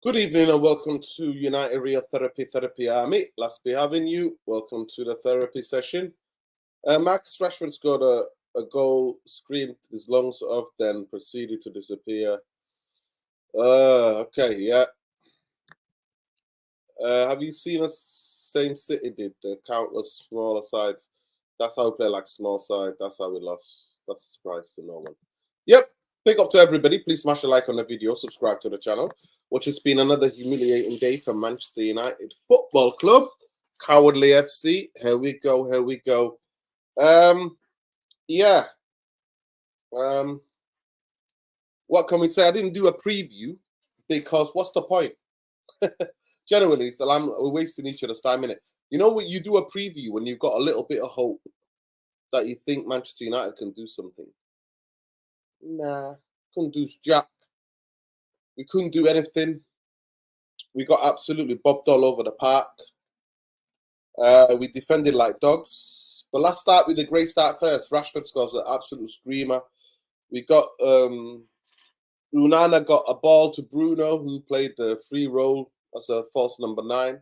Good evening and welcome to United Real Therapy Army. Let's be having you. Welcome to the therapy session. Marcus Rashford scored a goal, screamed his lungs off, then proceeded to disappear. Okay, yeah. Have you seen us same City did, the countless smaller sides? That's how we play like small side. That's how we lost. That's a surprise to no one. Yep. Big up to everybody. Please smash a like on the video, subscribe to the channel. Which has been another humiliating day for Manchester United Football Club. Cowardly FC. Here we go. Here we go. Yeah. What can we say? I didn't do a preview because what's the point? Generally, so we're wasting each other's time in it. You know what? You do a preview when you've got a little bit of hope that you think Manchester United can do something. Nah, couldn't do jack. We couldn't do anything. We got absolutely bobbed all over the park. We defended like dogs. But let's start with the great start first. Rashford scores an absolute screamer. We got Unana got a ball to Bruno, who played the free role as a false number 9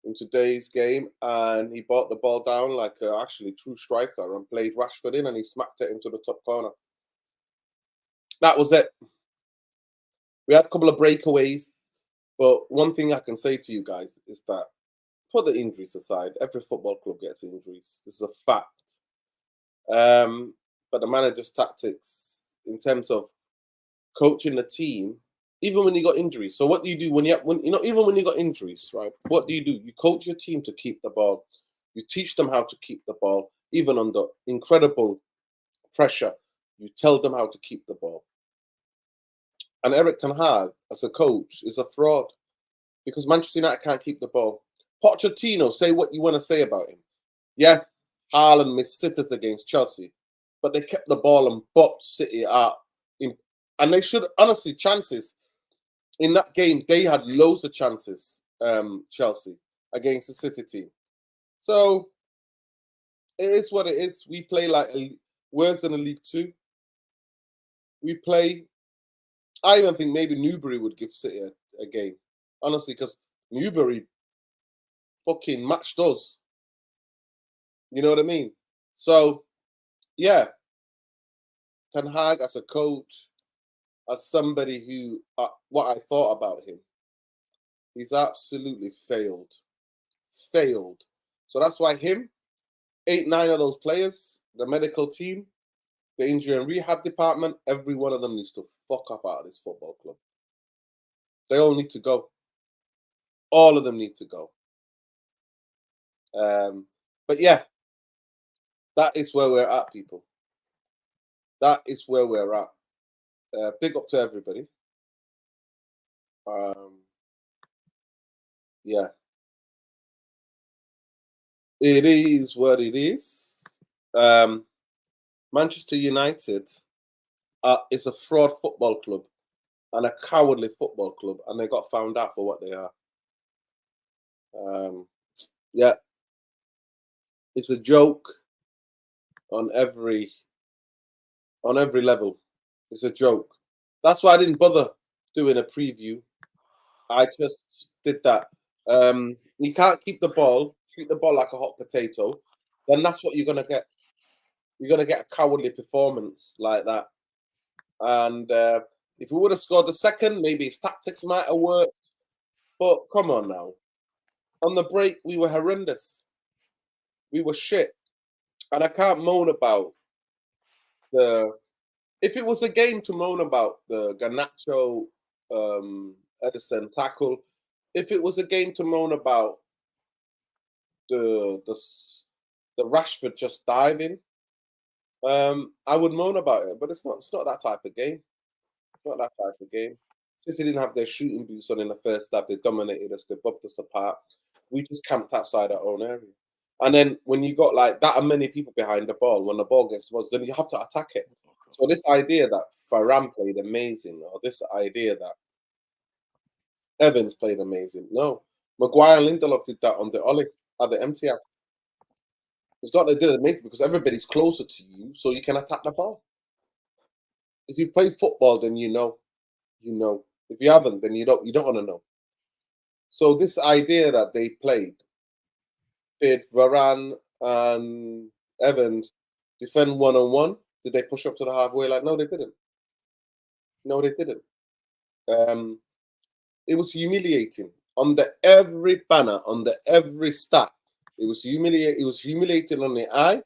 in today's game, and he brought the ball down like actually true striker and played Rashford in, and he smacked it into the top corner. That was it. We had a couple of breakaways, but one thing I can say to you guys is that put the injuries aside. Every football club gets injuries. This is a fact. But the manager's tactics in terms of coaching the team, even when you got injuries. So what do you do even when you got injuries, right? What do? You coach your team to keep the ball. You teach them how to keep the ball, even under incredible pressure. You tell them how to keep the ball. And Eric Ten Hag, as a coach, is a fraud because Manchester United can't keep the ball. Pochettino, say what you want to say about him. Yes, Haaland missed sitters against Chelsea, but they kept the ball and bopped City out. And they should, honestly, chances in that game, they had loads of chances, Chelsea, against the City team. So it is what it is. We play like worse than a League Two. We play, I even think maybe Newbury would give City a game, honestly, because Newbury fucking matched us. You know what I mean? So, yeah, Ten Hag as a coach, as somebody who, what I thought about him, he's absolutely failed. Failed. So that's why him, 8-9 of those players, the medical team, the injury and rehab department, every one of them needs to fuck up out of this football club. They all need to go. All of them need to go. But yeah, that is where we're at, people. That is where we're at. Big up to everybody. Yeah. It is what it is. Manchester United is a fraud football club and a cowardly football club, and they got found out for what they are. Yeah, it's a joke on every level. It's a joke. That's why I didn't bother doing a preview. I just did that. You can't keep the ball, treat the ball like a hot potato, then that's what you're gonna get. You're gonna get a cowardly performance like that. And if we would have scored the second, maybe his tactics might have worked. But come on now. On the break, we were horrendous. We were shit. And I can't moan about the. If it was a game to moan about the Garnacho Edison tackle, if it was a game to moan about the Rashford just diving, I would moan about it. But it's not that type of game. It's not that type of game. Since they didn't have their shooting boots on in the first half, they dominated us, they bumped us apart. We just camped outside our own area. And then when you got like that many people behind the ball, when the ball gets lost, then you have to attack it. So this idea that Varane played amazing, or this idea that Evans played amazing, no. Maguire and Lindelof did that on the Ollie at the empty act. It's not they did amazing because everybody's closer to you, so you can attack the ball. If you've played football, then you know. You know. If you haven't, then you don't want to know. So this idea that they played, did Varane and Evans defend one on one? Did they push up to the halfway line? No, they didn't. No, they didn't. Um, it was humiliating under every banner, under every stat. It was humiliating. It was humiliating on the eye,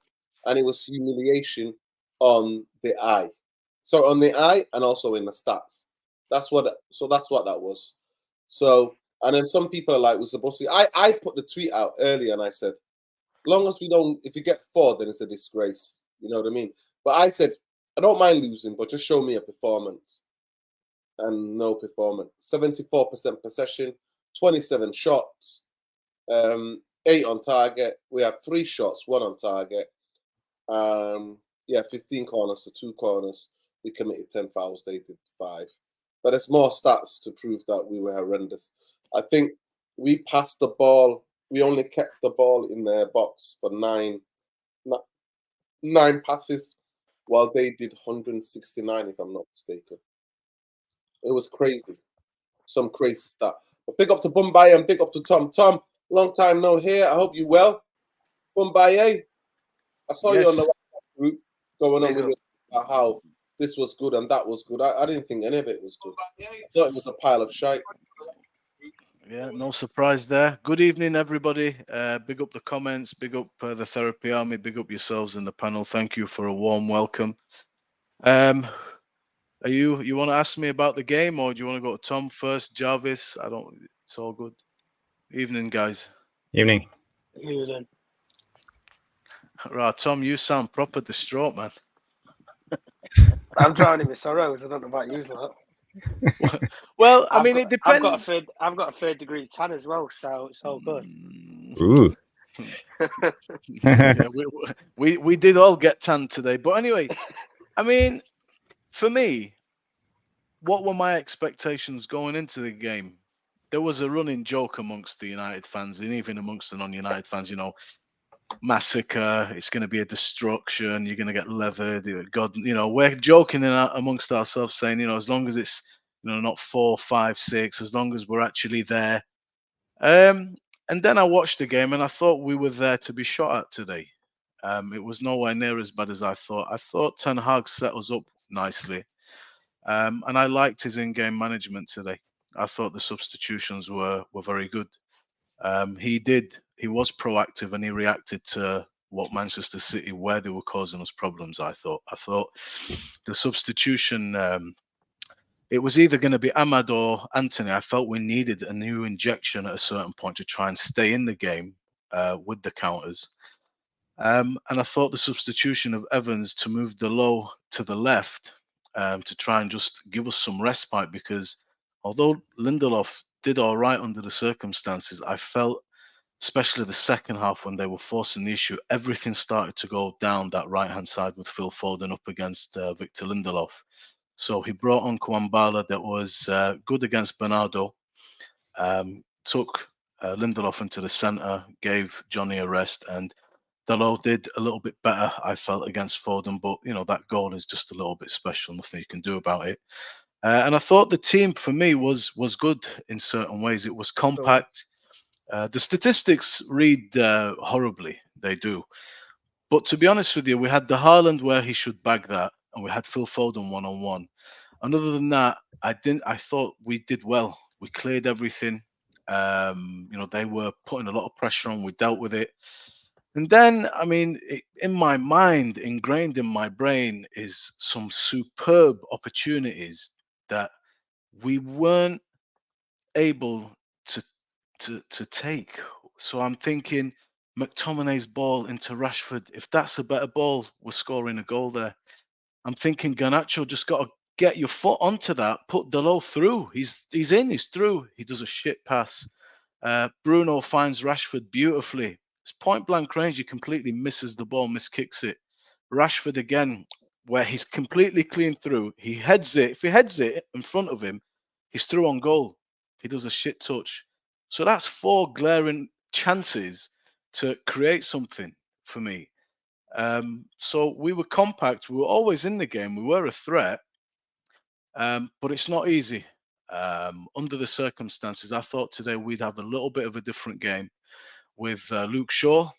and it was humiliation on the eye. So on the eye, and also in the stats. That's what. So that's what that was. So and then some people are like, "We're supposed to." I put the tweet out earlier, and I said, "Long as we don't, if you get four, then it's a disgrace." You know what I mean? But I said, I don't mind losing, but just show me a performance, and no performance. 74% possession, 27 shots, 8 on target. We had 3 shots, 1 on target. Yeah, 15 corners to 2 corners. We committed 10 fouls, they did 5. But there's more stats to prove that we were horrendous. I think we passed the ball, we only kept the ball in their box for 9 passes, while they did 169, if I'm not mistaken. It was crazy. Some crazy stuff. But big up to Bombay and big up to Tom. Tom, long time no here. I hope you well. Bombay, I saw you on the Yes. WhatsApp group going on Big with up. it about how this was good and that was good. I didn't think any of it was good. I thought it was a pile of shite. Yeah, no surprise there. Good evening, everybody. Big up the comments, big up the therapy army, big up yourselves in the panel. Thank you for a warm welcome. Are you want to ask me about the game, or do you want to go to Tom first? Jarvis, I don't. It's all good. Evening, guys. Evening. Losing. Right, Tom, you sound proper distraught, man. I'm drowning my sorrows. I don't know about you, lot. Well, I mean, it I've got a depends. third. I've got a third degree tan as well, so it's all good. Ooh. Yeah, we did all get tanned today, but anyway, I mean, for me, what were my expectations going into the game? There was a running joke amongst the United fans, and even amongst the non-United fans. Massacre. It's going to be a destruction. You're going to get leathered. God, we're joking amongst ourselves, saying, as long as it's, not 4, 5, 6, as long as we're actually there. And then I watched the game, and I thought we were there to be shot at today. It was nowhere near as bad as I thought. I thought Ten Hag set us up nicely, and I liked his in-game management today. I thought the substitutions were very good. He was proactive and he reacted to what Manchester City, where they were causing us problems. I thought the substitution, it was either going to be Ahmad or Anthony. I felt we needed a new injection at a certain point to try and stay in the game with the counters. And I thought the substitution of Evans to move Delo to the left to try and just give us some respite, because although Lindelof did all right under the circumstances, I felt, especially the second half when they were forcing the issue, everything started to go down that right-hand side with Phil Foden up against Victor Lindelof. So he brought on Kwambala that was good against Bernardo, took Lindelof into the centre, gave Johnny a rest, and Dalot did a little bit better, I felt, against Foden, but that goal is just a little bit special. Nothing you can do about it. And I thought the team for me was good in certain ways. It was compact. The statistics read horribly, they do. But to be honest with you, we had the Haaland where he should bag that, and we had Phil Foden one-on-one. And other than that, I thought we did well. We cleared everything. They were putting a lot of pressure on. We dealt with it. And then, I mean, in my mind, ingrained in my brain, is some superb opportunities that we weren't able to take. So I'm thinking McTominay's ball into Rashford. If that's a better ball, we're scoring a goal there. I'm thinking Garnacho just got to get your foot onto that, put Delo through. He's in, he's through. He does a shit pass. Bruno finds Rashford beautifully. It's point blank range. He completely misses the ball, miskicks it. Rashford again, where he's completely clean through. He heads it. If he heads it in front of him, he's through on goal. He does a shit touch. So that's 4 glaring chances to create something for me. So we were compact. We were always in the game. We were a threat, but it's not easy. Under the circumstances, I thought today we'd have a little bit of a different game with Luke Shaw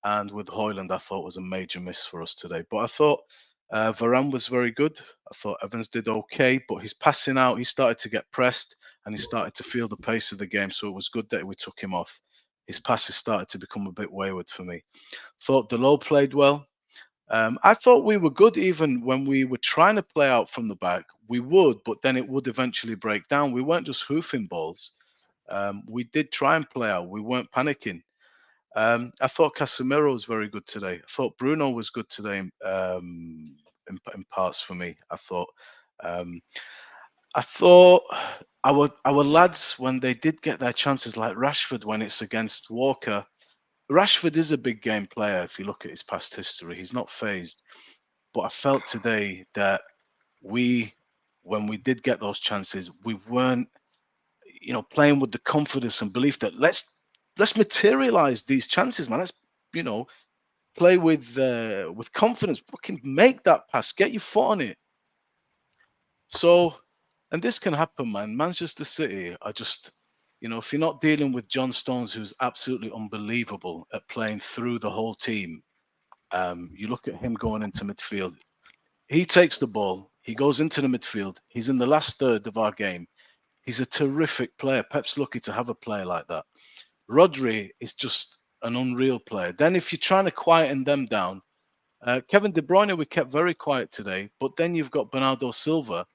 and with Hoyland. I thought was a major miss for us today. But I thought Varane was very good. I thought Evans did okay, but his passing out, he started to get pressed and he started to feel the pace of the game. So it was good that we took him off. His passes started to become a bit wayward for me. Thought Delot played well. I thought we were good even when we were trying to play out from the back. We would, but then it would eventually break down. We weren't just hoofing balls. We did try and play out. We weren't panicking. I thought Casemiro was very good today. I thought Bruno was good today in parts for me. Um, I thought our lads, when they did get their chances, like Rashford when it's against Walker, Rashford is a big game player. If you look at his past history, he's not phased. But I felt today that when we did get those chances, we weren't, playing with the confidence and belief that let's materialize these chances, man. Let's, play with confidence. Fucking make that pass. Get your foot on it. So, and this can happen, man. Manchester City are just, if you're not dealing with John Stones, who's absolutely unbelievable at playing through the whole team, you look at him going into midfield. He takes the ball. He goes into the midfield. He's in the last third of our game. He's a terrific player. Pep's lucky to have a player like that. Rodri is just an unreal player. Then if you're trying to quieten them down, Kevin De Bruyne, we kept very quiet today. But then you've got Bernardo Silva,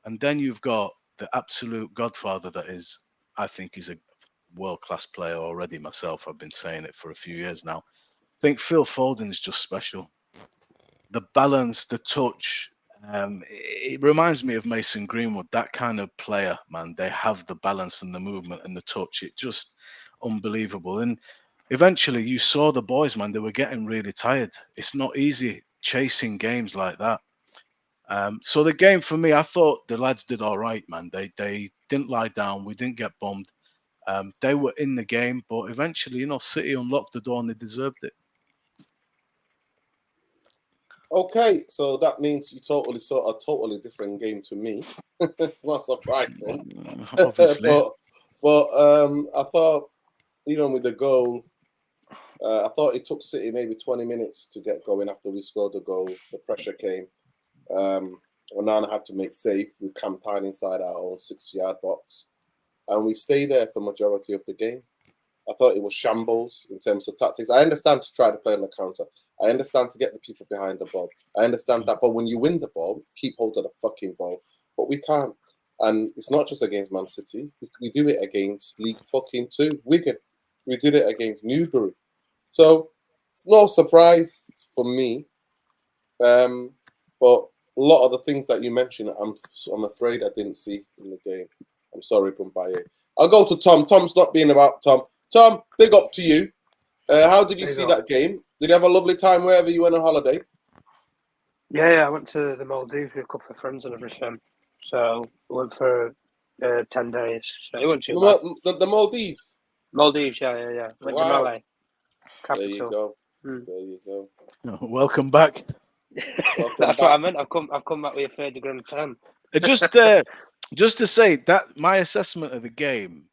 and then you've got the absolute godfather that is, I think he's a world-class player already myself. I've been saying it for a few years now. I think Phil Foden is just special. The balance, the touch, it reminds me of Mason Greenwood, that kind of player, man. They have the balance and the movement and the touch. It just unbelievable. And eventually you saw the boys, man, they were getting really tired. It's not easy chasing games like that. So the game for me, I thought the lads did all right, man. They didn't lie down. We didn't get bombed. They were in the game, but eventually, City unlocked the door and they deserved it. Okay, so that means you totally saw a totally different game to me. It's not surprising. Obviously. but I thought, even with the goal, I thought it took City maybe 20 minutes to get going after we scored the goal. The pressure came. Onana had to make save with Cam tied inside our own 6-yard box. And we stayed there for majority of the game. I thought it was shambles in terms of tactics. I understand to try to play on the counter. I understand to get the people behind the ball. I understand that. But when you win the ball, keep hold of the fucking ball. But we can't. And it's not just against Man City. We do it against League fucking 2, Wigan. We did it against Newbury. So it's no surprise for me. But a lot of the things that you mentioned, I'm afraid I didn't see in the game. I'm sorry, Bumbaye. I'll go to Tom. Tom's not being about Tom. Tom, big up to you. How did you see that game? Did you have a lovely time wherever you went on holiday? Yeah, I went to the Maldives with a couple of friends and everything. So I went for 10 days. So it wasn't too bad. The Maldives? Maldives, yeah. Went to Malé, capital. There you go. There you go. Welcome back. That's what I meant. I've come back with a 30 grand 10. Just to say that my assessment of the game,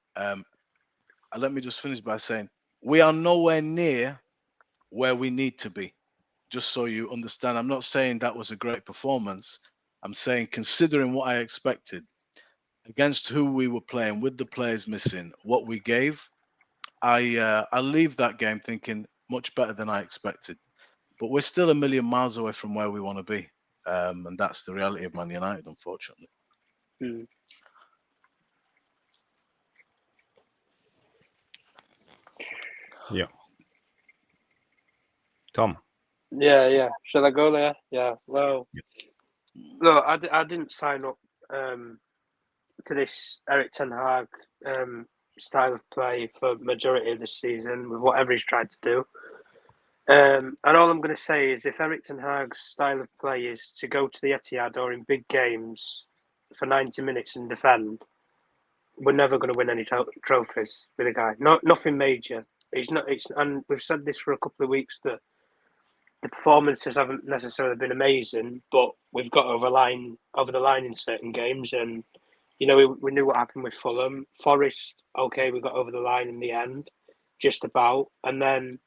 let me just finish by saying we are nowhere near where we need to be. Just so you understand, I'm not saying that was a great performance. I'm saying considering what I expected against who we were playing, with the players missing, what we gave, I leave that game thinking much better than I expected. But we're still a million miles away from where we want to be. And that's the reality of Man United, unfortunately. Yeah. Tom. Yeah. Shall I go there? Yeah. Well, no, I didn't sign up to this Eric Ten Hag style of play for majority of the season with whatever he's tried to do. And all I'm going to say is if Eric Ten Hag's style of play is to go to the Etihad or in big games for 90 minutes and defend, we're never going to win any trophies with a guy. Nothing major. And we've said this for a couple of weeks that the performances haven't necessarily been amazing, but we've got over the line in certain games, and You know, we knew what happened with Fulham. Forest, okay, we got over the line in the end, just about. And then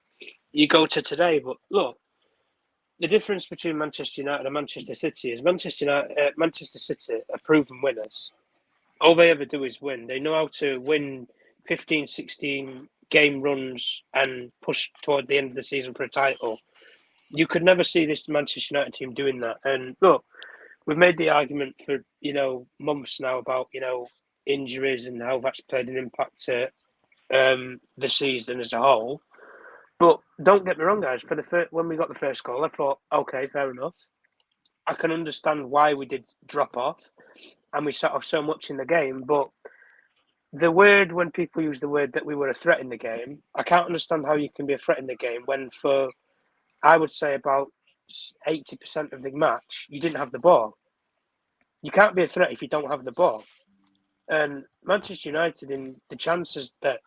you go to today, but look, the difference between Manchester United and Manchester City is Manchester City are proven winners. All they ever do is win. They know how to win 15, 16 game runs and push toward the end of the season for a title. You could never see this Manchester United team doing that. And look, we've made the argument for, months now about, injuries and how that's played an impact to the season as a whole. But don't get me wrong, guys. When we got the first goal, I thought, okay, fair enough. I can understand why we did drop off, and we set off so much in the game. But when people use the word that we were a threat in the game, I can't understand how you can be a threat in the game when, for I would say about 80% of the match, you didn't have the ball. You can't be a threat if you don't have the ball. And Manchester United, in the chances that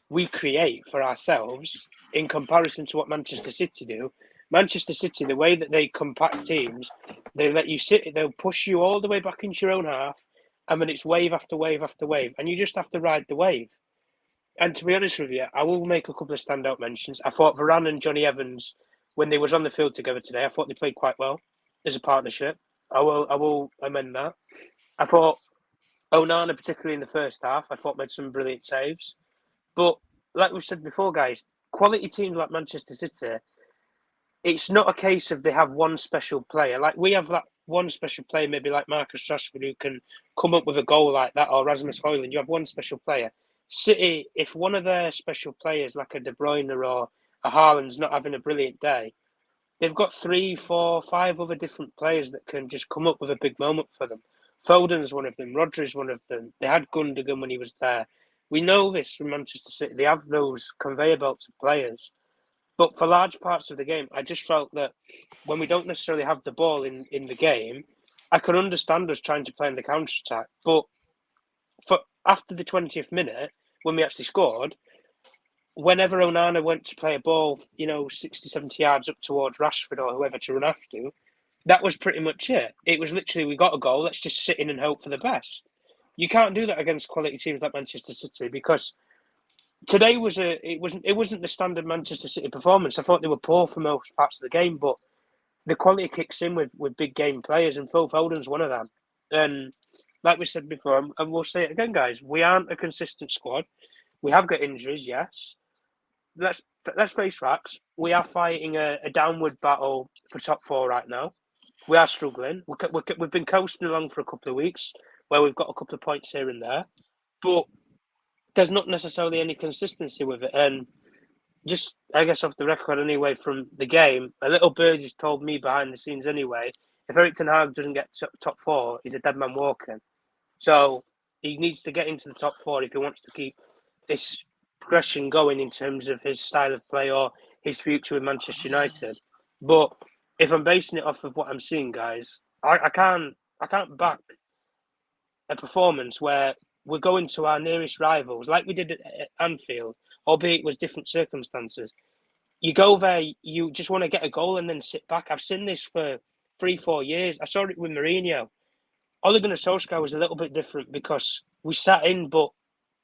we create for ourselves in comparison to what Manchester City do. Manchester City, the way that they compact teams, they let you sit, they'll push you all the way back into your own half, and then it's wave after wave after wave, and you just have to ride the wave. And to be honest with you, I will make a couple of standout mentions. I thought Varane and Johnny Evans, when they was on the field together today, I thought they played quite well as a partnership. I will amend that. I thought Onana, particularly in the first half, I thought made some brilliant saves. But like we've said before, guys, quality teams like Manchester City, it's not a case of they have one special player. Like we have that one special player, maybe like Marcus Rashford, who can come up with a goal like that, or Rasmus Højlund. You have one special player. City, if one of their special players, like a De Bruyne or a Haaland's not having a brilliant day, they've got 3, 4, 5 other different players that can just come up with a big moment for them. Foden's one of them. Rodri's one of them. They had Gundogan when he was there. We know this from Manchester City. They have those conveyor belts of players. But for large parts of the game, I just felt that when we don't necessarily have the ball in the game, I could understand us trying to play in the counter-attack. But after the 20th minute, when we actually scored, whenever Onana went to play a ball, 60, 70 yards up towards Rashford or whoever to run after, that was pretty much it. It was literally, we got a goal, let's just sit in and hope for the best. You can't do that against quality teams like Manchester City, because today it wasn't the standard Manchester City performance. I thought they were poor for most parts of the game, but the quality kicks in with big game players, and Phil Foden's one of them. And like we said before, and we'll say it again, guys, we aren't a consistent squad. We have got injuries, yes. Let's face facts. We are fighting a downward battle for top 4 right now. We are struggling. We've been coasting along for a couple of weeks, where we've got a couple of points here and there, but there's not necessarily any consistency with it. And just, I guess, off the record anyway from the game, a little bird just told me behind the scenes anyway, if Erik Ten Hag doesn't get top 4, he's a dead man walking. So he needs to get into the top 4 if he wants to keep this progression going in terms of his style of play or his future with Manchester United. But if I'm basing it off of what I'm seeing, guys, I can't back a performance where we're going to our nearest rivals like we did at Anfield, albeit it was different circumstances. You go there, you just want to get a goal and then sit back. I've seen this for 3-4 years. I saw it with Mourinho. Ole Gunnar Solskjaer was a little bit different because we sat in, but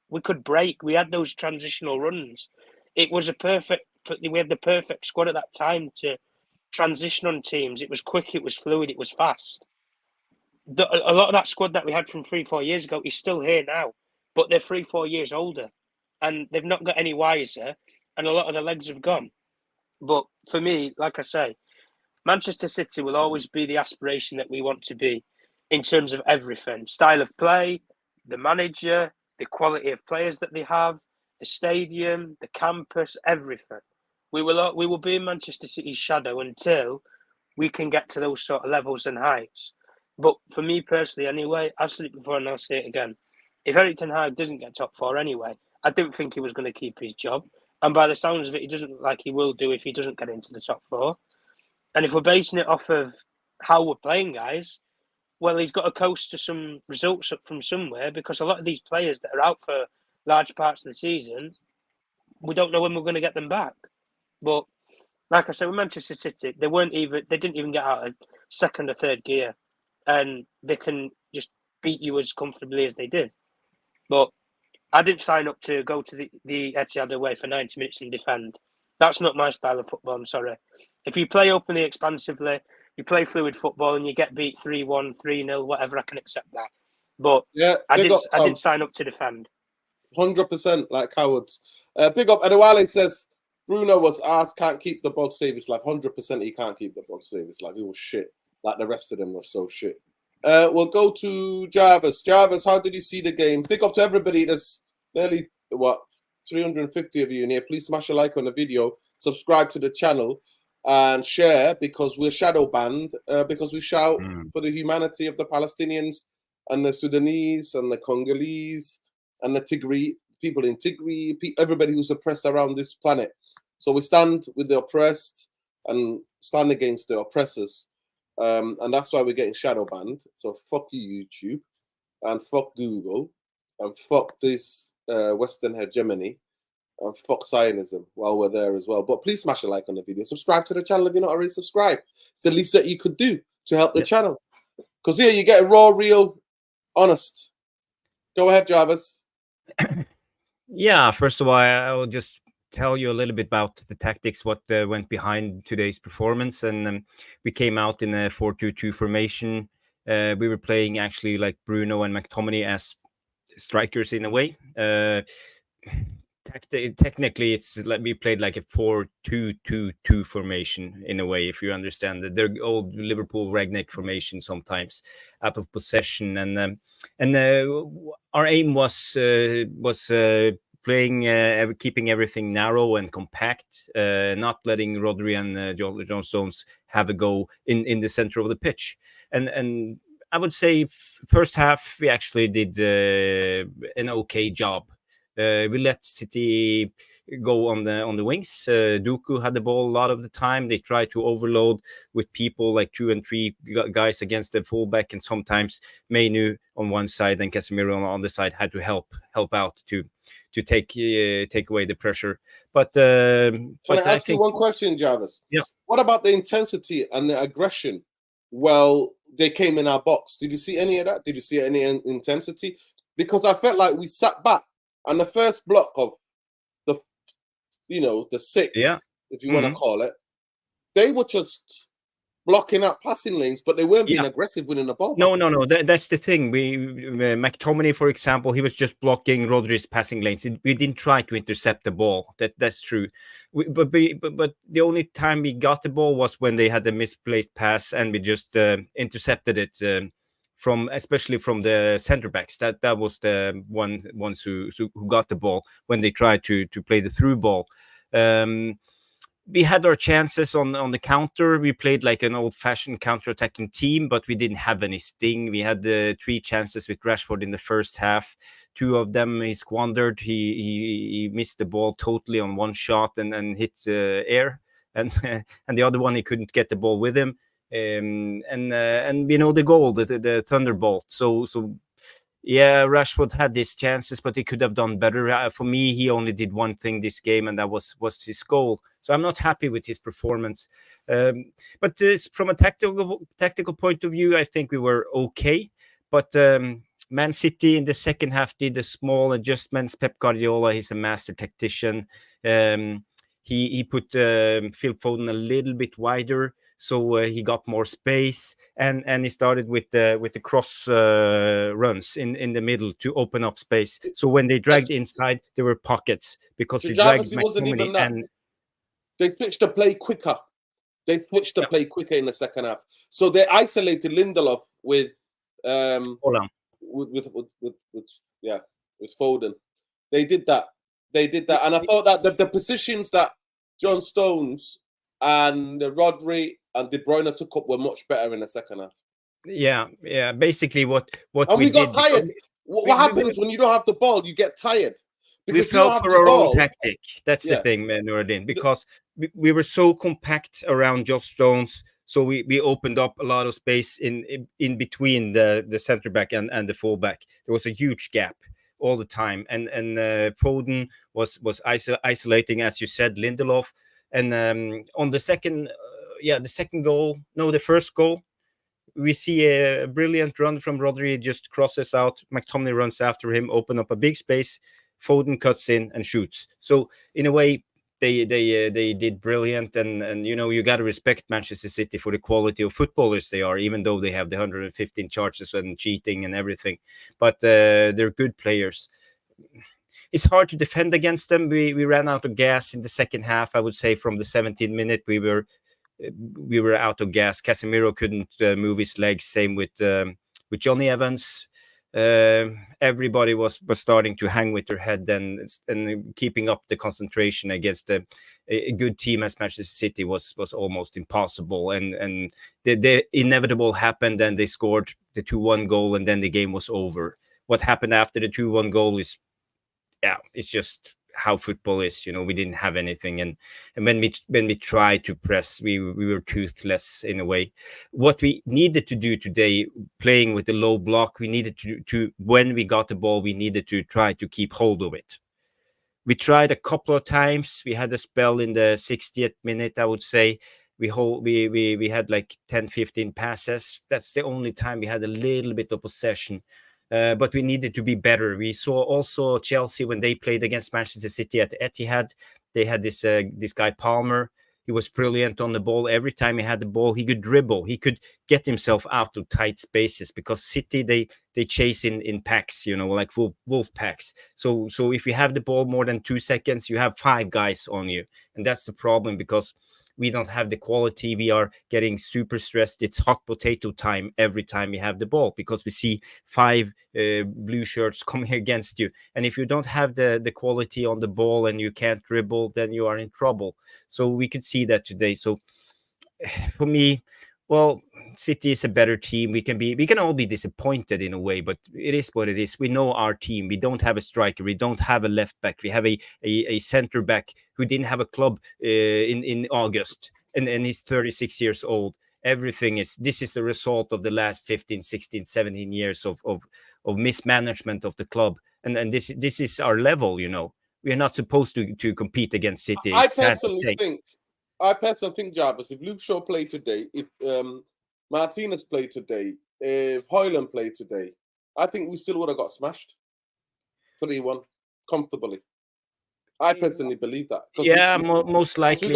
we could break. We had those transitional runs. It was we had the perfect squad at that time to transition on teams. It was quick, it was fluid, it was fast. A lot of that squad that we had from 3-4 years ago is still here now, but they're 3-4 years older, and they've not got any wiser, and a lot of the legs have gone. But for me, like I say, Manchester City will always be the aspiration that we want to be in terms of everything. Style of play, the manager, the quality of players that they have, the stadium, the campus, everything. We will be in Manchester City's shadow until we can get to those sort of levels and heights. But for me personally, anyway, I've said it before and I'll say it again. If Erik Ten Hag doesn't get top 4 anyway, I don't think he was going to keep his job. And by the sounds of it, he doesn't look like he will do if he doesn't get into the top 4. And if we're basing it off of how we're playing, guys, well, he's got to coast to some results up from somewhere, because a lot of these players that are out for large parts of the season, we don't know when we're going to get them back. But like I said, with Manchester City, they didn't even get out of second or third gear, and they can just beat you as comfortably as they did. But I didn't sign up to go to the Etihad away for 90 minutes and defend. That's not my style of football, I'm sorry. If you play openly, expansively, you play fluid football and you get beat 3-1, 3-0, whatever, I can accept that. But I didn't sign up to defend. 100% like cowards. Big up. Adewale says, Bruno was asked, can't keep the ball save his life. 100% he can't keep the ball save his life. He was shit. Like the rest of them were so shit. We'll go to Jarvis. Jarvis, how did you see the game? Big up to everybody. There's nearly, 350 of you in here. Please smash a like on the video. Subscribe to the channel and share, because we're shadow banned, because we shout for the humanity of the Palestinians and the Sudanese and the Congolese and the Tigray, people in Tigray, everybody who's oppressed around this planet. So we stand with the oppressed and stand against the oppressors. And that's why we're getting shadow banned. So fuck you, YouTube, and fuck Google, and fuck this Western hegemony, and fuck Zionism while we're there as well. But please smash a like on the video. Subscribe to the channel if you're not already subscribed. It's the least that you could do to help the channel. Because here you get a raw, real, honest. Go ahead, Jarvis. Yeah, first of all, I will just tell you a little bit about the tactics, what went behind today's performance. And we came out in a 4-2-2 formation. We were playing actually like Bruno and McTominay as strikers in a way. Technically, it's like we played like a 4-2-2-2 formation in a way, if you understand that. They're old Liverpool Ragnick formation sometimes, out of possession, and our aim was playing, keeping everything narrow and compact, not letting Rodri and John Stones have a go in the center of the pitch, and I would say first half we actually did an okay job. We let City go on the wings. Dooku had the ball a lot of the time. They tried to overload with people like 2 and 3 guys against the fullback, and sometimes Mainu on one side and Casemiro on the side had to help out to take away the pressure. But can I ask you one question, Jarvis? Yeah. What about the intensity and the aggression? Well, they came in our box. Did you see any of that? Did you see any intensity? Because I felt like we sat back. And the first block of the 6, if you want to call it, they were just blocking up passing lanes, but they weren't being aggressive winning the ball. No. That's the thing. McTominay, for example, he was just blocking Rodri's passing lanes. We didn't try to intercept the ball. That's true. But the only time we got the ball was when they had a misplaced pass, and we just intercepted it. Especially from the center backs, that was the ones who got the ball when they tried to play the through ball. We had our chances on the counter. We played like an old-fashioned counter-attacking team, but we didn't have any sting. We had 3 chances with Rashford in the first half. 2 of them he squandered. He missed the ball totally on one shot and hit air, and the other one he couldn't get the ball with him. And the goal, the thunderbolt. So yeah, Rashford had these chances, but he could have done better. For me, he only did one thing this game, and that was his goal. So I'm not happy with his performance. But from a tactical point of view, I think we were okay. But Man City in the second half did the small adjustments. Pep Guardiola, he's a master tactician. He put Phil Foden a little bit wider, so he got more space, and he started with the cross runs in the middle to open up space. So when they dragged inside, there were pockets because he dragged McTominay. And they switched the play quicker. They switched the play quicker in the second half. So they isolated Lindelof with Foden. They did that, and I thought that the positions that John Stones and Rodri and De Bruyne took up were much better in the second half. Yeah. Basically, what we got tired. What happens when you don't have the ball? You get tired. We fell for our own tactic. That's the thing, Nuruddin, because we were so compact around Josh Stones, so we opened up a lot of space in between the center back and the fullback. There was a huge gap all the time, and Foden was isolating, as you said, Lindelof. And on the second goal, the first goal, we see a brilliant run from Rodri, just crosses out. McTominay runs after him, open up a big space. Foden cuts in and shoots. So in a way, they did brilliant, and you got to respect Manchester City for the quality of footballers they are, even though they have the 115 charges and cheating and everything. But they're good players. It's hard to defend against them. We ran out of gas in the second half. I would say from the 17th minute we were out of gas. Casemiro couldn't move his legs. Same with Johnny Evans. Everybody was starting to hang with their head and keeping up the concentration against a good team as Manchester City was almost impossible. And the inevitable happened, and they scored the 2-1 goal, and then the game was over. What happened after the 2-1 goal is, it's just how football is. We didn't have anything, and when we tried to press, we were toothless in a way. What we needed to do today, playing with the low block, we needed to when we got the ball, we needed to try to keep hold of it. We tried a couple of times. We had a spell in the 60th minute, I would say. We had like 10-15 passes. That's the only time we had a little bit of possession. But we needed to be better. We saw also Chelsea when they played against Manchester City at Etihad. They had this guy Palmer. He was brilliant on the ball. Every time he had the ball, he could dribble. He could get himself out of tight spaces, because City they chase in packs, like wolf packs. So if you have the ball more than 2 seconds, you have 5 guys on you, and that's the problem, because we don't have the quality. We are getting super stressed. It's hot potato time every time we have the ball, because we see 5 blue shirts coming against you. And if you don't have the quality on the ball and you can't dribble, then you are in trouble. So we could see that today. So for me, well, City is a better team. We can all be disappointed in a way, but it is what it is. We know our team. We don't have a striker. We don't have a left back. We have a center back who didn't have a club in August, and he's 36 years old. This is a result of the last 15, 16, 17 years of mismanagement of the club, and this is our level. We are not supposed to compete against City. I personally think, Jarvis, if Luke Shaw played today, if Martinez played today, if Højlund played today, I think we still would have got smashed 3-1 comfortably. I personally believe that. Yeah, most likely.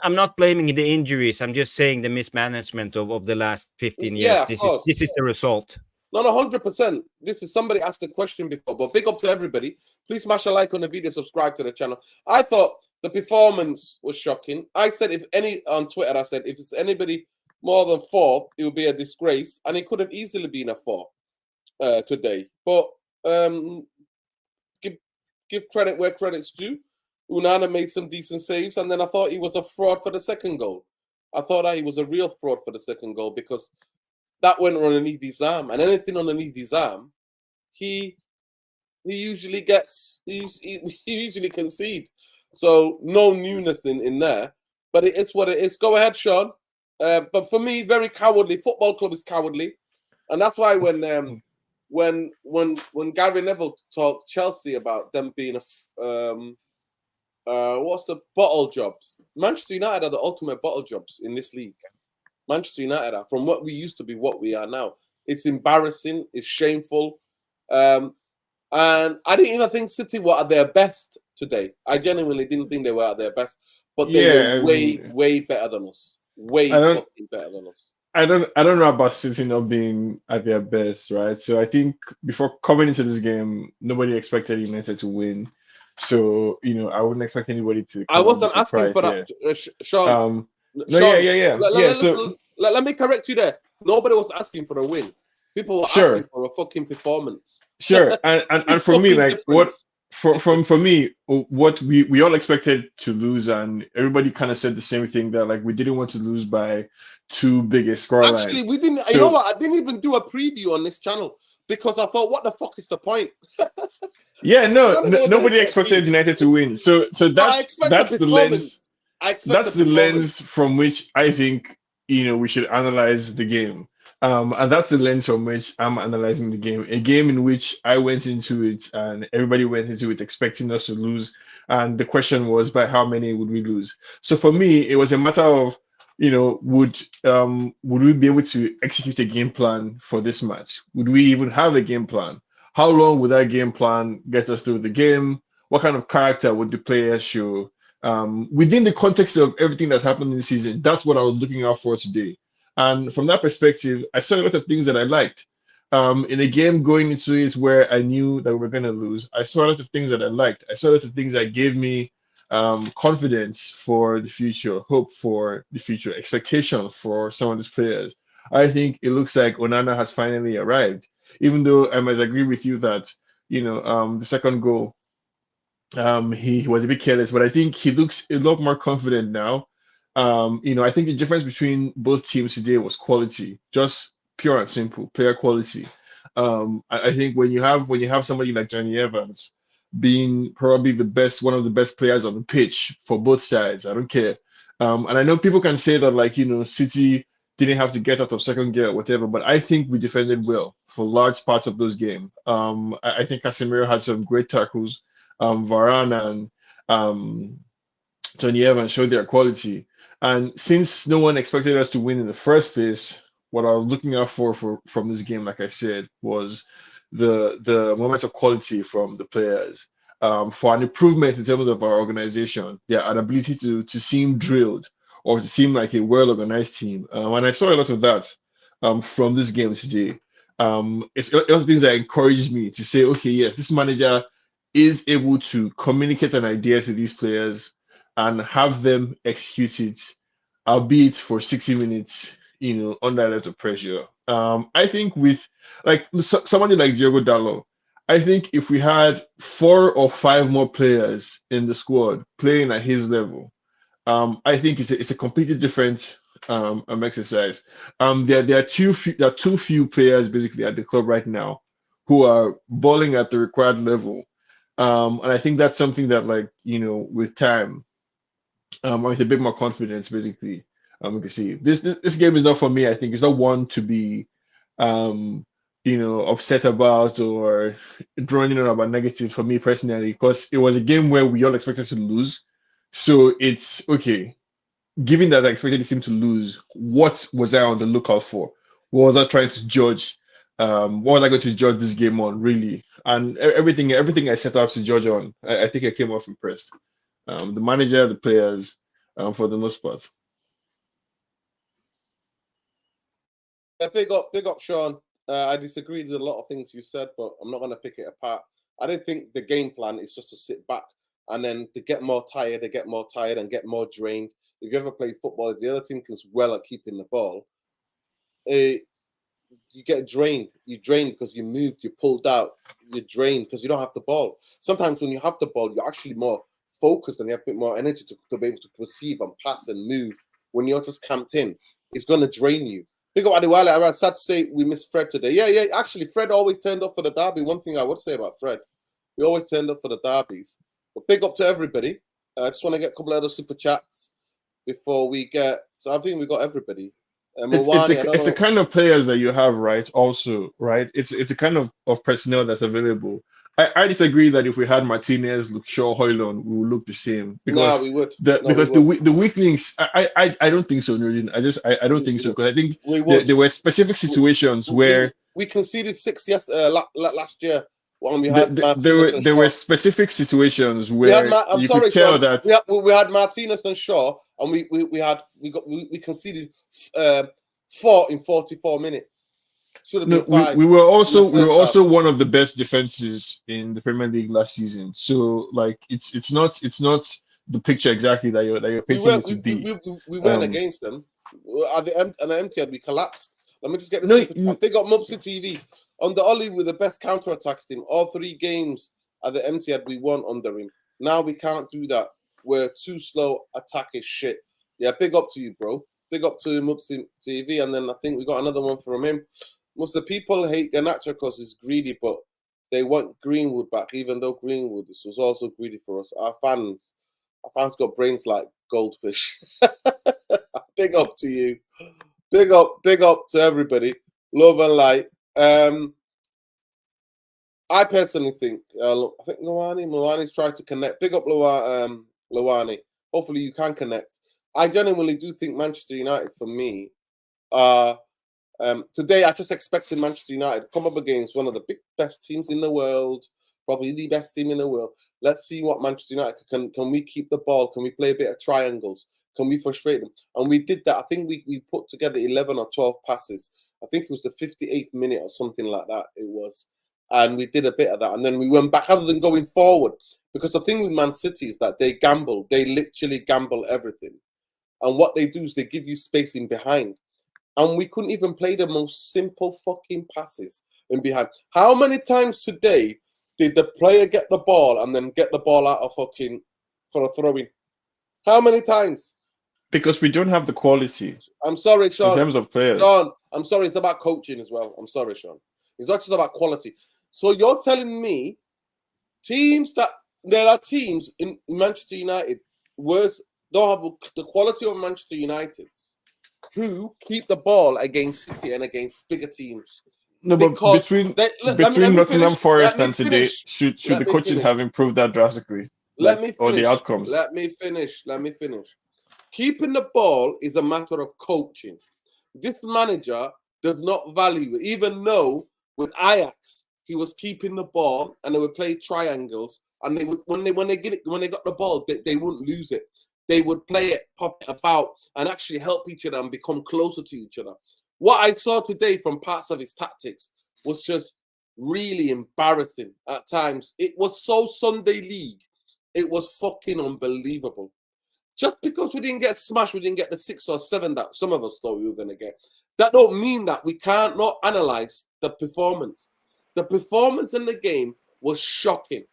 I'm not blaming the injuries. I'm just saying the mismanagement of the last 15 years. Yeah, this is the result. No, 100%. This is somebody asked a question before, but big up to everybody. Please smash a like on the video, subscribe to the channel. I thought the performance was shocking. I said on Twitter, if it's anybody more than 4, it would be a disgrace, and it could have easily been a 4 today. But give credit where credit's due. Onana made some decent saves, and then I thought he was a fraud for the second goal. I thought that he was a real fraud for the second goal, because that went underneath his arm, and anything underneath his arm, he usually gets, he usually concede. So no newness in there, but it's what it is. Go ahead, Sean. But for me, very cowardly. Football club is cowardly, and that's why when Gary Neville talked Chelsea about them being what's the bottle jobs? Manchester United are the ultimate bottle jobs in this league. Manchester United are, from what we used to be, what we are now. It's embarrassing. It's shameful. And I didn't even think City were at their best today. I genuinely didn't think they were at their best, but they were way better than us. Way fucking better than us. I don't know about City not being at their best, right? So I think before coming into this game, nobody expected United to win. So I wouldn't expect anybody to. I wasn't asking for that, Sean. Sean, let me correct you there. Nobody was asking for a win. People were asking for a fucking performance. Sure, and for me, like difference. For me, what we all expected to lose, and everybody kind of said the same thing, that like we didn't want to lose by too big a scoreline. Actually, we didn't. You know what? I didn't even do a preview on this channel, because I thought, what the fuck is the point? Yeah, nobody expected United to win. So that's the lens. That's the lens from which I think we should analyze the game. And that's the lens from which I'm analyzing the game. A game in which I went into it and everybody went into it expecting us to lose. And the question was, by how many would we lose? So for me, it was a matter of, would we be able to execute a game plan for this match? Would we even have a game plan? How long would that game plan get us through the game? What kind of character would the players show? Within the context of everything that's happened in the season, that's what I was looking out for today. And from that perspective, I saw a lot of things that I liked. In a game going into it where I knew that we were going to lose, I saw a lot of things that I liked. I saw a lot of things that gave me confidence for the future, hope for the future, expectation for some of these players. I think it looks like Onana has finally arrived, even though I might agree with you that, the second goal, he was a bit careless, but I think he looks a lot more confident now. I think the difference between both teams today was quality, just pure and simple, player quality. I think when you have somebody like Johnny Evans being probably one of the best players on the pitch for both sides, I don't care. And I know people can say that City didn't have to get out of second gear or whatever, but I think we defended well for large parts of those games. I think Casemiro had some great tackles. Varane and Johnny Evans showed their quality. And since no one expected us to win in the first place, what I was looking out for from this game, like I said, was the moments of quality from the players, for an improvement in terms of our organization, an ability to seem drilled or to seem like a well-organized team. And I saw a lot of that from this game today. It's a lot of things that encouraged me to say, okay, yes, this manager is able to communicate an idea to these players and have them execute it, albeit for 60 minutes, under a lot of pressure. I think with somebody like Diogo Dalot, I think if we had 4 or 5 more players in the squad playing at his level, I think it's a completely different exercise. There are too few players basically at the club right now who are balling at the required level. And I think that's something that, with time, with a bit more confidence, basically, we can see this game is not for me. I think it's not one to be, upset about or drawing in about negative for me personally, because it was a game where we all expected to lose. So it's okay. Given that I expected the team to lose, what was I on the lookout for? What was I trying to judge? What was I going to judge this game on, really? And everything I set out to judge on, I think I came off impressed. The manager, the players, for the most part. Yeah, big up, Sean. I disagree with a lot of things you said, but I'm not going to pick it apart. I don't think the game plan is just to sit back and then they get more tired and get more drained. If you ever played football, if the other team is well at keeping the ball, you get drained. You drain because you moved, you pulled out, you're drained because you don't have the ball. Sometimes when you have the ball, you're actually more focused and you have a bit more energy to be able to perceive and pass and move. When you're just camped in, it's going to drain you. Big up Adewale. I'm sad to say we missed Fred today. Yeah. Actually, Fred always turned up for the derby. One thing I would say about Fred, he always turned up for the derbies. But big up to everybody. I just want to get a couple of other super chats before we get. So I think we got everybody. It's the kind of players that you have, right? Also, right? It's a kind of personnel that's available. I disagree that if we had Martinez, Luke Shaw, Højlund, we would look the same. Because we would. The weaklings, I don't think so, Nurdin. I don't think so, because I think there were specific situations where we conceded 6 last year when we had there were specific situations where you could tell that we had Martinez and Shaw, and we conceded 4 in 44 minutes. We were also one of the best defenses in the Premier League last season. So it's not the picture exactly that you're painting it to be. We weren't against them. At the Etihad, we collapsed. Let me just get this. Big up Mufc TV. On the Ollie with the best counter-attack team. All 3 games at the Etihad we won under him. Now we can't do that. We're too slow. Attack is shit. Yeah, big up to you, bro. Big up to Mufc TV. And then I think we got another one from him. Most of the people hate Garnacho because he's greedy, but they want Greenwood back, even though Greenwood was also greedy for us. Our fans got brains like goldfish. Big up to you. Big up to everybody. Love and light. I personally think Luani's tried to connect. Big up Luani. Hopefully you can connect. I genuinely do think Manchester United, for me, today I just expected Manchester United to come up against one of the best teams in the world, probably the best team in the world. Let's see what Manchester United can we keep the ball? Can we play a bit of triangles? Can we frustrate them? And we did that. I think we put together 11 or 12 passes. I think it was the 58th minute or something like that. It was. And we did a bit of that. And then we went back, other than going forward. Because the thing with Man City is that they gamble. They literally gamble everything. And what they do is they give you space in behind. And we couldn't even play the most simple fucking passes in behind. How many times today did the player get the ball and then get the ball out of fucking for a throw-in? How many times? Because we don't have the quality. I'm sorry, Sean. In terms of players. Sean, I'm sorry. It's about coaching as well. I'm sorry, Sean. It's not just about quality. So you're telling me there are teams in Manchester United don't have the quality of Manchester United who keep the ball against City and against bigger teams. No, but between Nottingham Forest and today, should the coaching have improved that drastically? Or the outcomes? Let me finish. Keeping the ball is a matter of coaching. This manager does not value it, even though with Ajax he was keeping the ball and they would play triangles, and they would when they got the ball, they wouldn't lose it. They would play it, pop it about, and actually help each other and become closer to each other. What I saw today from parts of his tactics was just really embarrassing at times. It was so Sunday League. It was fucking unbelievable. Just because we didn't get smashed, we didn't get the 6 or 7 that some of us thought we were going to get. That don't mean that we can't not analyze the performance. The performance in the game was shocking.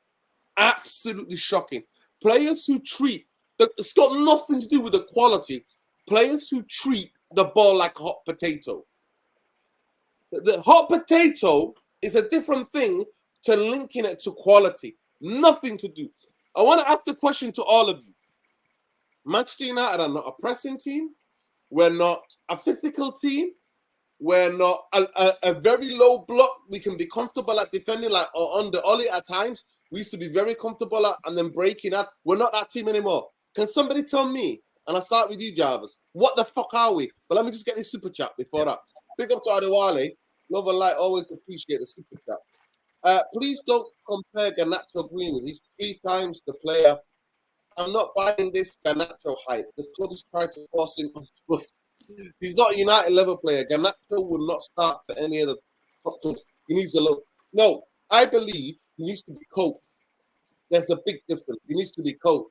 Absolutely shocking. Players who treat... It's got nothing to do with the quality. Players who treat the ball like a hot potato. The hot potato is a different thing to linking it to quality. Nothing to do. I want to ask the question to all of you. Manchester United are not a pressing team. We're not a physical team. We're not a very low block. We can be comfortable at defending like under Oli at times. We used to be very comfortable at and then breaking out. We're not that team anymore. Can somebody tell me, and I'll start with you, Jarvis, what the fuck are we? But let me just get this super chat before that. Big up to Adewale. Love and light, always appreciate the super chat. Please don't compare Garnacho Greenwood. He's 3 times the player. I'm not buying this Garnacho hype. The club is trying to force him on Spurs. He's not a United level player. Garnacho will not start for any of the top clubs. He needs a look. No, I believe he needs to be coached. There's a big difference. He needs to be coached.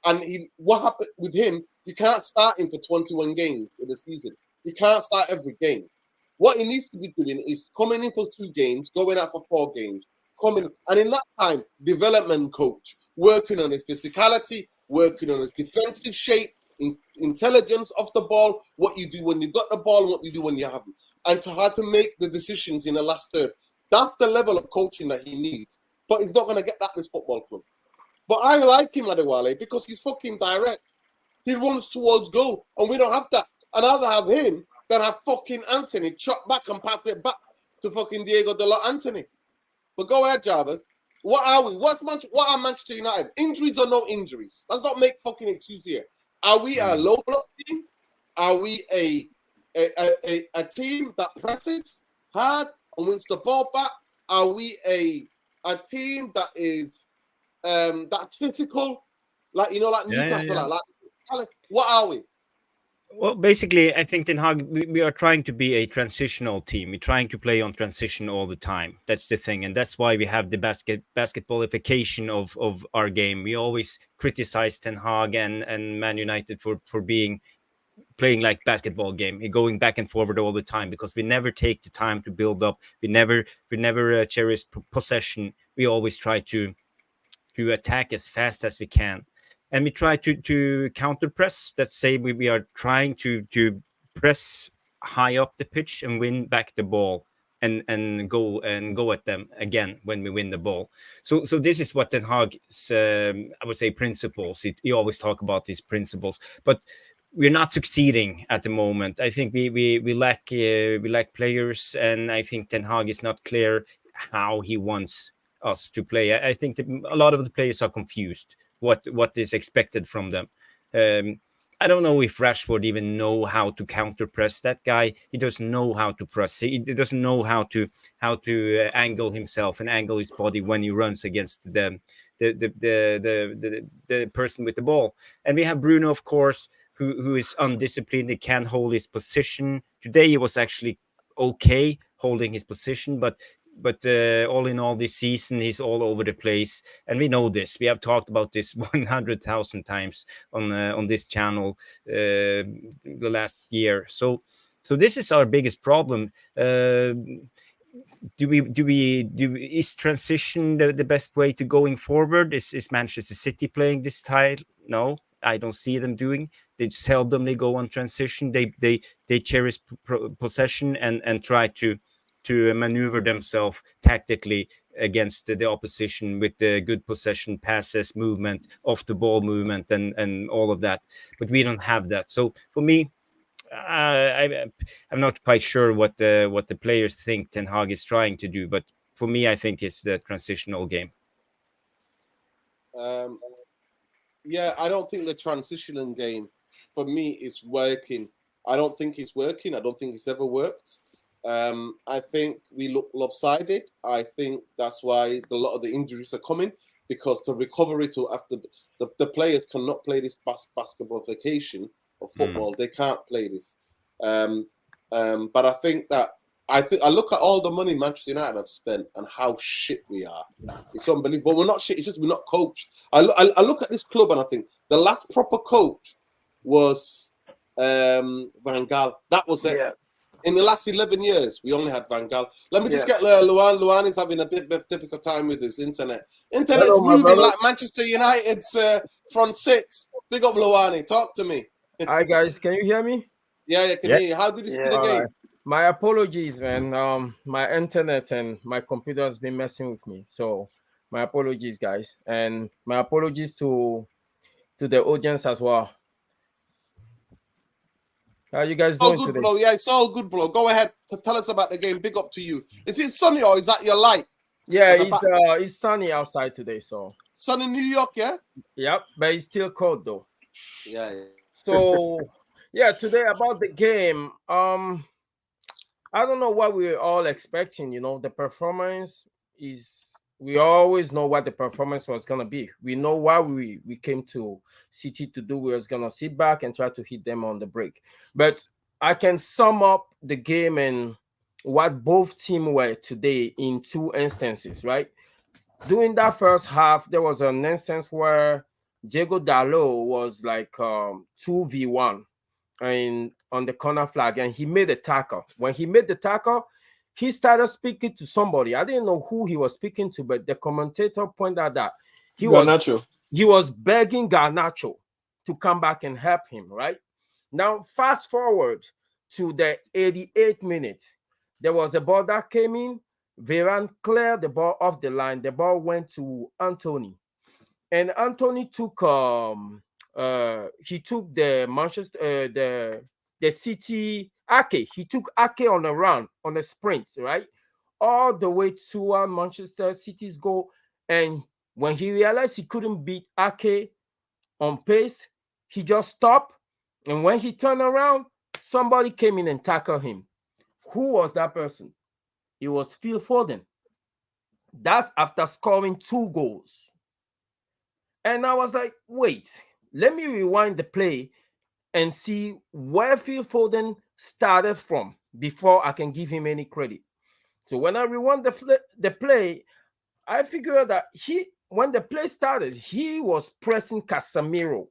And what happened with him, you can't start him for 21 games in the season. You can't start every game. What he needs to be doing is coming in for 2 games, going out for 4 games, coming, and in that time, development coach, working on his physicality, working on his defensive shape, intelligence of the ball, what you do when you've got the ball and what you do when you haven't, and to how to make the decisions in the last third. That's the level of coaching that he needs. But he's not going to get that in this football club. But I like him, Adewale, because he's fucking direct. He runs towards goal, and we don't have that. And I'd rather have him than have fucking Anthony chop back and pass it back to fucking Diego De La Anthony. But go ahead, Jarvis. What are we? What are Manchester United? Injuries or no injuries? Let's not make fucking excuse here. Are we a low block team? Are we a team that presses hard and wins the ball back? Are we a team that is that's physical, like Newcastle? Like what are we? Well, basically, I think Ten Hag, we are trying to be a transitional team. We're trying to play on transition all the time. That's the thing, and that's why we have the basketballification of our game. We always criticize Ten Hag and Man United for playing like basketball game, going back and forward all the time, because we never take the time to build up. We never cherish possession. We always try to attack as fast as we can, and we try to counter press. Let's say we are trying to press high up the pitch and win back the ball and go at them again when we win the ball. So this is what Ten Hag's I would say principles. He always talk about these principles, but we're not succeeding at the moment. I think we lack players, and I think Ten Hag is not clear how he wants us to play. I think that a lot of the players are confused what is expected from them. I don't know if Rashford even know how to counter press that guy. He doesn't know how to press. He doesn't know how to angle himself and angle his body when he runs against the person with the ball. And we have Bruno, of course, who is undisciplined. He can't hold his position. Today he was actually okay holding his position, but all in all, this season he's all over the place, and we know this. We have talked about this 100,000 times on this channel the last year. So this is our biggest problem. Is transition the best way to going forward? Is Manchester City playing this style? No, I don't see them doing. They seldomly go on transition. They cherish possession and try to maneuver themselves tactically against the opposition with the good possession, passes, movement, off the ball movement, and all of that. But we don't have that. So for me, I'm not quite sure what the players think Ten Hag is trying to do, but for me, I think it's the transitional game. Yeah, I don't think the transitional game for me is working. I don't think it's working. I don't think it's ever worked. I think we look lopsided. I think that's why a lot of the injuries are coming, because the recovery to after the players cannot play this basketball vacation of football. They can't play this. But I think that I look at all the money Manchester United have spent and how shit we are. It's unbelievable. We're not shit. It's just we're not coached. I look at this club and I think the last proper coach was Van Gaal. That was it. Yeah. In the last 11 years, we only had Van Gaal. Let me just get Luan. Luan is having a bit difficult time with his internet. Internet's moving like Manchester United's front six. Big up Luani. Talk to me. Hi guys, can you hear me? Yeah, I can hear you. How did you see the game? Right. My apologies, man. My internet and my computer has been messing with me, so my apologies, guys, and my apologies to the audience as well. How are you guys doing good, today? Bro. Yeah, it's all good, bro. Go ahead. Tell us about the game. Big up to you. Is it sunny or is that your light? Yeah, it's sunny outside today, so. Sun in New York, yeah? Yep, but it's still cold though. Yeah. So, yeah, today about the game, I don't know what we're all expecting. You know, the performance is. We always know what the performance was gonna be. We know why we came to City to do. We was gonna sit back and try to hit them on the break. But I can sum up the game and what both teams were today in two instances, right? During that first half, there was an instance where Diego Dalot was like 2v1 and on the corner flag, and he made a tackle. When he made the tackle, he started speaking to somebody. I didn't know who he was speaking to, but the commentator pointed out that he was begging Garnacho to come back and help him, right? Now, fast forward to the 88th minute. There was a ball that came in. Varane cleared the ball off the line. The ball went to Anthony. And Anthony took the Manchester the City Ake. He took Ake on a run, on a sprint, right? All the way to Manchester City's goal. And when he realized he couldn't beat Ake on pace, he just stopped. And when he turned around, somebody came in and tackled him. Who was that person? It was Phil Foden. That's after scoring 2 goals. And I was like, wait, let me rewind the play and see where Phil Foden started from before I can give him any credit. So when I rewind the play, I figured that when the play started, he was pressing Casemiro,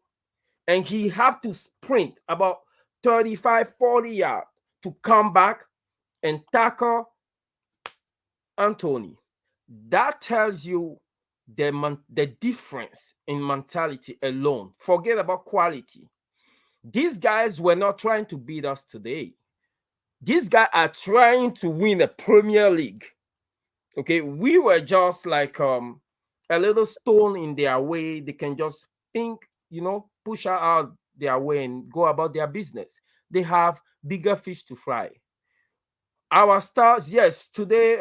and he had to sprint about 35, 40 yards to come back and tackle Anthony. That tells you the difference in mentality alone. Forget about quality. These guys were not trying to beat us today. These guys are trying to win a Premier League. Okay, we were just like a little stone in their way. They can just think, push out their way and go about their business. They have bigger fish to fry. Our stars, yes, today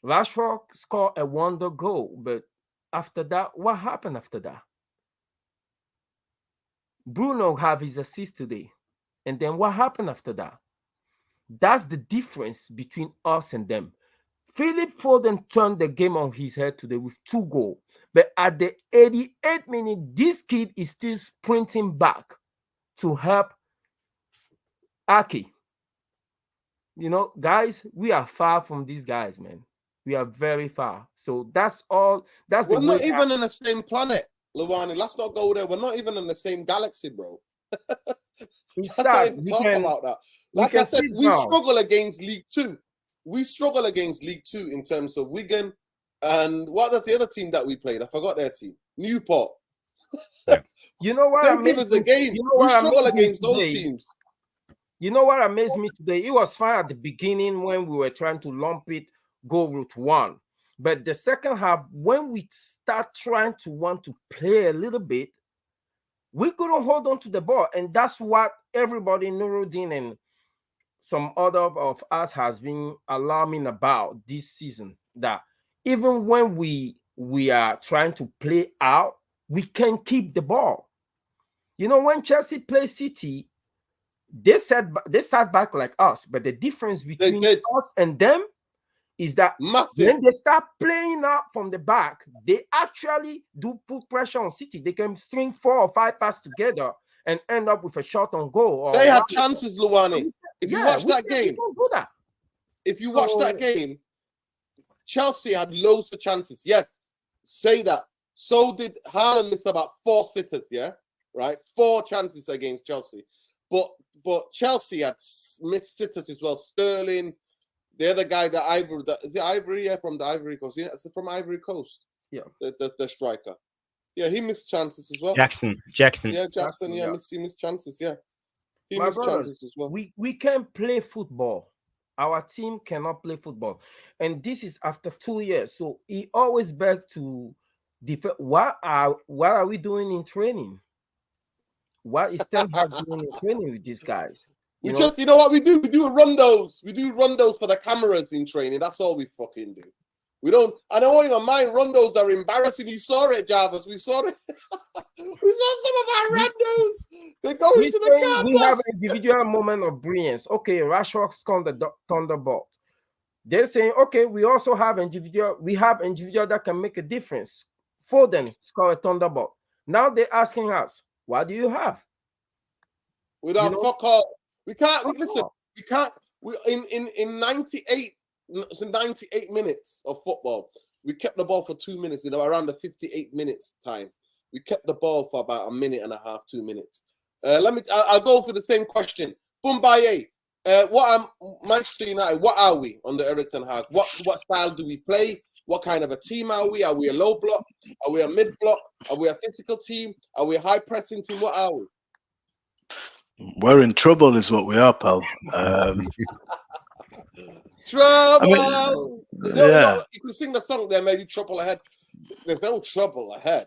Rashford scored a wonder goal, but after that, what happened after that? Bruno have his assist today. And then what happened after that? That's the difference between us and them. Philip Foden turned the game on his head today with 2 goals. But at the 88th minute, this kid is still sprinting back to help Aki. You know, guys, we are far from these guys, man. We are very far. So that's all. That's We're the not way. even on the same planet, Luwani. Let's not go there. We're not even in the same galaxy, bro. It's Let's not sad. even talk about that. We Like I can said, sit we down. struggle against League Two. We struggle against League Two in terms of Wigan and what was the other team that we played? I forgot their team. Newport. You know what? Don't give us the game. You know We what struggle amazed me against those today? teams. You know what amazed me today? It was fine at the beginning when we were trying to lump it, go route one. But the second half, when we start trying to want to play a little bit, we couldn't hold on to the ball. And that's what everybody, Nuruddin and some other of us has been alarming about this season. That even when we are trying to play out, we can keep the ball. You know, when Chelsea plays City, they sat back like us, but the difference between us and them is that when they start playing out from the back, they actually do put pressure on City. They can string 4 or 5 passes together and end up with a shot on goal. They had chances, Luwani. If you watch that game, do that. If you watch that game, Chelsea had loads of chances. Yes, say that. So did Haaland missed about 4 sitters, yeah? Right? 4 chances against Chelsea. But Chelsea had missed sitters as well. Sterling, the other guy, is the Ivory, yeah, from the Ivory Coast. Yeah, it's from Ivory Coast. Yeah. The striker. Yeah, he missed chances as well. Jackson. Yeah, Jackson, yeah. He missed chances, yeah. He missed chances as well. We can play football. Our team cannot play football. And this is after 2 years. So he always back to defend. What are we doing in training? What is Ten Hag doing in training with these guys? You know what we do? We do rondos. We do rondos for the cameras in training. That's all we fucking do. We don't. I don't even mind. Rondos are embarrassing. You saw it, Jarvis. We saw it. We saw some of our rondos. They go into the camera. We have an individual moment of brilliance. Okay, Rashford scored the thunderbolt. They're saying, okay, we also have individual. We have individual that can make a difference. Foden scored a thunderbolt. Now they're asking us, what do you have? We don't fuck up. We can't. Listen. We can't. We in 98 minutes of football, we kept the ball for 2 minutes. Around the 58 minutes time, we kept the ball for about a minute and a half, 2 minutes. I'll go for the same question. Bumbaye, Manchester United? What are we under Erik Ten Hag? What style do we play? What kind of a team are we? Are we a low block? Are we a mid block? Are we a physical team? Are we a high pressing team? What are we? We're in trouble, is what we are, pal. Trouble. Yeah. You can sing the song there, maybe Trouble Ahead. There's no trouble ahead.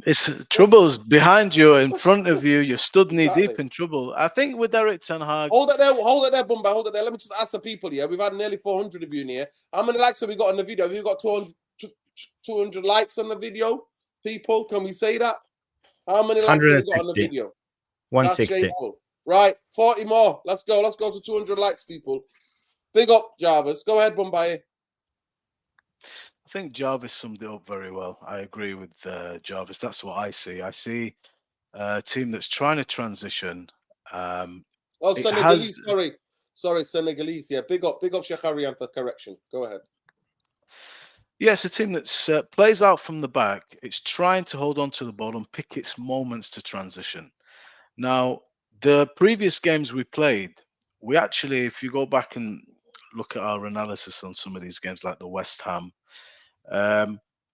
It's trouble's behind you, in front of you. You're stood knee deep in trouble. I think with Erik Ten Hag. Hold it there, Bumba. Hold it there. Let me just ask the people here. We've had nearly 400 of you in here. How many likes have we got on the video? Have you got 200 likes on the video? People, can we say that? How many likes have we got on the video? 160. Right, 40 more. Let's go. Let's go to 200 likes, people. Big up, Jarvis. Go ahead, Bombay. I think Jarvis summed it up very well. I agree with Jarvis. That's what I see. I see a team that's trying to transition. Senegalese. Sorry, Senegalese. Yeah, big up Shakarian for correction. Go ahead. Yes, a team that plays out from the back. It's trying to hold on to the ball and pick its moments to transition. Now, the previous games we played, we actually, if you go back and look at our analysis on some of these games, like the West Ham,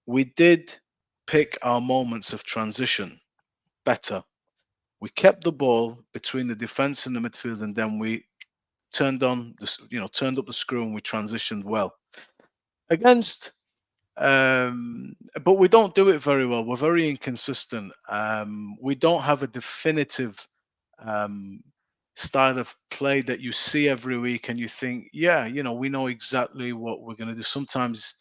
we did pick our moments of transition better. We kept the ball between the defense and the midfield, and then we turned up the screw and we transitioned well. Against, but we don't do it very well. We're very inconsistent. We don't have a definitive style of play that you see every week and you think, yeah, we know exactly what we're going to do. Sometimes,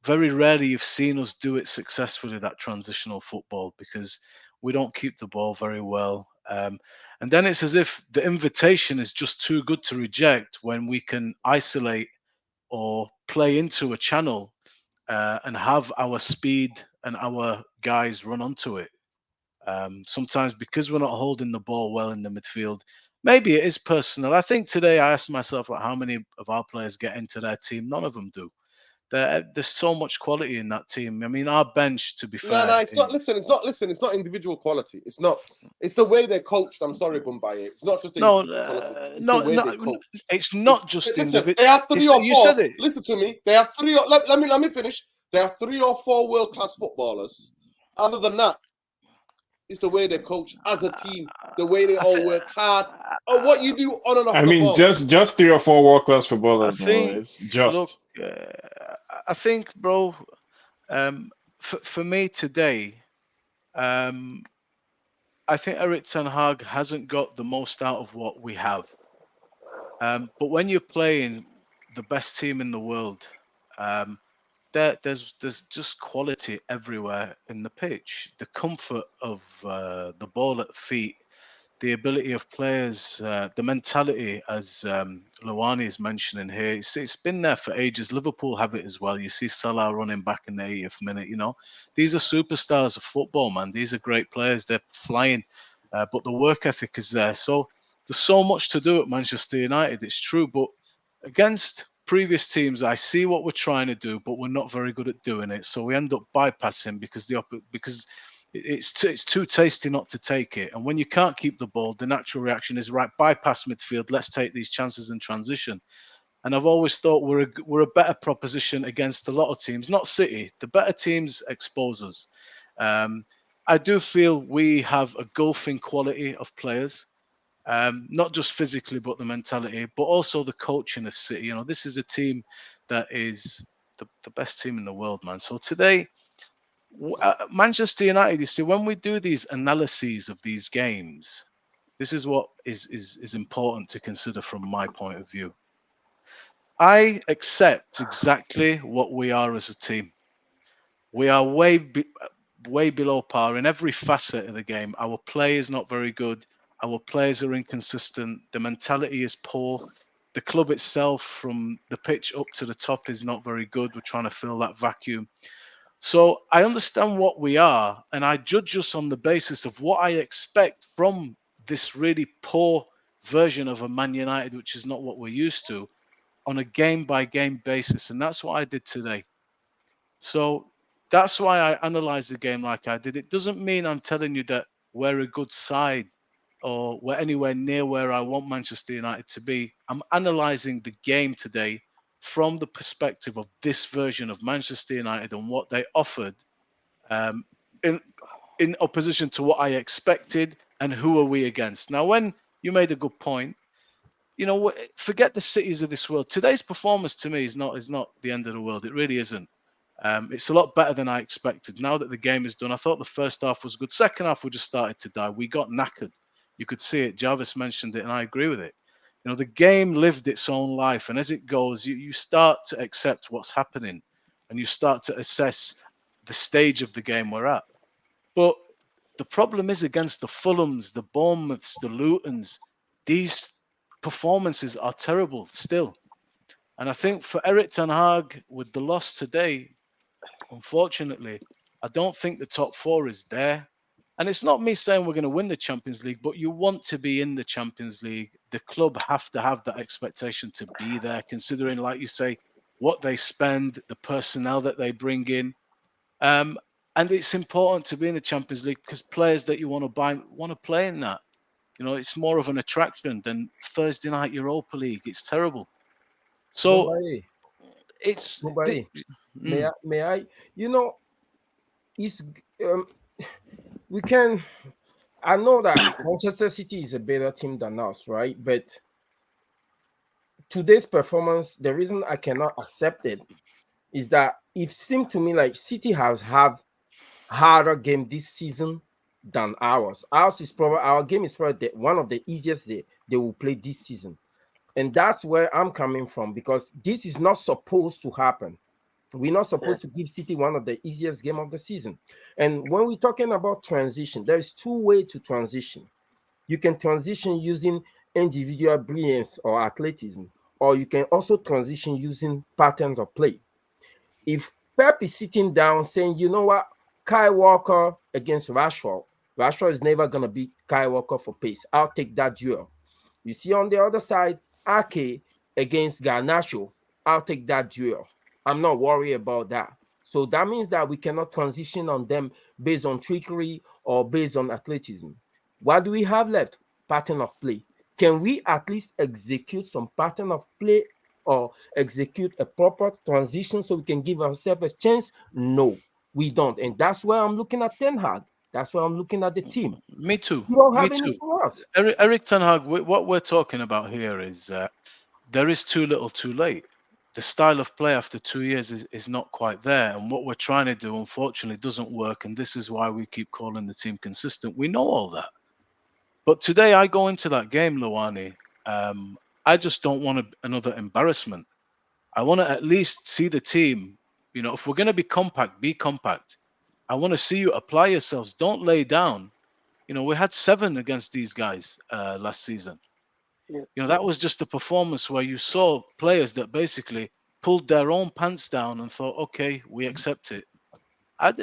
very rarely, you've seen us do it successfully, that transitional football, because We don't keep the ball very well. And then it's as if the invitation is just too good to reject when we can isolate or play into a channel and have our speed and our guys run onto it. Sometimes because we're not holding the ball well in the midfield, maybe it is personal. I think today I asked myself, like, how many of our players get into their team? None of them do. There's so much quality in that team. I mean, our bench, to be fair. No, it's not. Listen, it's not individual quality. It's not. It's the way they're coached. I'm sorry, Gumbaye. It's not just the individual quality. It's the way they're coached. It's not just individual. They have three or four. You said it. Listen to me. They have three. Let me finish. They have 3 or 4 world-class footballers. Other than that, it's the way they're coached as a team. The way they all work hard. Or what you do on and off the ball. just 3 or 4 world-class footballers. It's just. Look, I think, bro. For me today, I think Erik Ten Hag hasn't got the most out of what we have. But when you're playing the best team in the world, there's just quality everywhere in the pitch. The comfort of the ball at the feet, the ability of players, the mentality, as Luwani is mentioning here, it's been there for ages. Liverpool have it as well. You see Salah running back in the 80th minute. You know, these are superstars of football, man. These are great players. They're flying, but the work ethic is there. So there's so much to do at Manchester United. It's true, but against previous teams, I see what we're trying to do, but we're not very good at doing it. So we end up bypassing because it's too tasty not to take it. And when you can't keep the ball, the natural reaction is, right, bypass midfield. Let's take these chances in transition. And I've always thought we're a better proposition against a lot of teams, not City. The better teams expose us. I do feel we have a gulfing quality of players. Not just physically, but the mentality, but also the coaching of City. You know, this is a team that is the best team in the world, man. So today, Manchester United, you see, when we do these analyses of these games, this is what is important to consider from my point of view. I accept exactly what we are as a team. We are way below par in every facet of the game. Our play is not very good. Our players are inconsistent. The mentality is poor. The club itself, from the pitch up to the top, is not very good. We're trying to fill that vacuum. So I understand what we are, and I judge us on the basis of what I expect from this really poor version of a Man United, which is not what we're used to, on a game-by-game basis. And that's what I did today. So that's why I analyzed the game like I did. It doesn't mean I'm telling you that we're a good side or we're anywhere near where I want Manchester United to be. I'm analysing the game today from the perspective of this version of Manchester United and what they offered in opposition to what I expected and who are we against. Now, when you made a good point, you know, forget the cities of this world. Today's performance to me is not the end of the world. It really isn't. It's a lot better than I expected. Now that the game is done, I thought the first half was good. Second half, we just started to die. We got knackered. You could see it. Jarvis mentioned it, and I agree with it. You know, the game lived its own life, and as it goes, you start to accept what's happening, and you start to assess the stage of the game we're at. But the problem is against the Fulhams, the Bournemouths, the Lutons, these performances are terrible still. And I think for Erik Ten Hag, with the loss today, unfortunately, I don't think the top 4 is there. And it's not me saying we're going to win the Champions League, but you want to be in the Champions League. The club have to have that expectation to be there, considering, like you say, what they spend, the personnel that they bring in. And it's important to be in the Champions League because players that you want to buy want to play in that. You know, it's more of an attraction than Thursday night Europa League. It's terrible. So it's... May I? You know, it's... we can. I know that Manchester City is a better team than us, right? But today's performance, the reason I cannot accept it is that it seemed to me like City has have harder game this season than ours. Our game is probably one of the easiest they will play this season, and that's where I'm coming from, because this is not supposed to happen. We're not supposed to give City one of the easiest game of the season. And when we're talking about transition, there's two ways to transition. You can transition using individual brilliance or athleticism, or you can also transition using patterns of play. If Pep is sitting down saying, you know what, Kyle Walker against Rashford is never going to beat Kyle Walker for pace. I'll take that duel. You see on the other side, Ake against Garnacho, I'll take that duel. I'm not worried about that. So that means that we cannot transition on them based on trickery or based on athleticism. What do we have left? Pattern of play. Can we at least execute some pattern of play or execute a proper transition so we can give ourselves a chance? No, we don't. And that's where I'm looking at Ten Hag. That's where I'm looking at the team. Me too. You don't Me have too. anything for us. Eric Ten Hag, what we're talking about here is there is too little too late. The style of play after 2 years is not quite there. And what we're trying to do, unfortunately, doesn't work. And this is why we keep calling the team consistent. We know all that. But today I go into that game, Luani. I just don't want another embarrassment. I want to at least see the team. You know, if we're going to be compact, be compact. I want to see you apply yourselves. Don't lay down. You know, we had 7 against these guys last season. Yeah. You know, that was just a performance where you saw players that basically pulled their own pants down and thought, okay, we accept it.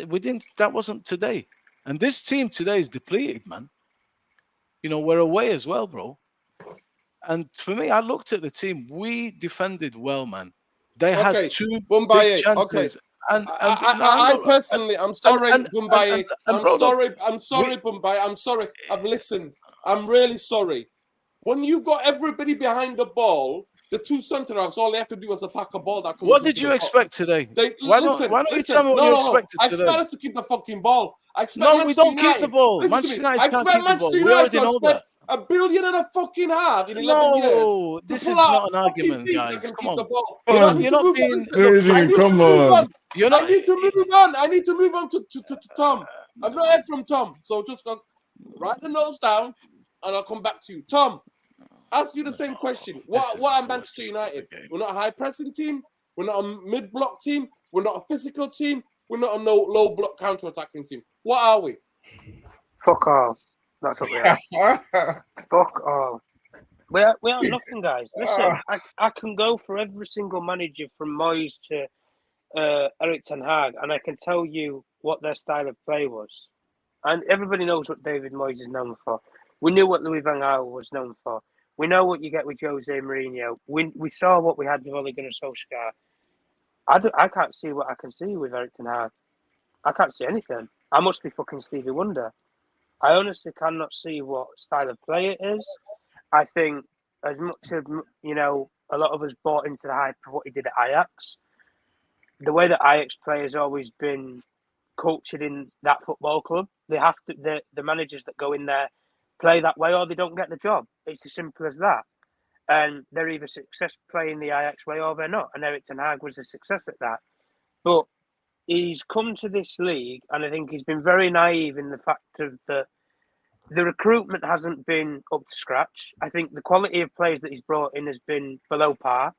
We didn't. That wasn't today. And this team today is depleted, man. You know, we're away as well, bro. And for me, I looked at the team. We defended well, man. They had 2 big chances. And I personally, I'm sorry, Bumbaye. I'm sorry, Bumbaye. I'm sorry. I've listened. I'm really sorry. When you've got everybody behind the ball, the 2 centre-halves, all they have to do is attack a ball that comes. What did you expect today? Why don't you tell me what you expected today? I expect us to keep the fucking ball. We don't keep the ball. Manchester United can't keep the ball. We already know that. $1.5 billion in 11 years. No, this is not an argument, guys. Come on. You're not being crazy. Come on. I need to move on. I need to move on to Tom. I've not heard from Tom. So just write the notes down and I'll come back to you. Tom, ask you the same question. What are Manchester United? We're not a high pressing team. We're not a mid block team. We're not a physical team. We're not a low block counter attacking team. What are we? Fuck off. That's what we are. Fuck off. We are nothing, guys. Listen, I can go for every single manager from Moyes to Eric Ten Hag, and I can tell you what their style of play was. And everybody knows what David Moyes is known for. We knew what Louis van Gaal was known for. We know what you get with Jose Mourinho. We saw what we had with Ole Gunnar Solskjaer. I can't see what I can see with Eric Ten Hag. I can't see anything. I must be fucking Stevie Wonder. I honestly cannot see what style of play it is. I think as much as, you know, a lot of us bought into the hype of what he did at Ajax, the way that Ajax play has always been cultured in that football club. They have to, the managers that go in there play that way or they don't get the job. It's as simple as that. And they're either successful playing the Ajax way or they're not. And Eric Ten Hag was a success at that. But he's come to this league and I think he's been very naive in the fact of the recruitment hasn't been up to scratch. I think the quality of players that he's brought in has been below par.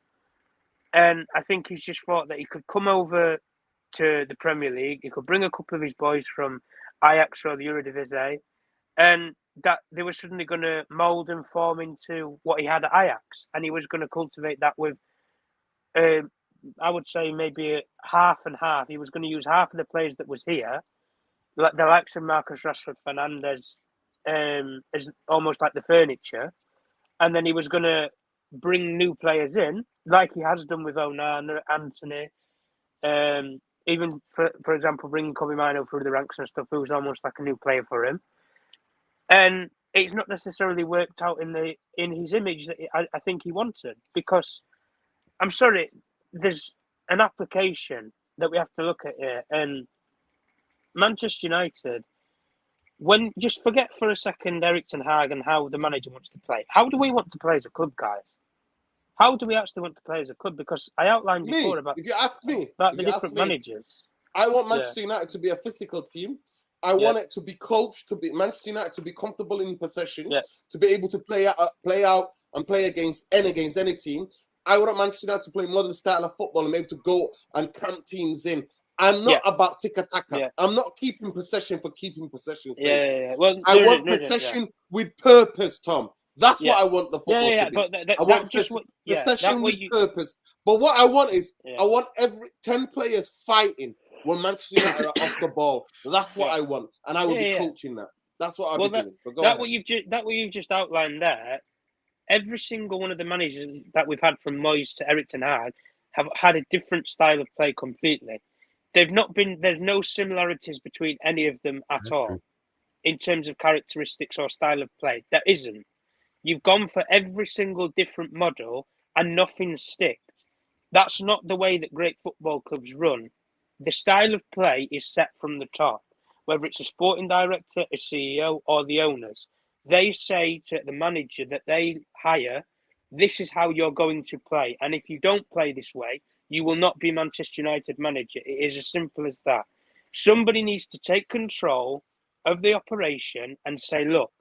And I think he's just thought that he could come over to the Premier League. He could bring a couple of his boys from Ajax or the Eredivisie, and that they were suddenly going to mould and form into what he had at Ajax. And he was going to cultivate that with, I would say, maybe half and half. He was going to use half of the players that was here, like the likes of Marcus Rashford, Fernandes, as almost like the furniture. And then he was going to bring new players in, like he has done with Onana, Anthony, even for example, bringing Kobe Mino through the ranks and stuff, who was almost like a new player for him. And it's not necessarily worked out in his image that I think he wanted, because I'm sorry, there's an application that we have to look at here, and Manchester United. When just forget for a second Eric Ten Hag and how the manager wants to play. How do we want to play as a club, guys? How do we actually want to play as a club? Because I outlined before about if you ask me about the different managers. I want Manchester United to be a physical team. I want it to be coached, to be Manchester United to be comfortable in possession, to be able to play out and play against any team. I want Manchester United to play modern style of football and be able to go and cramp teams in. I'm not about tiki-taka. Yeah. I'm not keeping possession for keeping possession sake. Yeah. Well, I want possession with purpose, Tom. That's what I want the football to be. But I want possession with purpose. But what I want is, I want every 10 players fighting when Manchester United are off the ball. That's what I want, and I will be coaching that. That's what I'll be doing. But go ahead. What you've just outlined there. Every single one of the managers that we've had from Moyes to Eric Ten Hag have had a different style of play completely. There's no similarities between any of them at all in terms of characteristics or style of play. There isn't. You've gone for every single different model and nothing sticks. That's not the way that great football clubs run. The style of play is set from the top, whether it's a sporting director, a CEO, or the owners. They say to the manager that they hire, this is how you're going to play. And if you don't play this way, you will not be Manchester United manager. It is as simple as that. Somebody needs to take control of the operation and say, look,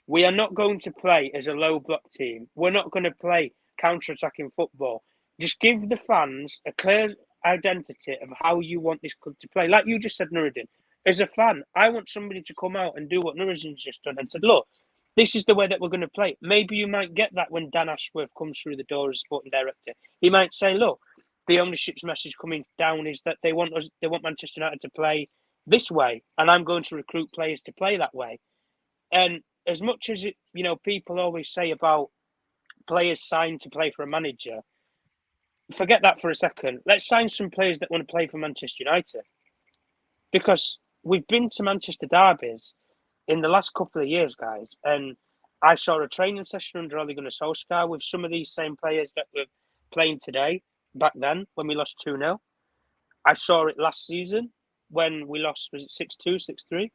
we are not going to play as a low block team. We're not going to play counter-attacking football. Just give the fans a clear identity of how you want this club to play. Like you just said, Nuruddin, as a fan, I want somebody to come out and do what Nuruddin's just done and said, look, this is the way that we're going to play. Maybe you might get that when Dan Ashworth comes through the door as sporting director. He might say, look, the ownership's message coming down is that they want Manchester United to play this way, and I'm going to recruit players to play that way. And as much as people always say about players signed to play for a manager, forget that for a second. Let's sign some players that want to play for Manchester United, because we've been to Manchester derbies in the last couple of years, guys, and I saw a training session under Ole Gunnar Solskjaer with some of these same players that were playing today. Back then, when we lost 2-0, I saw it last season when we lost, was it 6-2, 6-3?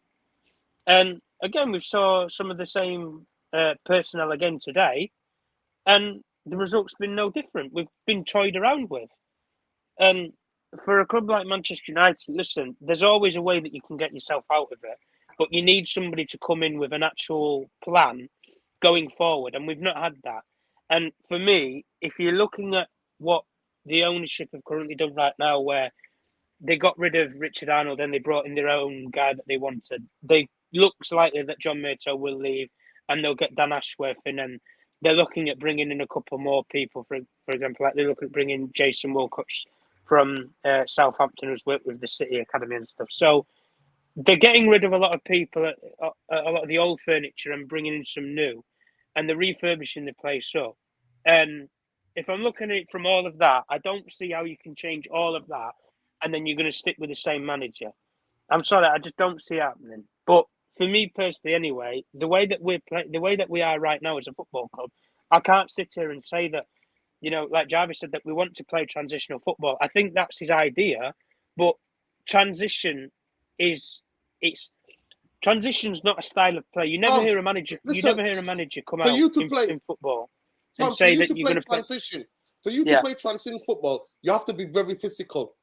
And again, we saw some of the same personnel again today, and the result's been no different. We've been toyed around with. And for a club like Manchester United, listen, there's always a way that you can get yourself out of it, but you need somebody to come in with an actual plan going forward, and we've not had that. And for me, if you're looking at what the ownership have currently done right now, where they got rid of Richard Arnold and they brought in their own guy that they wanted, they looks likely that John Murtough will leave and they'll get Dan Ashworth in, and they're looking at bringing in a couple more people. For example, like they look at bringing Jason Wilcox from Southampton, who's worked with the City Academy and stuff. So they're getting rid of a lot of people, a lot of the old furniture, and bringing in some new, and they're refurbishing the place up. And if I'm looking at it from all of that, I don't see how you can change all of that and then you're going to stick with the same manager. I'm sorry, I just don't see it happening. But for me personally, anyway, the way that we are right now as a football club, I can't sit here and say that, like Jarvis said, that we want to play transitional football. I think that's his idea, but transition's not a style of play. You never hear a manager. You never hear a manager come out in football and say that you're going to play transition. For you to play transition football, you have to be very physical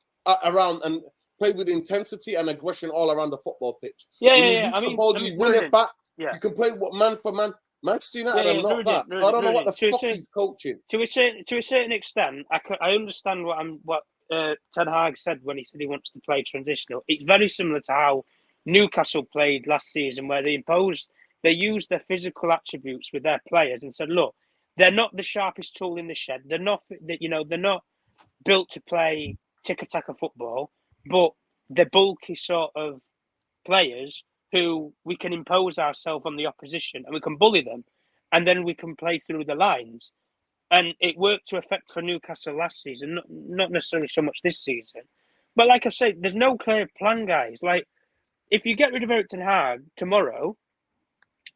around and play with intensity and aggression all around the football pitch. Yeah. I mean, the ball, you win it back. Yeah. You can play man for man. Manchester United are not that. I don't know what the fuck he's coaching. To a certain extent, I understand what Ten Hag said when he said he wants to play transitional. It's very similar to how Newcastle played last season, where they used their physical attributes with their players and said, look, they're not the sharpest tool in the shed. They're not built to play tiki-taka football, but they're bulky sort of players who we can impose ourselves on the opposition and we can bully them, and then we can play through the lines. And it worked to effect for Newcastle last season, not necessarily so much this season. But like I say, there's no clear plan, guys. Like, if you get rid of Eric Ten Hag tomorrow,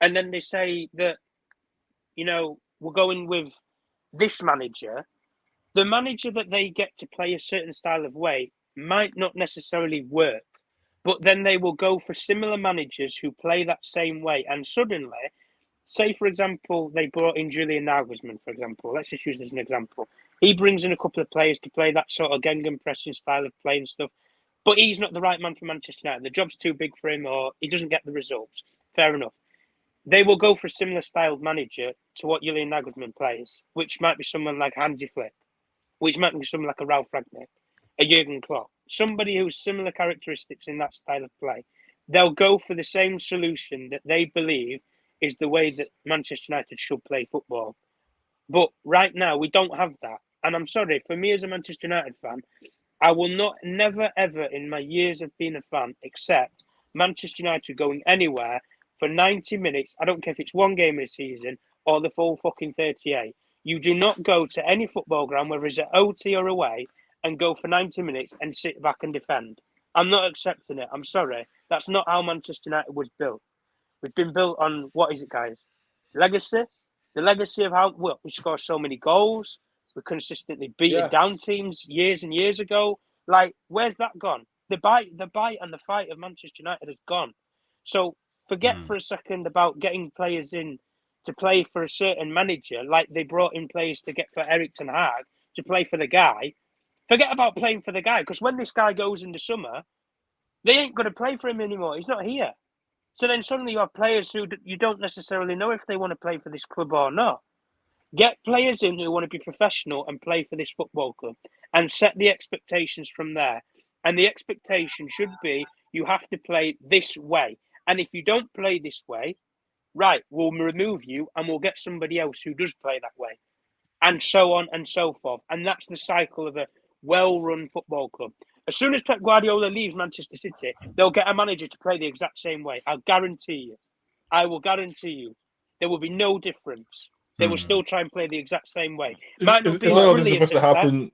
and then they say that, we're going with this manager, the manager that they get to play a certain style of way might not necessarily work, but then they will go for similar managers who play that same way. And suddenly, say, for example, they brought in Julian Nagelsmann, for example. Let's just use this as an example. He brings in a couple of players to play that sort of gegenpressing style of play and stuff, but he's not the right man for Manchester United. The job's too big for him, or he doesn't get the results. Fair enough. They will go for a similar styled manager to what Julian Nagelsmann plays, which might be someone like Hansi Flick. which might be someone like a Ralph Rangnick, a Jurgen Klopp, somebody who's similar characteristics in that style of play, they'll go for the same solution that they believe is the way that Manchester United should play football. But right now, we don't have that. And I'm sorry, for me as a Manchester United fan, I will never, ever in my years of being a fan accept Manchester United going anywhere for 90 minutes. I don't care if it's one game in a season or the full fucking 38. You do not go to any football ground, whether it's at OT or away, and go for 90 minutes and sit back and defend. I'm not accepting it. I'm sorry. That's not how Manchester United was built. We've been built on, what is it, guys? Legacy. The legacy of how we score so many goals. We're consistently beating down teams years and years ago. Like, where's that gone? The bite and the fight of Manchester United has gone. So forget for a second about getting players in to play for a certain manager, like they brought in players to get for Erik Ten Hag to play for the guy. Forget about playing for the guy, because when this guy goes in the summer, they ain't going to play for him anymore. He's not here. So then suddenly you have players who you don't necessarily know if they want to play for this club or not. Get players in who want to be professional and play for this football club and set the expectations from there. And the expectation should be you have to play this way. And if you don't play this way, right, we'll remove you and we'll get somebody else who does play that way. And so on and so forth. And that's the cycle of a well-run football club. As soon as Pep Guardiola leaves Manchester City, they'll get a manager to play the exact same way. I'll guarantee you. I will guarantee you. There will be no difference. They will still try and play the exact same way. Might not be brilliant, supposed to happen.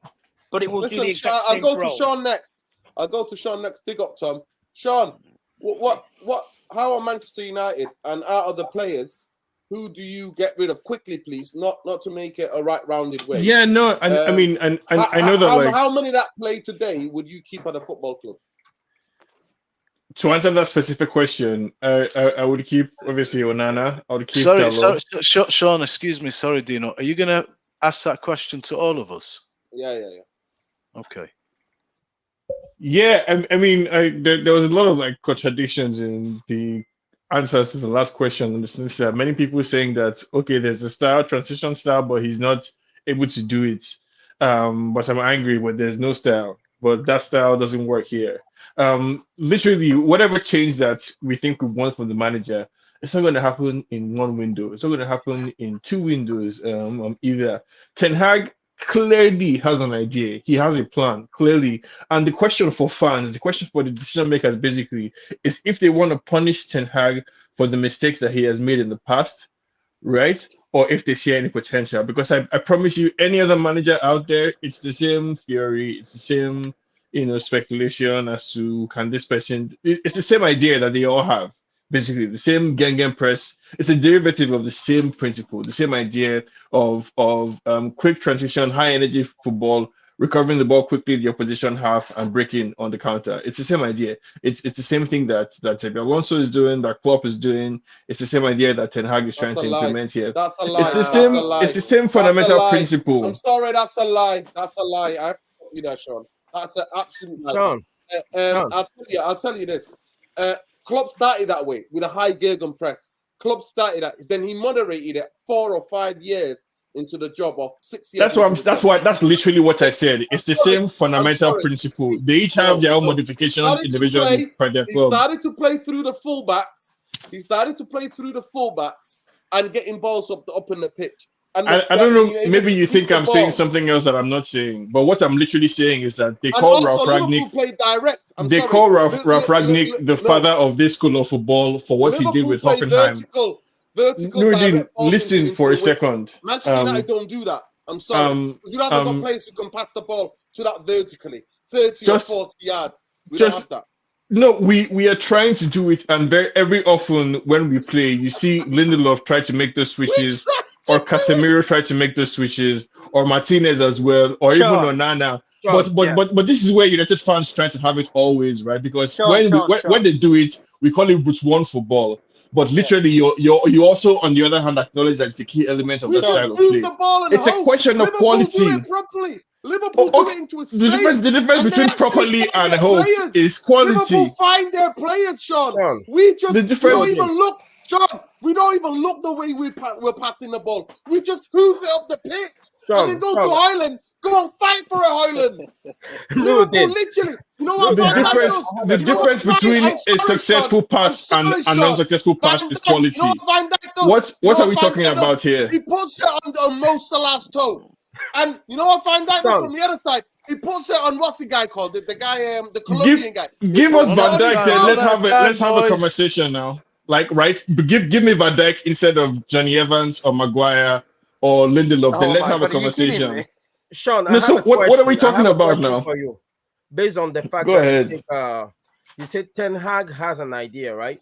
But it will do the exact same I'll go to Sean next. Big up, Tom. Sean, how are Manchester United and out of the players, who do you get rid of quickly, please? Not to make it a right rounded way. Yeah, no, I mean, I know that. How many that play today would you keep at a football club? To answer that specific question, I would keep obviously Onana. I would keep. Sorry, Sean. Excuse me. Sorry, Dino. Are you going to ask that question to all of us? Yeah. Okay. Yeah, I mean, there was a lot of like contradictions in the answers to the last question. In the sense that many people saying that okay, there's a transition style, but he's not able to do it. But I'm angry when there's no style. But that style doesn't work here. Literally, whatever change that we think we want from the manager, it's not going to happen in one window. It's not going to happen in two windows. Either Ten Hag clearly has an idea. He has a plan, clearly. And the question for fans, the question for the decision makers basically is if they want to punish Ten Hag for the mistakes that he has made in the past, right? Or if they see any potential. Because I promise you, any other manager out there, it's the same theory, it's the same, speculation as to can this person, it's the same idea that they all have. Basically, the same gang press. It's a derivative of the same principle, the same idea of quick transition, high energy football, recovering the ball quickly, the opposition half, and breaking on the counter. It's the same idea. It's the same thing that Alonso is doing, that Klopp is doing. It's the same idea that Ten Hag is trying to implement here. That's a lie. It's the same. It's the same fundamental principle. I'm sorry, that's a lie. That's a lie. I you know, Sean. That's an absolute lie. Sean. I'll tell you this. Klopp started that way with a high Gegen press. Klopp started that. Then he moderated it 4 or 5 years into the job of 6 years. That's literally what I said. It's the same fundamental principle. They each have their own modifications individually per their club. He started to play through the fullbacks. And getting balls up in the pitch. I don't know. Maybe you think I'm saying something else that I'm not saying, but what I'm literally saying is that they call Ralph Rangnick. They call Ralph Rangnick the father of this school of football for what he did with Hoffenheim. Vertical listen for a second. Manchester United don't do that. I'm sorry. You haven't got players who can pass the ball to that vertically, 30 or 40 yards. We don't have that. No, we are trying to do it, and every often when we play, you see Lindelof try to make those switches, or Casemiro try to make those switches, or Martinez as well, or even Onana. But this is where United fans try to have it always, right? Because when they do it, we call it brute one football. But literally, you also, on the other hand, acknowledge that it's a key element of the style of play. It's a question of quality. Liverpool do it into a space. The difference between properly and hope is quality. Liverpool find their players, Sean. We don't even look, Sean. We don't even look the way we're passing the ball. We just hoof it up the pitch and then go to Ireland Go on, fight for a Hoyland. No, Liverpool, literally. You know what? The Van Dijk difference, does? the You know difference what, between I'm a sorry, successful Sean. pass I'm and sorry, a Sean. non-successful Van pass is Dijk, you know quality. what Van Dijk does? What are we Van talking Dijk about does? here? He puts it on Mo Salah's toe. And you know what Van Dijk does Sean. from the other side? He puts it on what's the guy called? The guy, the Colombian guy. He Give puts us it Van on his Dijk then. toe. Let's have a boys. conversation now. Like, right? Give me Van Dijk instead of Johnny Evans or Maguire or Lindelof. Then Oh let's my have a God, are you kidding conversation. me? Sean, I No, have so a what are we question. I talking have a about question now? for you, based on the fact Go that ahead. you said Ten Hag has an idea, right?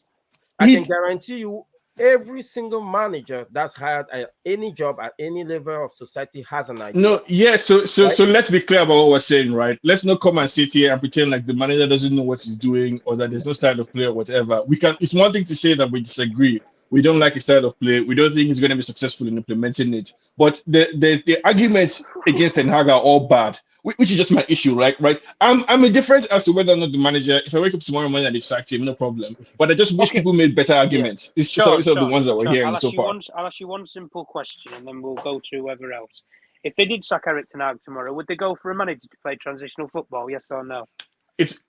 I He- can guarantee you, every single manager that's hired at any job at any level of society has an idea. No, yeah. So Right? let's be clear about what we're saying, right? Let's not come and sit here and pretend like the manager doesn't know what he's doing or that there's no style of play or whatever. We can. It's one thing to say that we disagree. We don't like his style of play. We don't think he's going to be successful in implementing it. But the arguments against Ten Hag are all bad, which is just my issue, right? Right. I'm indifferent as to whether or not the manager. If I wake up tomorrow morning and they've sacked him, no problem. But I just wish Okay. people made better arguments instead of the ones that we're Sean, hearing so far. I'll ask you one simple question, and then we'll go to whoever else. If they did sack Eric Ten Hag tomorrow, would they go for a manager to play transitional football? Yes or no?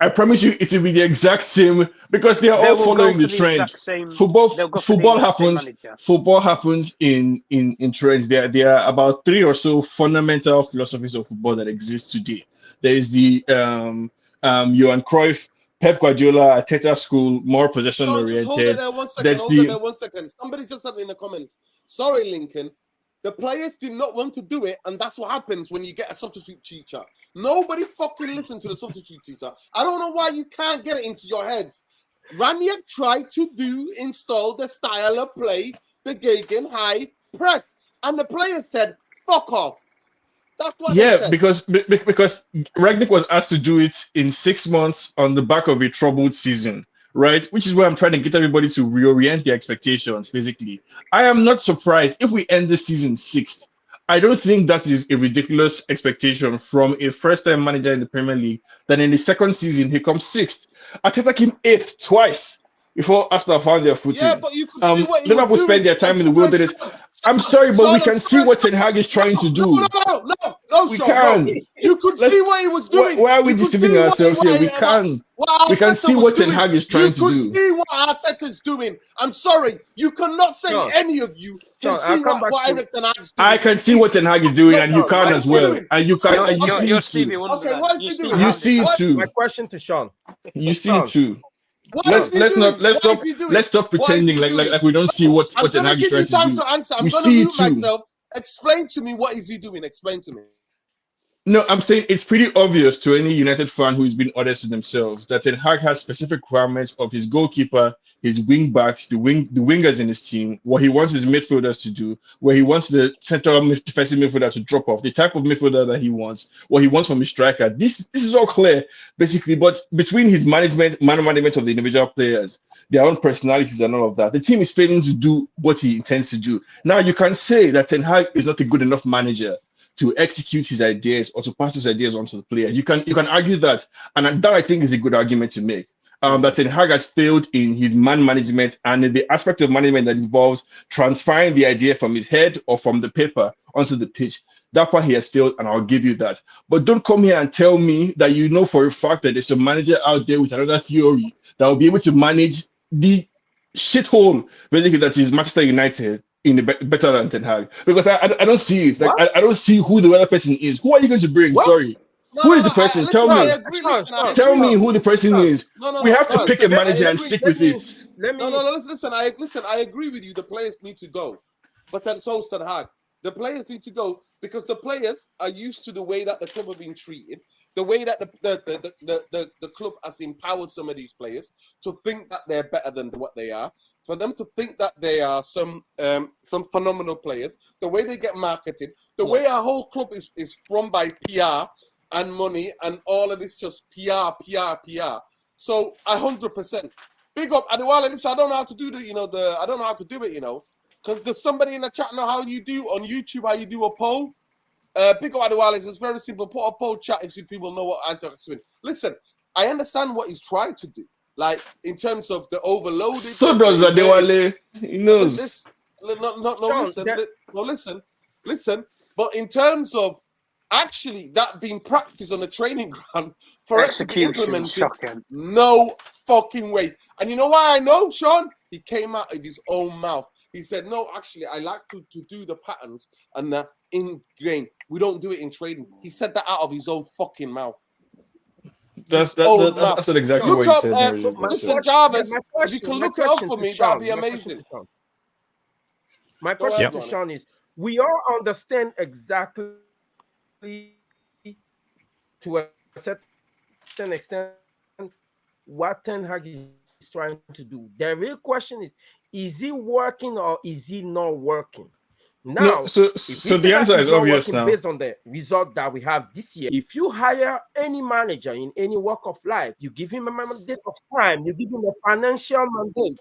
I promise you, it will be the exact same because they are They all will following go the for the trend. exact same. Football They'll go for the exact same happens. manager. Football happens in trends. There are about 3 or so fundamental philosophies of football that exist today. There is the Johan Cruyff, Pep Guardiola, Arteta school, more possession Sean, just hold it oriented. there 1 second. That's Hold it there 1 second. Somebody just said in the comments. Sorry, Lincoln. The players did not want to do it, and that's what happens when you get a substitute teacher. Nobody fucking listened to the substitute teacher. I don't know why you can't get it into your heads. Raniak tried to install the style of play, the Gegen high press, and the players said, "Fuck off." That's what they said. because Ragnick was asked to do it in 6 months on the back of a troubled season, right? Which is where I'm trying to get everybody to reorient their expectations, basically. I am not surprised if we end the season 6th. I don't think that is a ridiculous expectation from a first-time manager in the Premier League that in the second season he comes 6th. Arteta came 8th twice before Arsenal found their footing. Yeah, but you could see what he Liverpool was spend doing. their time in the wilderness. I'm sorry, but we can see what Ten Hag is trying to do. No, We Sean, can. no. You could see what he was doing. Why are we You could deceiving see ourselves here? We what can. We can Arteta see was what Ten doing. Hag is trying to You do. could see what Arteta's doing. I'm sorry. You cannot say Sean, any of you can Sean, I'll see come back what to- Eric Ten Hag's doing. I can see what Ten Hag is doing, and you can what as is he well. doing? And you can. And you see You're it Stevie too. Wonder. Okay, then. what is You're he Stevie doing? You Wonder. see it My too. question to Sean. You see it too. What is he Let's doing? not let's What stop is he doing? let's stop What is pretending he doing? like we don't see what I'm Ten gonna Hag is give you trying time to to do. answer. I'm We gonna see it mute too. myself. Explain to me what is he doing? Explain to me. No, I'm saying it's pretty obvious to any United fan who's been honest with themselves that Ten Hag has specific requirements of his goalkeeper, his wing backs, the wingers in his team, what he wants his midfielders to do, where he wants the central defensive midfielder to drop off, the type of midfielder that he wants, what he wants from his striker. This is all clear, basically. But between his management of the individual players, their own personalities and all of that, the team is failing to do what he intends to do. Now you can say that Ten Hag is not a good enough manager to execute his ideas or to pass his ideas on to the players. You can argue that, and that I think is a good argument to make. That Ten Hag has failed in his man management and in the aspect of management that involves transferring the idea from his head or from the paper onto the pitch. That part he has failed, and I'll give you that. But don't come here and tell me that you know for a fact that there's a manager out there with another theory that will be able to manage the shithole basically that is Manchester United in the better than Ten Hag, because I don't see it. Like I don't see who the other person is. Who are you going to bring? What? Sorry. Who is the person? Tell me. Tell me who the person is. We have to pick a manager and stick with it. Listen. I agree with you. The players need to go, but then so Ten Hag. The players need to go because the players are used to the way that the club have been treated, the way that the club has empowered some of these players to think that they're better than what they are, for them to think that they are some phenomenal players, the way they get marketed, the way our whole club is run by PR and money and all of this just PR. So 100%. Big up Adewale. Listen, I don't know how to do I don't know how to do it, Because does somebody in the chat know how you do on YouTube, how you do a poll? Big up Adewale. It's very simple. Put a poll chat if people know what Antox doing. Listen, I understand what he's trying to do. Like, in terms of the overloaded. So does Adewale. He knows. Listen. But in terms of actually that being practiced on the training ground for it to be Execution, implemented. shocking. No fucking way. And you know why I know, Sean? He came out of his own mouth. He said, no, actually, I like to do the patterns and in game. We don't do it in trading. He said that out of his own fucking mouth. That's not exactly Look what he up, said. listen, Jarvis, if you can look it up for me, that'd be amazing. My question to Sean is, we all understand exactly to a certain extent what Ten Hag is trying to do. The real question is he working or is he not working? Now, no, so the answer is obvious now. Based on the result that we have this year, if you hire any manager in any walk of life, you give him a mandate of time, you give him a financial mandate,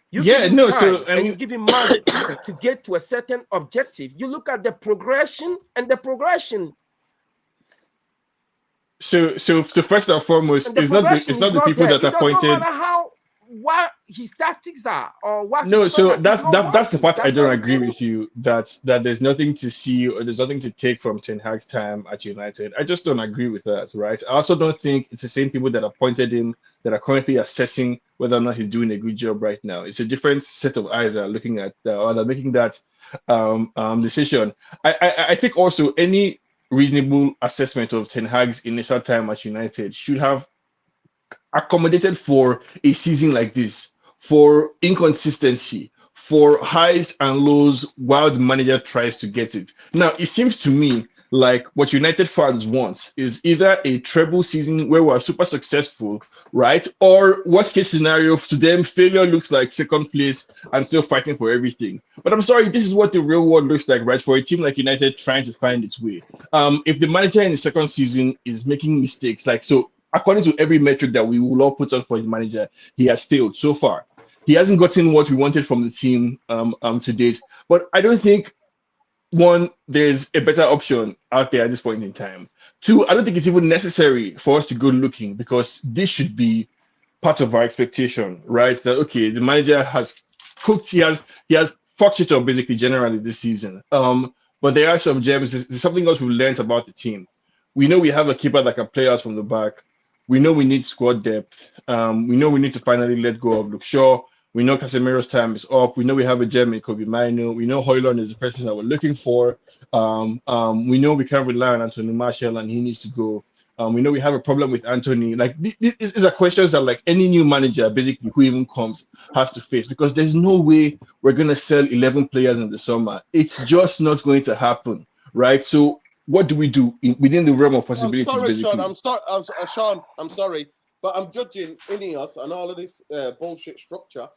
you give him time, and you give him money to get to a certain objective. You look at the progression, and the progression. So first and foremost, it's not the people that are appointed. It doesn't matter what his tactics are or what. No, so that's the part I don't agree with you. That there's nothing to see or there's nothing to take from Ten Hag's time at United. I just don't agree with that, right? I also don't think it's the same people that appointed him that are currently assessing whether or not he's doing a good job right now. It's a different set of eyes that are looking at or they're making that decision. I think also any reasonable assessment of Ten Hag's initial time at United should have accommodated for a season like this, for inconsistency, for highs and lows while the manager tries to get it. Now, it seems to me like what United fans want is either a treble season where we're super successful, right? Or worst case scenario, to them, failure looks like second place and still fighting for everything. But I'm sorry, this is what the real world looks like, right? For a team like United trying to find its way. If the manager in the second season is making mistakes, like so, according to every metric that we will all put on for the manager, he has failed so far. He hasn't gotten what we wanted from the team to date. But I don't think, one, there's a better option out there at this point in time. Two, I don't think it's even necessary for us to go looking because this should be part of our expectation, right? That okay, the manager has cooked, he has fucked it up basically generally this season. But there are some gems. There's something else we've learned about the team. We know we have a keeper that can play us from the back. We know we need squad depth. We know we need to finally let go of Luke Shaw. We know Casemiro's time is up. We know we have a gem in Kobe Mino. We know Højlund is the person that we're looking for. We know we can't rely on Anthony Martial and he needs to go. We know we have a problem with Anthony. Like these are questions that like any new manager, basically who even comes, has to face because there's no way we're gonna sell 11 players in the summer. It's just not going to happen, right? So what do we do within the realm of possibilities? Sean, I'm sorry, but I'm judging Ineos and all of this bullshit structure.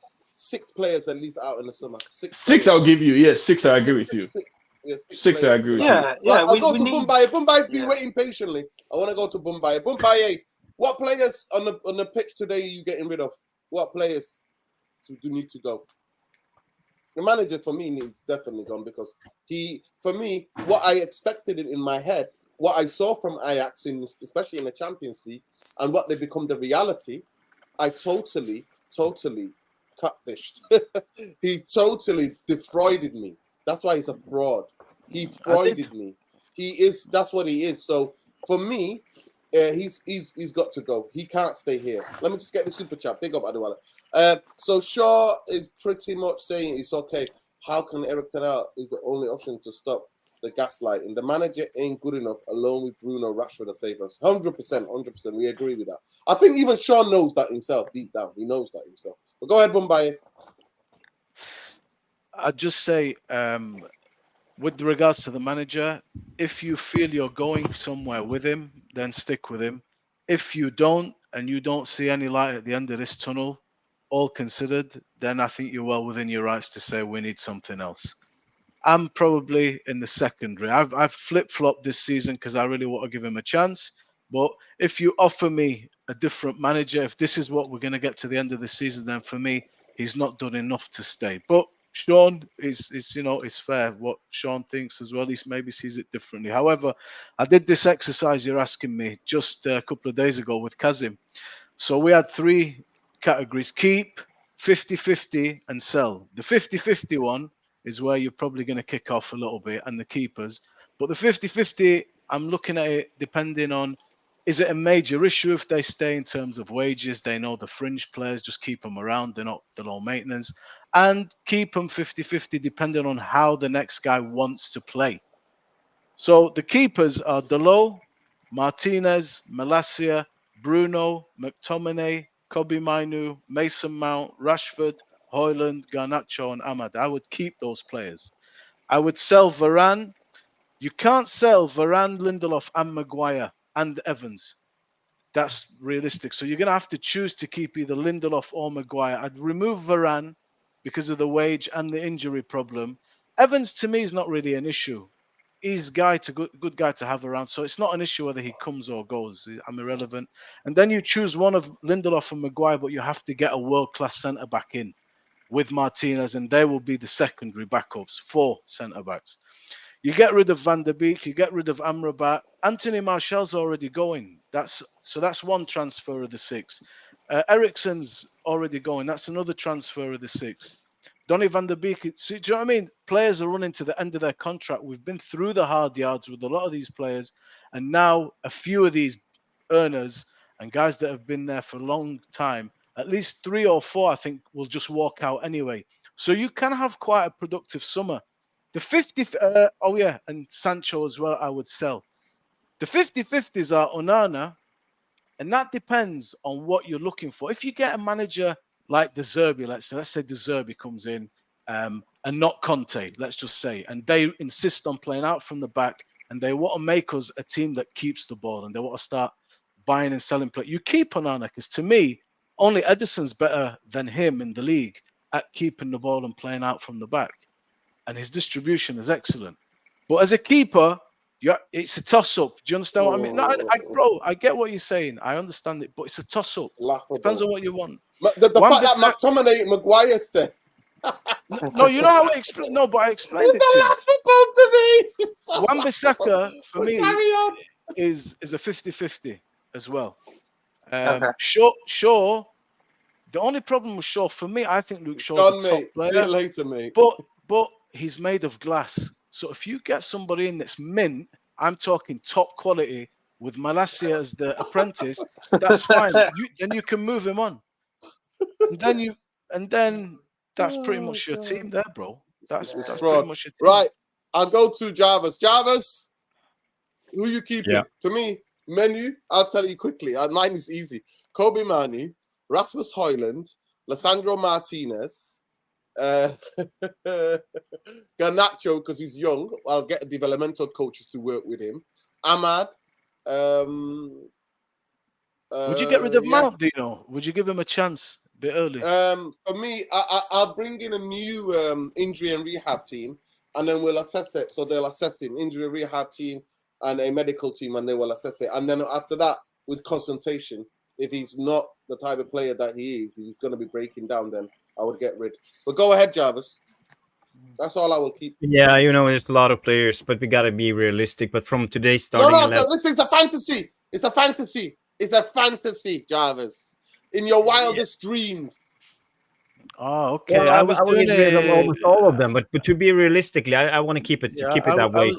6 players at least out in the summer. Six I'll give you. Yes, 6. I agree with you. Six I agree with you. Yeah. I'll go to Mumbai. Mumbai's been waiting patiently. I want to go to Mumbai. Mumbai, what players on the pitch today are you getting rid of? What players do need to go? The manager for me needs definitely gone because for me, what I expected in my head, what I saw from Ajax, especially in the Champions League, and what they become the reality, I totally catfished. He totally defrauded me. That's why he's a fraud. He frauded me. That's what he is. So for me, he's got to go. He can't stay here. Let me just get the super chat. Big up Adewale. So Shaw is pretty much saying it's okay. How can Eric Ten Hag is the only option to stop the gaslighting? The manager ain't good enough alone with Bruno Rashford as favourites. 100%. We agree with that. I think even Sean knows that himself, deep down. He knows that himself. But go ahead, Mumbai. I'd just say, with regards to the manager, if you feel you're going somewhere with him, then stick with him. If you don't, and you don't see any light at the end of this tunnel, all considered, then I think you're well within your rights to say we need something else. I'm probably in the secondary. I've flip-flopped this season because I really want to give him a chance. But if you offer me a different manager, if this is what we're going to get to the end of the season, then for me, he's not done enough to stay. But Sean is fair. What Sean thinks as well, he maybe sees it differently. However, I did this exercise you're asking me just a couple of days ago with Kazim. So we had 3 categories: keep, 50-50, and sell. The 50-50 one, is where you're probably going to kick off a little bit, and the keepers. But the 50-50, I'm looking at it depending on, is it a major issue if they stay in terms of wages? They know the fringe players, just keep them around. They're not the low maintenance. And keep them 50-50 depending on how the next guy wants to play. So the keepers are Delo, Martinez, Malacia, Bruno, McTominay, Kobe Mainu, Mason Mount, Rashford, Hoyland, Garnacho, and Ahmad. I would keep those players. I would sell Varane. You can't sell Varane, Lindelof, and Maguire and Evans. That's realistic. So you're going to have to choose to keep either Lindelof or Maguire. I'd remove Varane because of the wage and the injury problem. Evans, to me, is not really an issue. He's good guy to have around. So it's not an issue whether he comes or goes. I'm irrelevant. And then you choose one of Lindelof and Maguire, but you have to get a world-class centre-back in with Martinez, and they will be the secondary backups, 4 centre-backs. You get rid of Van der Beek, you get rid of Amrabat. Anthony Martial's already going. That's one transfer of the 6. Eriksen's already going. That's another transfer of the 6. Donny van der Beek. Do you know what I mean? Players are running to the end of their contract. We've been through the hard yards with a lot of these players, and now a few of these earners and guys that have been there for a long time, at least 3 or 4, I think, will just walk out anyway. So you can have quite a productive summer. The 50, and Sancho as well, I would sell. The 50-50s are Onana, and that depends on what you're looking for. If you get a manager like De Zerbi, let's say De Zerbi comes in and not Conte, let's just say, and they insist on playing out from the back, and they want to make us a team that keeps the ball, and they want to start buying and selling play. You keep Onana, because to me, only Edison's better than him in the league at keeping the ball and playing out from the back. And his distribution is excellent. But as a keeper, it's a toss-up. Do you understand what I mean? No, I get what you're saying. I understand it, but it's a toss-up. Depends on what you want. The fact that McTominay and Maguire's there. No, you know how I explain. No, but I explained it to you. Wan-Bissaka, for me, is a 50-50 as well. Shaw, the only problem with Shaw, for me, I think Luke Shaw's a top player. See you later, mate. But he's made of glass. So if you get somebody in that's mint, I'm talking top quality with Malacia as the apprentice, that's fine. Then you can move him on. And then that's pretty much your team there, bro. That's pretty much your team. Right. I'll go to Jarvis. Jarvis, who you keeping? Yeah. To me, menu, I'll tell you quickly. Mine is easy. Kobe Manu, Rasmus Højlund, Lisandro Martinez, Garnacho, because he's young. I'll get developmental coaches to work with him. Ahmad. Would you get rid of Mount, Dino? Would you give him a chance a bit early? For me, I'll bring in a new injury and rehab team, and then we'll assess it. So they'll assess him, injury rehab team and a medical team, and they will assess it. And then after that, with consultation, if he's not the type of player that he is, if he's going to be breaking down, then I would get rid. But go ahead, Jarvis. That's all I will keep. Yeah, there's a lot of players, but we got to be realistic. But from today's starting 11... listen, it's a fantasy. It's a fantasy. It's a fantasy, Jarvis. In your wildest dreams. Oh, okay. Well, I was doing it almost all of them, but to be realistically, I want to keep it that way.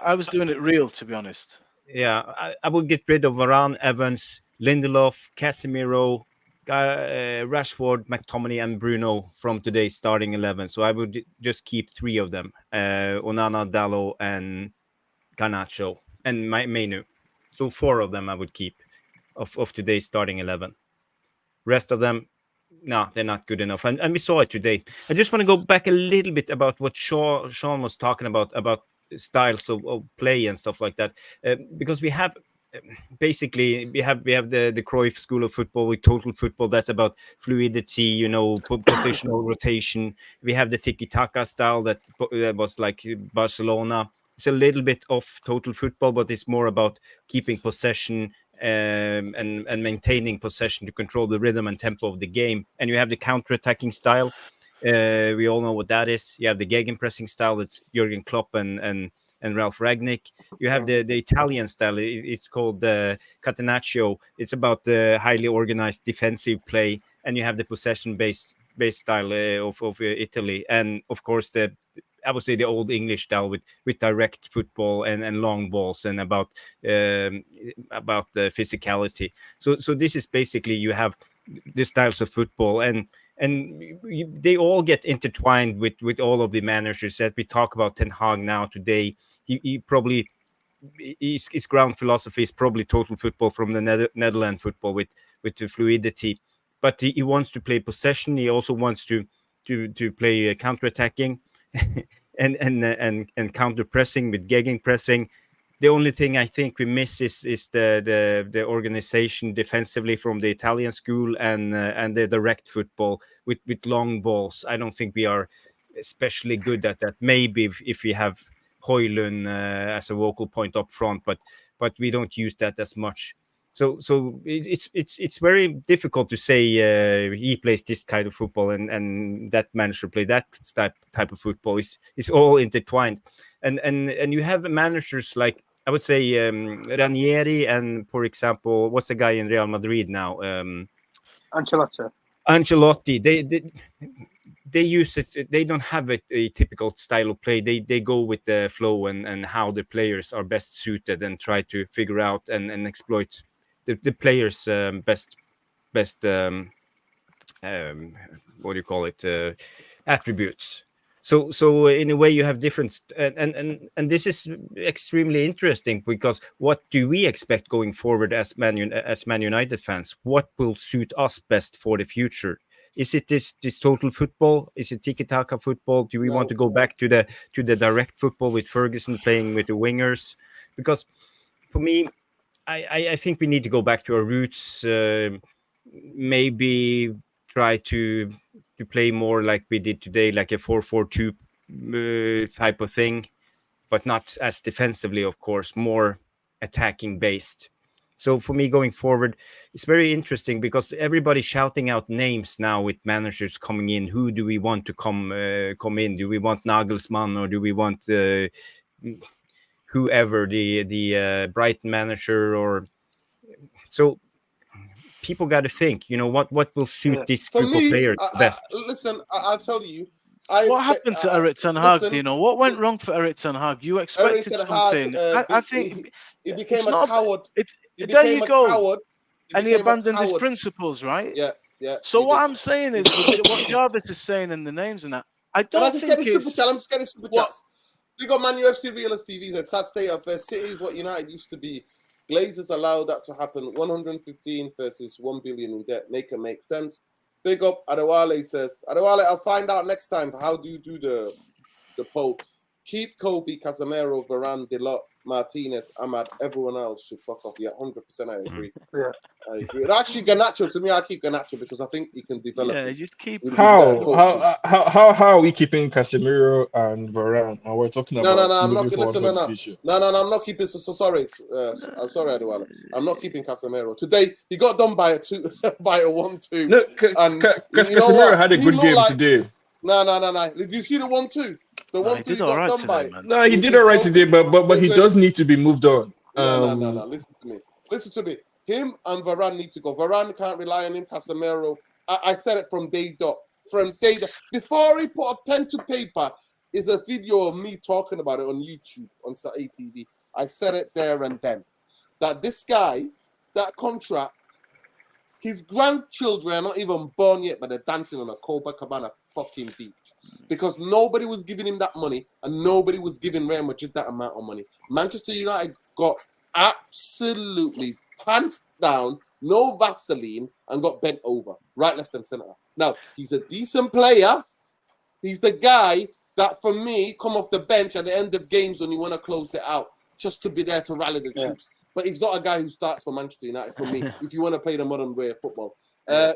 I was doing it real, to be honest. Yeah, I would get rid of Varane, Evans, Lindelof, Casemiro, Rashford, McTominay, and Bruno from today's starting 11. So I would just keep 3 of them: Onana, Dalot, and Garnacho, and Mainu. So 4 of them I would keep of today's starting 11. Rest of them, no, they're not good enough. And we saw it today. I just want to go back a little bit about what Sean was talking about styles of play and stuff like that, because we have basically we have the Cruyff school of football with total football. That's about fluidity, positional rotation. We have the tiki-taka style that was like Barcelona. It's a little bit of total football, but it's more about keeping possession and maintaining possession to control the rhythm and tempo of the game. And you have the counter-attacking style. We all know what that is. You have the gegenpressing style. That's Jurgen Klopp and Ralph Rangnick. You have the Italian style. It's called the Catenaccio. It's about the highly organized defensive play. And you have the possession-based style of Italy. And, of course, the I would say the old English style with direct football and long balls and about the physicality. So this is basically, you have the styles of football, and they all get intertwined with all of the managers that we talk about. Ten Hag now today, he probably, his ground philosophy is probably total football from the Netherlands football with the fluidity, but he wants to play possession. He also wants to play counter-attacking and counter pressing with gegen pressing. The only thing I think we miss is the organization defensively from the Italian school, and the direct football with long balls. I don't think we are especially good at that. Maybe if we have Højlund as a vocal point up front, but we don't use that as much. So it's very difficult to say he plays this kind of football and that manager play that type of football. It's all intertwined, and you have managers like, I would say, Ranieri, and for example, what's the guy in Real Madrid now? Ancelotti. They use it. They don't have a typical style of play. They go with the flow and how the players are best suited, and try to figure out and exploit the players' best what do you call it, attributes. So in a way, you have different, and this is extremely interesting, because what do we expect going forward as Man United fans? What will suit us best for the future? Is it this total football? Is it tiki-taka football? Do we want to go back to the direct football with Ferguson playing with the wingers? Because for me, I think we need to go back to our roots. Maybe try to play more like we did today, like a 4-4-2 type of thing, but not as defensively, of course, more attacking based. So for me, going forward, it's very interesting, because everybody's shouting out names now with managers coming in. Who do we want to come in? Do we want Nagelsmann, or do we want whoever, the Brighton manager? Or so people got to think, what will suit this group of players best. Listen, I'll tell you. What happened to Erik Ten Hag, Dino? What went wrong for Erik Ten Hag? You expected something. I think he became a coward. There you go. And he abandoned his principles, right? Yeah. So what I'm saying is, what Jarvis is saying in the names and that, I don't think it's... I'm just getting super chats. We got Man UFC Realist TV said, sad state of City is what United used to be. Glazers allowed that to happen. 115 versus 1 billion in debt. Make sense. Big up. Adewale says, Adewale, I'll find out next time. How do you do the poll? Keep Kobe, Casemiro, Varane, Delot, Martinez, Ahmad. Everyone else should fuck off. Yeah, 100%. I agree. Yeah. I agree. And actually, Garnacho, to me, I keep Garnacho because I think he can develop. Yeah, just keep. How are we keeping Casemiro and Varane? And we're talking about no. I'm not listen. No, I'm not keeping. So sorry. I'm sorry, Adewale. I'm not keeping Casemiro today. He got done by a 1-2. No, because Casemiro had a good game today. No. Did you see the 1-2? The 1-2 he got done by. No, he did all right today, but he does need to be moved on. No. Listen to me. Him and Varane need to go. Varane can't rely on him. Casemiro. I said it from day dot. Before he put a pen to paper, is a video of me talking about it on YouTube, on Saturday TV. I said it there and then. That this guy, that contract, his grandchildren are not even born yet, but they're dancing on a Copacabana fucking beach. Because nobody was giving him that money, and nobody was giving Real Madrid that amount of money. Manchester United got absolutely pants down, no Vaseline, and got bent over, right, left, and centre. Now, he's a decent player. He's the guy that, for me, come off the bench at the end of games when you want to close it out, just to be there to rally the troops. But he's not a guy who starts for Manchester United, for me, if you want to play the modern way of football.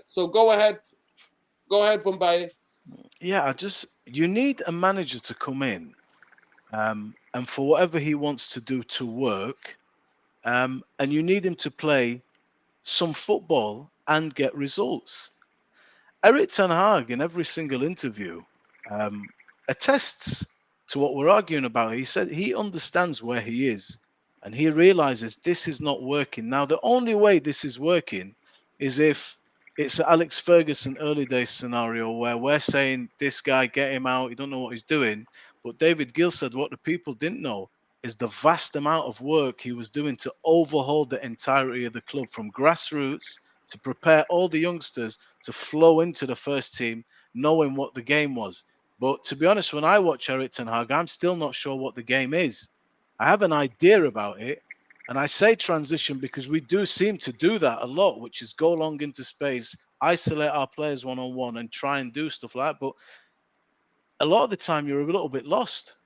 So go ahead, Bombay. Yeah, you need a manager to come in, and for whatever he wants to do to work, and you need him to play some football and get results. Erik Ten Hag, in every single interview, attests to what we're arguing about. He said he understands where he is, and he realizes this is not working. Now, the only way this is working is if it's an Alex Ferguson early days scenario where we're saying, this guy, get him out, you don't know what he's doing. But David Gill said what the people didn't know is the vast amount of work he was doing to overhaul the entirety of the club from grassroots to prepare all the youngsters to flow into the first team, knowing what the game was. But to be honest, when I watch Erik Ten Hag, I'm still not sure what the game is. I have an idea about it. And I say transition because we do seem to do that a lot, which is go long into space, isolate our players one-on-one and try and do stuff like that. But a lot of the time you're a little bit lost.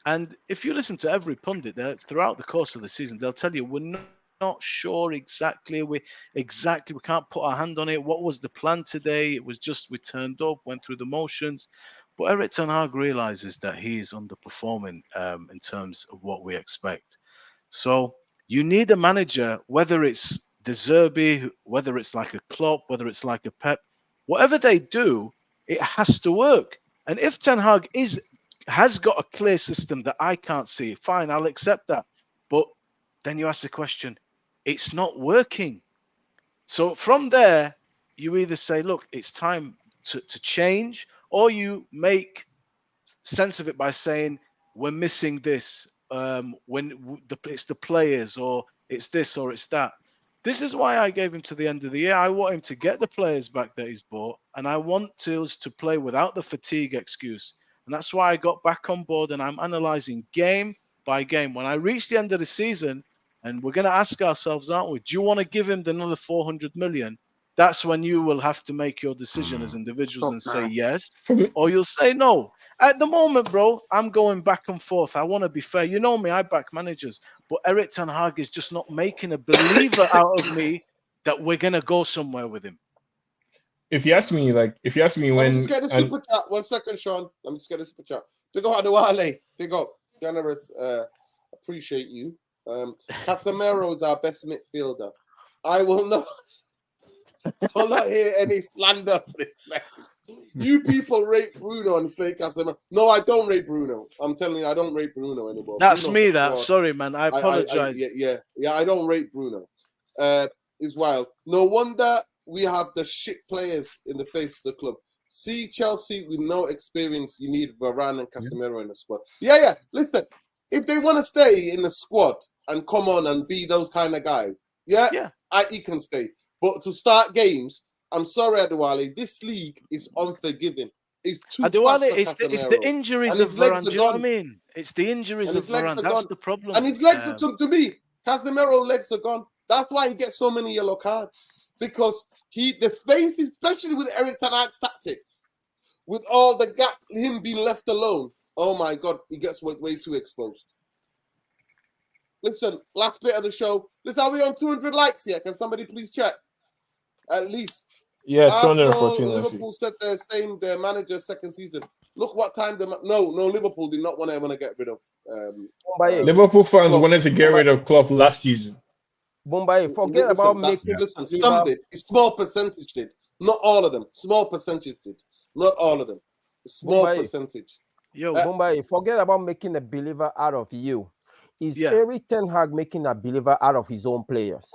And if you listen to every pundit there throughout the course of the season, they'll tell you we're not sure exactly. We can't put our hand on it. What was the plan today? It was just we turned up, went through the motions. But Erik Ten Hag realizes that he is underperforming in terms of what we expect. So you need a manager, whether it's De Zerbi, whether it's like a Klopp, whether it's like a Pep, whatever they do, it has to work. And if Ten Hag has got a clear system that I can't see, fine, I'll accept that. But then you ask the question, it's not working. So from there, you either say, look, it's time to change, or you make sense of it by saying, we're missing this. When it's the players, or it's this or it's that. This is why I gave him to the end of the year. I want him to get the players back that he's bought, and I want us to play without the fatigue excuse. And that's why I got back on board, and I'm analysing game by game. When I reach the end of the season, and we're going to ask ourselves, aren't we, do you want to give him another 400 million? That's when you will have to make your decision as individuals and say yes, or you'll say no. At the moment, bro, I'm going back and forth. I want to be fair. You know me, I back managers. But Erik Ten Hag is just not making a believer out of me that we're going to go somewhere with him. If you ask me when... Let me just get the super chat. 1 second, Sean. Let me just get the super chat. Big up Adewale. Big up. Generous. Appreciate you. Casemiro is our best midfielder. I will not hear any slander for this, man. You people rate Bruno and slay Casemiro. No, I don't rate Bruno. I'm telling you, I don't rate Bruno anymore. That's Bruno's me, that. Sorry, man. I apologize. Yeah, I don't rate Bruno. It's wild. No wonder we have the shit players in the face of the club. See Chelsea with no experience. You need Varane and Casemiro in the squad. Yeah. Listen, if they want to stay in the squad and come on and be those kind of guys, he can stay. But to start games, I'm sorry, Adewale, this league is unforgiving. It's too Adewale, it's the injuries of Varane. Do you know what I mean? It's the injuries of Varane. That's the problem. And his legs are to me. Casemiro legs are gone. That's why he gets so many yellow cards. Because the faith, especially with Erik Ten Hag's tactics, with all the gap, him being left alone, oh my God, he gets way too exposed. Listen, last bit of the show. Listen, are we on 200 likes here? Can somebody please check? At least. Yeah, Arsenal, Liverpool said they're staying their manager's second season. Look what time no, Liverpool did not want to get rid of. Liverpool fans wanted to get rid of Klopp last season. Bombay, forget about making. Listen, some did. A small percentage did. Not all of them. Small percentage did. Not all of them. A small percentage. Bombay, forget about making a believer out of you. Is Erik Ten Hag making a believer out of his own players?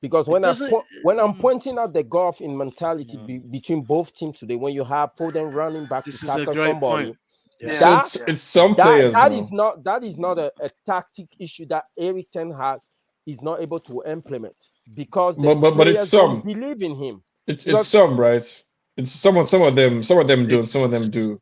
Because when I'm pointing out the gulf in mentality between both teams today, when you have Foden running back to tackle somebody, it's some players. That is not a tactic issue that Erik Ten Hag is not able to implement because the players don't believe in him. It's some, right? It's some of them do, some of them do.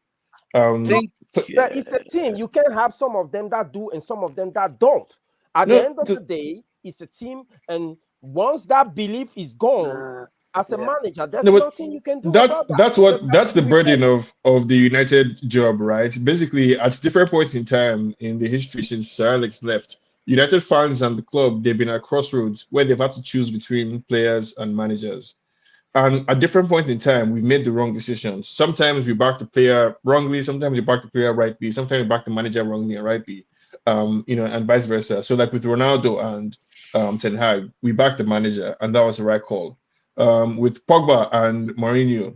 But it's a team. You can have some of them that do and some of them that don't. At the end of the day, it's a team, and once that belief is gone, as a manager, there's nothing you can do. That's the burden of the United job, right? Basically, at different points in time in the history since Sir Alex left, United fans and the club, they've been at crossroads where they've had to choose between players and managers. And at different points in time, we've made the wrong decisions. Sometimes we back the player wrongly, sometimes we back the player rightly, sometimes we back the manager wrongly and rightly, and vice versa. So like with Ronaldo and Ten Hag, we backed the manager, and that was the right call. With Pogba and Mourinho,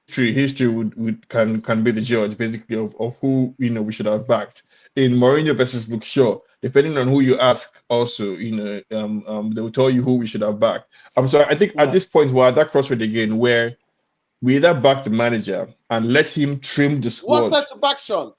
history can be the judge basically of who we should have backed. In Mourinho versus Luke Shaw, depending on who you ask, also they will tell you who we should have backed. So I think at this point we're at that crossroad again where we either back the manager and let him trim the squad. What's that to back, Sean?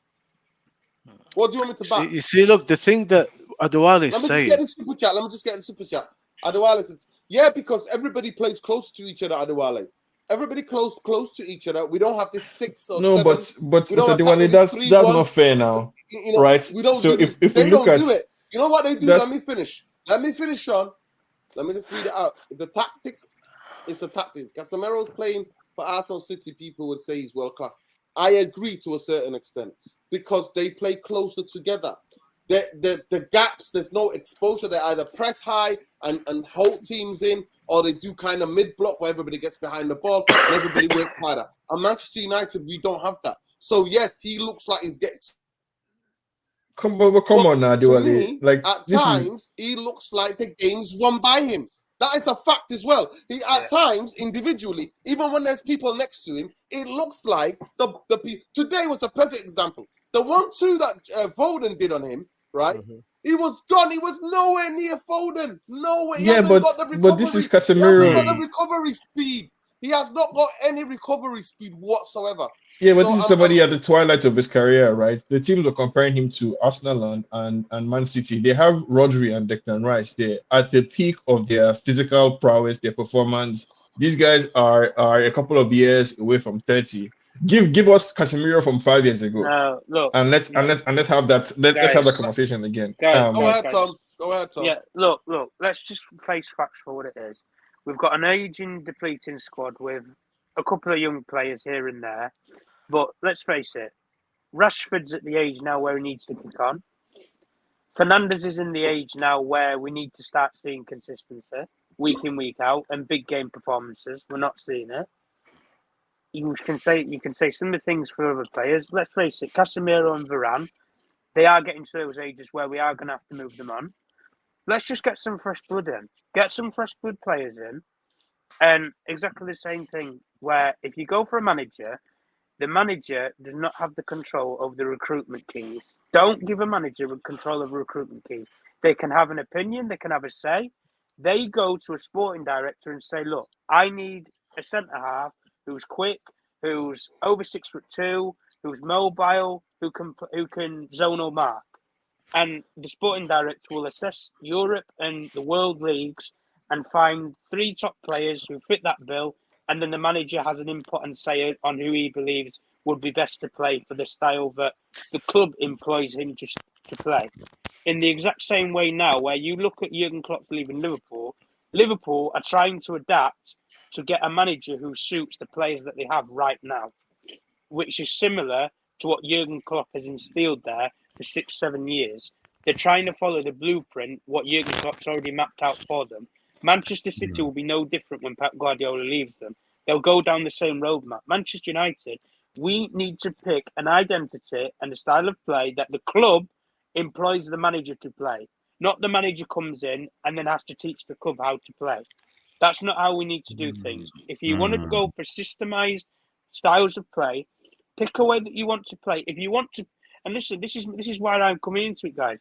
What do you want me to back? You see, look, the thing that Adewale is saying. Let me just get the super chat. Adewale says, yeah, because everybody plays close to each other, Adewale. Everybody close to each other. We don't have this 6 or 7. But Adewale, that's not fair now, right? We don't. So if they we look don't at do it. You know what they do? that's- Let me finish, Sean. Let me just read it out. The tactics. It's a tactic. Casemiro's playing for Arsenal City. People would say he's world class. I agree to a certain extent because they play closer together. The gaps, there's no exposure. They either press high and hold teams in, or they do kind of mid-block where everybody gets behind the ball and everybody works harder. At Manchester United, we don't have that. So, yes, he looks like he's getting... Come on now, To Adewale. me, Like, at times, he looks like the game's won by him. That is a fact as well. At times, individually, even when there's people next to him, it looks like the people... Today was a perfect example. The 1-2 that Foden did on him, right? Mm-hmm. He was gone. He was nowhere near Foden. Nowhere. He hasn't got the recovery. But this is Casemiro. He hasn't got the recovery speed. He has not got any recovery speed whatsoever. Yeah, but this is somebody at the twilight of his career, right? The teams are comparing him to Arsenal and Man City. They have Rodri and Declan Rice there at the peak of their physical prowess, their performance. These guys are a couple of years away from 30. Give us Casemiro from 5 years ago. Look, and let's have that let's have that conversation again. Guys, go ahead, Tom. Yeah, look. Let's just face facts for what it is. We've got an aging, depleting squad with a couple of young players here and there. But let's face it, Rashford's at the age now where he needs to kick on. Fernandes is in the age now where we need to start seeing consistency, week in, week out, and big game performances. We're not seeing it. You can say some of the things for other players. Let's face it, Casemiro and Varane, they are getting to those ages where we are going to have to move them on. Let's just get some fresh blood in. Get some fresh blood players in. And exactly the same thing where if you go for a manager, the manager does not have the control of the recruitment keys. Don't give a manager control of recruitment keys. They can have an opinion. They can have a say. They go to a sporting director and say, look, I need a centre-half who's quick, who's over 6'2", who's mobile, who can zonal mark. And the sporting director will assess Europe and the world leagues and find 3 top players who fit that bill. And then the manager has an input and say on who he believes would be best to play for the style that the club employs him to play. In the exact same way now, where you look at Jurgen Klopp leaving Liverpool, Liverpool are trying to adapt to get a manager who suits the players that they have right now, which is similar to what Jurgen Klopp has instilled there for 6-7 years. They're trying to follow the blueprint, what Jurgen Klopp's already mapped out for them. Manchester City will be no different when Pep Guardiola leaves them. They'll go down the same roadmap. Manchester United, we need to pick an identity and a style of play that the club employs the manager to play. Not the manager comes in and then has to teach the club how to play. That's not how we need to do things. If you want to go for systemized styles of play, pick a way that you want to play. If you want to, and listen, this is why I'm coming into it, guys.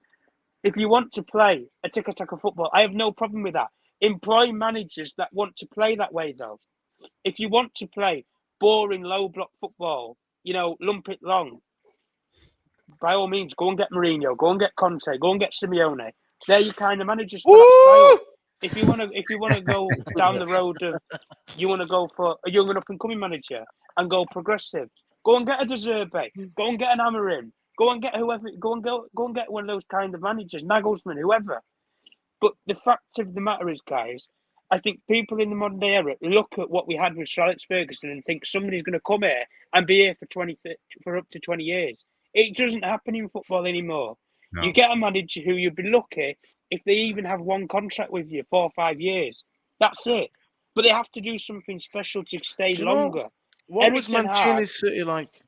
If you want to play a tiki-taka football, I have no problem with that. Employ managers that want to play that way, though. If you want to play boring, low-block football, lump it long, by all means, go and get Mourinho, go and get Conte, go and get Simeone. They're your kind of managers for that style. If you want to go down the road of you want to go for a young and up-and-coming manager and go progressive, go and get a De Zerbi, go and get an Amorim, go and get whoever, go and get one of those kind of managers, Nagelsmann, whoever. But the fact of the matter is, guys, I think people in the modern day era look at what we had with Sir Alex Ferguson and think somebody's going to come here and be here for up to 20 years. It doesn't happen in football anymore. No. You get a manager who you'd be lucky if they even have one contract with you, 4 or 5 years. That's it. But they have to do something special to stay longer. What was Mancini's City like?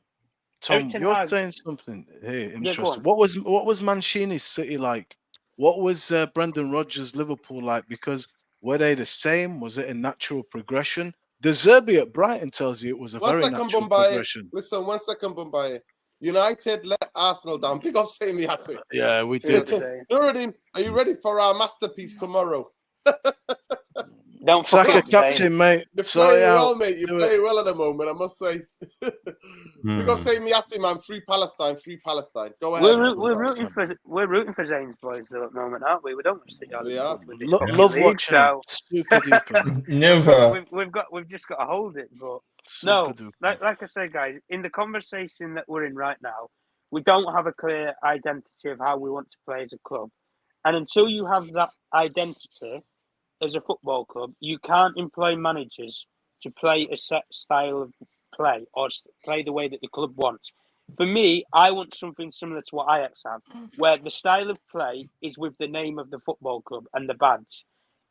Tom, you're saying something here interesting. What was Mancini's City like? What was Brendan Rodgers' Liverpool like? Because were they the same? Was it a natural progression? De Zerbi at Brighton tells you it was a very natural progression. Listen, 1 second, Bombay. United let Arsenal down. Big up, Sammy Hassi. Yeah, we did. Nuruddin, are you ready for our masterpiece tomorrow? Don't Saka fuck up, Zayn. captain, mate. You're Sort playing it out. well, mate. You're Do it. playing well at the moment, I must say. Big up saying Miasi, man. Free Palestine. Go ahead. We're rooting for Zayn's boys though at the moment, aren't we? We don't want to see Jarvis We are. with this Love league, watching him. so Super duper. Never. we've just got to hold it. But Super no, duper. like I say, guys, in the conversation that we're in right now, we don't have a clear identity of how we want to play as a club, and until you have that identity as a football club, you can't employ managers to play a set style of play or play the way that the club wants. For me, I want something similar to what Ajax have, where the style of play is with the name of the football club and the badge.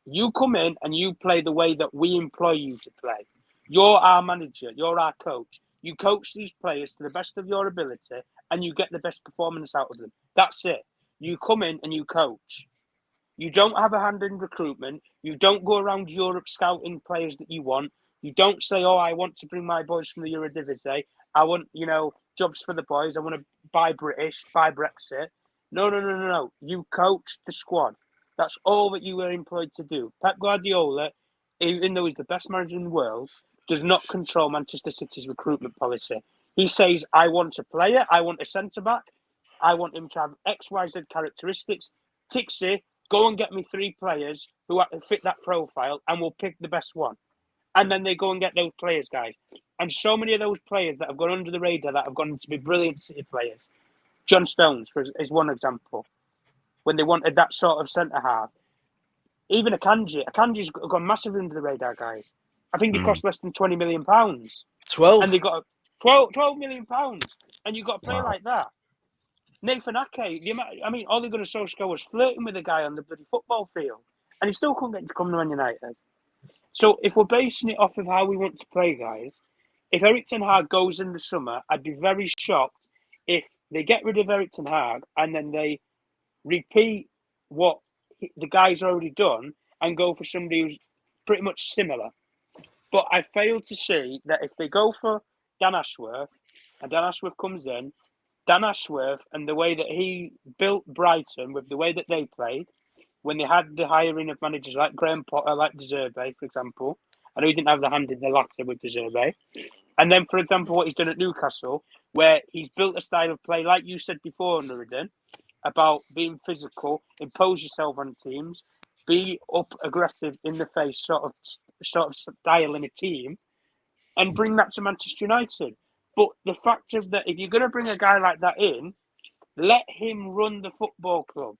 You come in and you play the way that we employ you to play. You're our manager. You're our coach. You coach these players to the best of your ability and you get the best performance out of them. That's it. You come in and you coach. You don't have a hand in recruitment. You don't go around Europe scouting players that you want. You don't say, oh, I want to bring my boys from the Eredivisie. I want, jobs for the boys. I want to buy British, buy Brexit. No. You coach the squad. That's all that you were employed to do. Pep Guardiola, even though he's the best manager in the world, does not control Manchester City's recruitment policy. He says, I want a player. I want a centre-back. I want him to have X, Y, Z characteristics. Tixie, go and get me 3 players who fit that profile and we'll pick the best one. And then they go and get those players, guys. And so many of those players that have gone under the radar that have gone to be brilliant City players. John Stones is one example. When they wanted that sort of centre-half. Even Akanji's gone massively under the radar, guys. I think he cost less than £20 million. 12. And they got £12 million. And you got a player like that. Nathan Ake, Ole Gunnar Solskjaer was flirting with a guy on the bloody football field, and he still couldn't get him to come to Man United. So if we're basing it off of how we want to play, guys, if Erik Ten Hag goes in the summer, I'd be very shocked if they get rid of Erik Ten Hag and then they repeat what the guy's already done and go for somebody who's pretty much similar. But I fail to see that if they go for Dan Ashworth, and Dan Ashworth comes in, Dan Ashworth and the way that he built Brighton with the way that they played, when they had the hiring of managers like Graham Potter, like De Zerbi, for example. I know he didn't have the hand in the latter with De Zerbi. And then, for example, what he's done at Newcastle, where he's built a style of play, like you said before, Nuruddin, about being physical, impose yourself on teams, be up aggressive in the face, sort of style in a team, and bring that to Manchester United. But the fact of that, if you're going to bring a guy like that in, let him run the football club.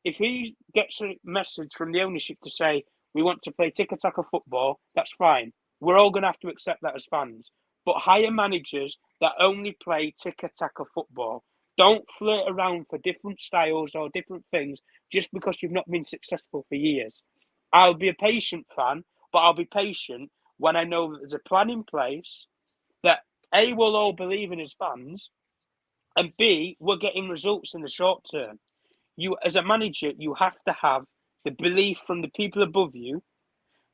If he gets a message from the ownership to say, we want to play tiki-taka football, that's fine. We're all going to have to accept that as fans. But hire managers that only play tiki-taka football. Don't flirt around for different styles or different things just because you've not been successful for years. I'll be a patient fan, but I'll be patient when I know that there's a plan in place that A, we'll all believe in as fans, and B, we're getting results in the short term. You, as a manager, you have to have the belief from the people above you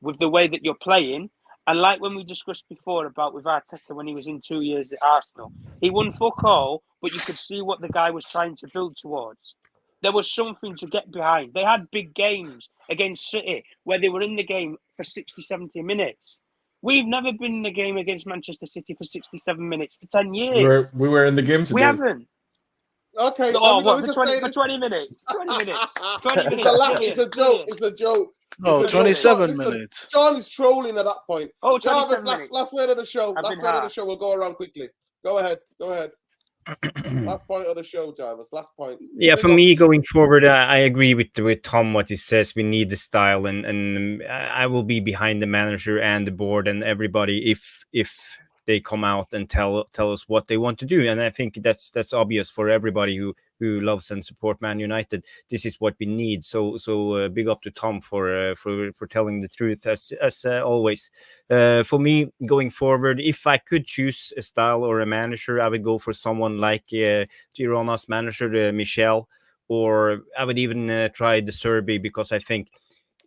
with the way that you're playing. And like when we discussed before about with Arteta when he was in 2 years at Arsenal, he won fuck all, but you could see what the guy was trying to build towards. There was something to get behind. They had big games against City where they were in the game for 60, 70 minutes. We've never been in the game against Manchester City for 67 minutes for 10 years. We were in the game today. We haven't. Okay, Oh, let me for 20 minutes? 20 minutes. 20 minutes. It's a joke. It's a joke. No, It's a 27 joke. minutes. John is trolling at that point. Oh, Jarvis, 27 minutes. last word of the show. I've Last been word of the hard. show. We'll go around quickly. Go ahead. Last point of the show, Jarvis. Last point. Yeah, for me going forward, I agree with Tom what he says. We need the style, and I will be behind the manager and the board and everybody if they come out and tell us what they want to do. And I think that's obvious for everybody who loves and support Man United. This is what we need. So big up to Tom for telling the truth as always. For me going forward, if I could choose a style or a manager, I would go for someone like Girona's manager, Michel, or I would even try De Zerbi, because I think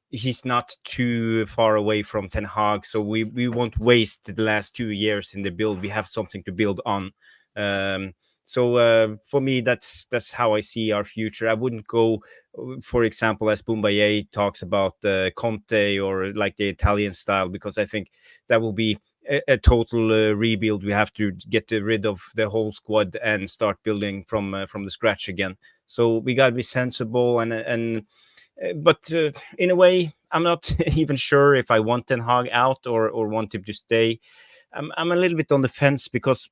he's not too far away from Ten Hag, so we won't waste the last 2 years in the build. We have something to build on. So for me, that's how I see our future. I wouldn't go, for example, as Boumbaye talks about Conte or like the Italian style, because I think that will be a total rebuild. We have to get rid of the whole squad and start building from the scratch again. So we got to be sensible but in a way, I'm not even sure if I want Ten Hag out or want him to stay. I'm a little bit on the fence because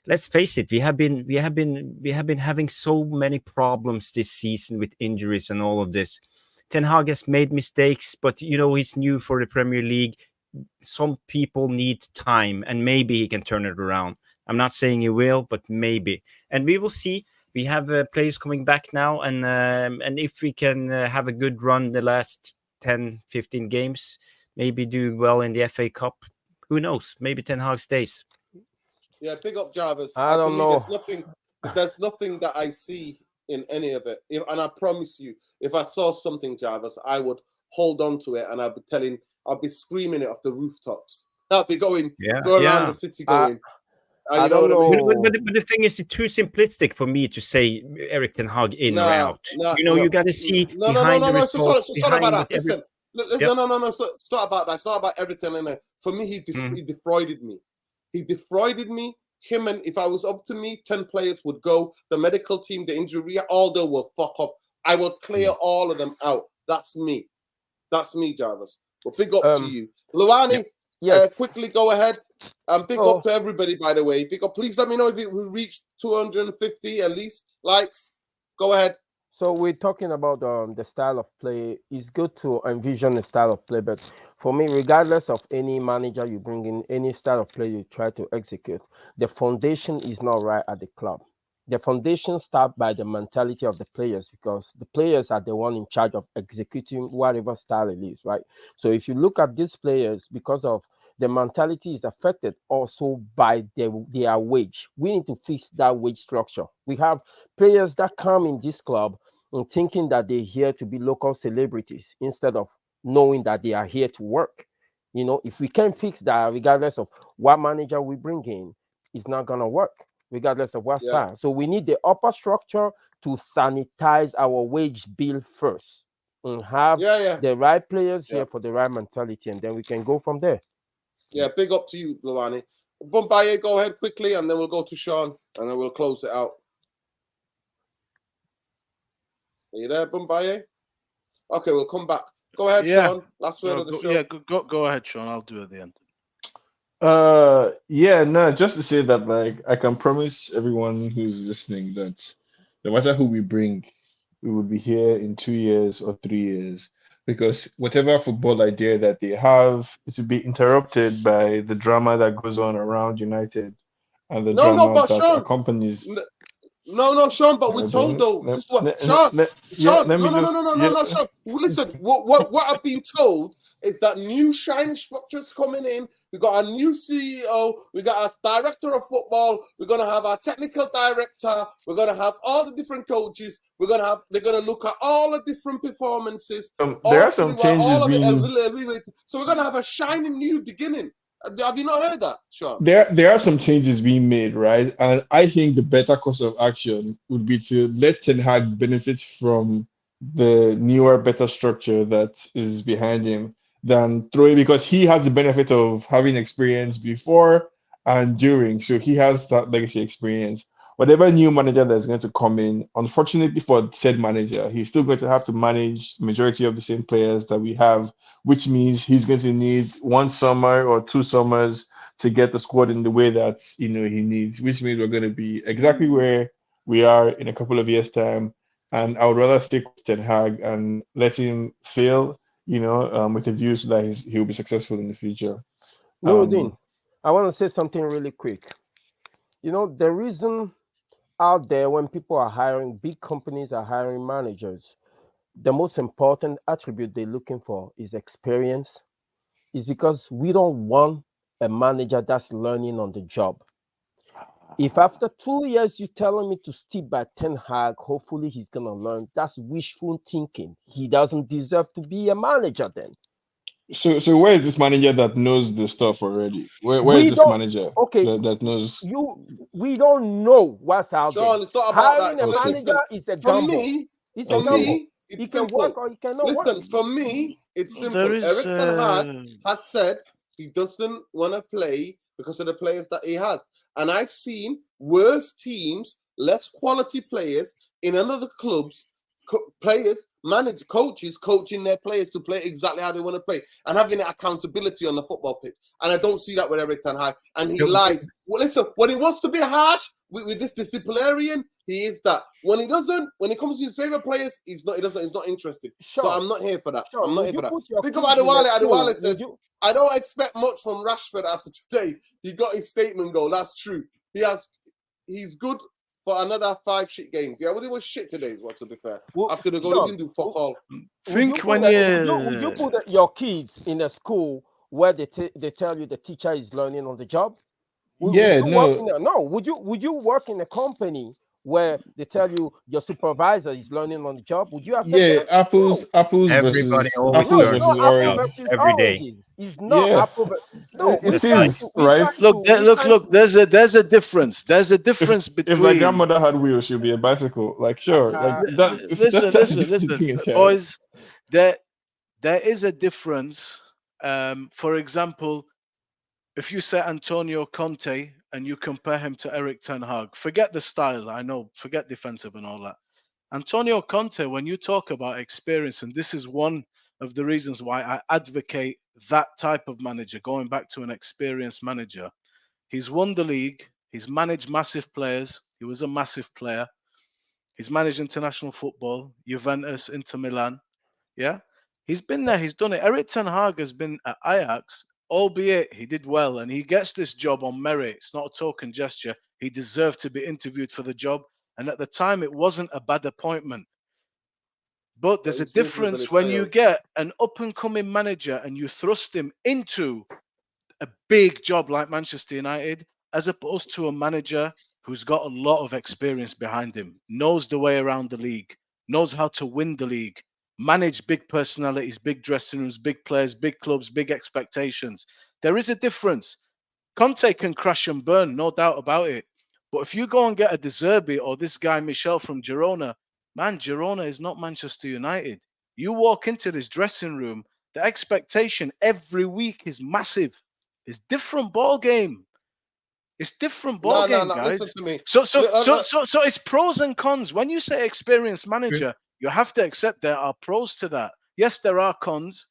let's face it, we have been having so many problems this season with injuries and all of this. Ten Hag has made mistakes, but he's new for the Premier League. Some people need time, and maybe he can turn it around. I'm not saying he will, but maybe, and we will see. We have players coming back now, and if we can have a good run the last 10, 15 games, maybe do well in the FA Cup. Who knows? Maybe Ten Hag stays. Yeah, big up Jarvis. I don't know. There's nothing that I see in any of it. And I promise you, if I saw something, Jarvis, I would hold on to it, and I'll be screaming it off the rooftops. I'll be going around the city going. I don't know. But the thing is, it's too simplistic for me to say Erik Ten Hag in or out. You got to see behind the results. It's not about that. Listen, no. It's not about that. It's not about everything in there. For me, he defrauded me. He defrauded me. Him, and if I was up to me, 10 players would go. The medical team, the injury, all they will fuck off. I will clear all of them out. That's me. That's me, Jarvis. But big up to you. Luani, quickly go ahead. Big up to everybody, by the way. Big up. Please let me know if we reached 250 at least likes. Go ahead. So we're talking about the style of play. It's good to envision a style of play, but for me, regardless of any manager you bring in, any style of play you try to execute, the foundation is not right at the club. The foundation starts by the mentality of the players, because the players are the one in charge of executing whatever style it is, right? So if you look at these players, because of the mentality is affected also by their wage. We need to fix that wage structure. We have players that come in this club and thinking that they're here to be local celebrities instead of knowing that they are here to work. If we can't fix that, regardless of what manager we bring in, it's not going to work, regardless of what style. So we need the upper structure to sanitize our wage bill first and have the right players here for the right mentality, and then we can go from there. Yeah, big up to you, Luani. Boumbaye, go ahead quickly, and then we'll go to Sean, and then we'll close it out. Are you there, Boumbaye? Okay, we'll come back. Go ahead, Sean. Last word of the show. Yeah, go ahead, Sean. I'll do it at the end. Just to say that, like, I can promise everyone who's listening that no matter who we bring, we will be here in 2 years or 3 years, because whatever football idea that they have, it will be interrupted by the drama that goes on around United and the drama that accompanies. No, Sean, but we're told though. This is what Sean. No, Sean. Listen, what I've been told is that new shiny structures coming in. We got a new CEO. We got a director of football. We're gonna have our technical director. We're gonna have all the different coaches. They're gonna look at all the different performances. There are some changes so we're gonna have a shiny new beginning. Have you not heard that, Sean? There are some changes being made, right? And I think the better course of action would be to let Ten Hag benefit from the newer, better structure that is behind him than throwing, because he has the benefit of having experience before and during. So he has that legacy experience. Whatever new manager that's going to come in, unfortunately for said manager, he's still going to have to manage the majority of the same players that we have, which means he's going to need 1 summer or 2 summers to get the squad in the way that he needs, which means we're going to be exactly where we are in a couple of years' time. And I would rather stick with Ten Hag and let him fail, with a view so that he'll be successful in the future. Nuruddin, I want to say something really quick. The reason out there when people are hiring, big companies are hiring managers, the most important attribute they're looking for is experience. Is because we don't want a manager that's learning on the job. If after 2 years you're telling me to stick by Ten Hag, hopefully he's gonna learn, that's wishful thinking. He doesn't deserve to be a manager then. So where is this manager that knows the stuff already? Where We is this don't. manager Okay, that knows? we don't know what's out there. Sean, it's not about that. Hiring a Okay. manager is a For gamble. me, It's a for Okay. gamble. me, He it's can work simple. or he cannot work. Listen, for me, it's There simple. is. Eric Ten Hag has said he doesn't want to play because of the players that he has. And I've seen worse teams, less quality players in another clubs, coaches coaching their players to play exactly how they want to play and having that accountability on the football pitch. And I don't see that with Eric Ten Hag. And he lies. Well, listen, when he wants to be harsh with this disciplinarian, he is that. When he doesn't, when it comes to his favorite players, he's not interested. Sure. So I'm not here for that. Sure. I'm not Would here for you that. put your Think kids about in a Adewale. school? Adewale says, I don't expect much from Rashford after today. He got his statement goal. That's true. He's good for another 5 shit games. Yeah, well, it was shit today, is what, to be fair. After the goal, Sean, he didn't do fuck all. Think when would you put your kids in a school where they tell you the teacher is learning on the job? Would you would you work in a company where they tell you your supervisor is learning on the job? Would you accept that? Apples Everybody versus always apples learns versus Apple oranges. versus every day. oranges. It's not Yeah, apple. No, it That's is right. right. Look. There's a difference. There's a difference If between. my grandmother had wheels, she'd be a bicycle. Like sure, like that. Listen, that's a different thing entirely. boys. There is a difference. For example, if you say Antonio Conte and you compare him to Eric Ten Hag, forget the style. I know, forget defensive and all that. Antonio Conte, when you talk about experience, and this is one of the reasons why I advocate that type of manager, going back to an experienced manager. He's won the league. He's managed massive players. He was a massive player. He's managed international football, Juventus, Inter Milan. Yeah, he's been there. He's done it. Eric Ten Hag has been at Ajax, albeit he did well, and he gets this job on merit. It's not a token gesture. He deserved to be interviewed for the job, and at the time, it wasn't a bad appointment. But there's a difference when you get an up-and-coming manager and you thrust him into a big job like Manchester United, as opposed to a manager who's got a lot of experience behind him, knows the way around the league, knows how to win the league, manage big personalities, big dressing rooms, big players, big clubs, big expectations. There is a difference. Conte can crash and burn, no doubt about it. But if you go and get a De Zerbi or this guy Michel from Girona, man, Girona is not Manchester United. You walk into this dressing room, the expectation every week is massive. It's different ball game. It's different ball game, guys. Listen to me. So it's pros and cons. When you say experienced manager, you have to accept there are pros to that. Yes, there are cons,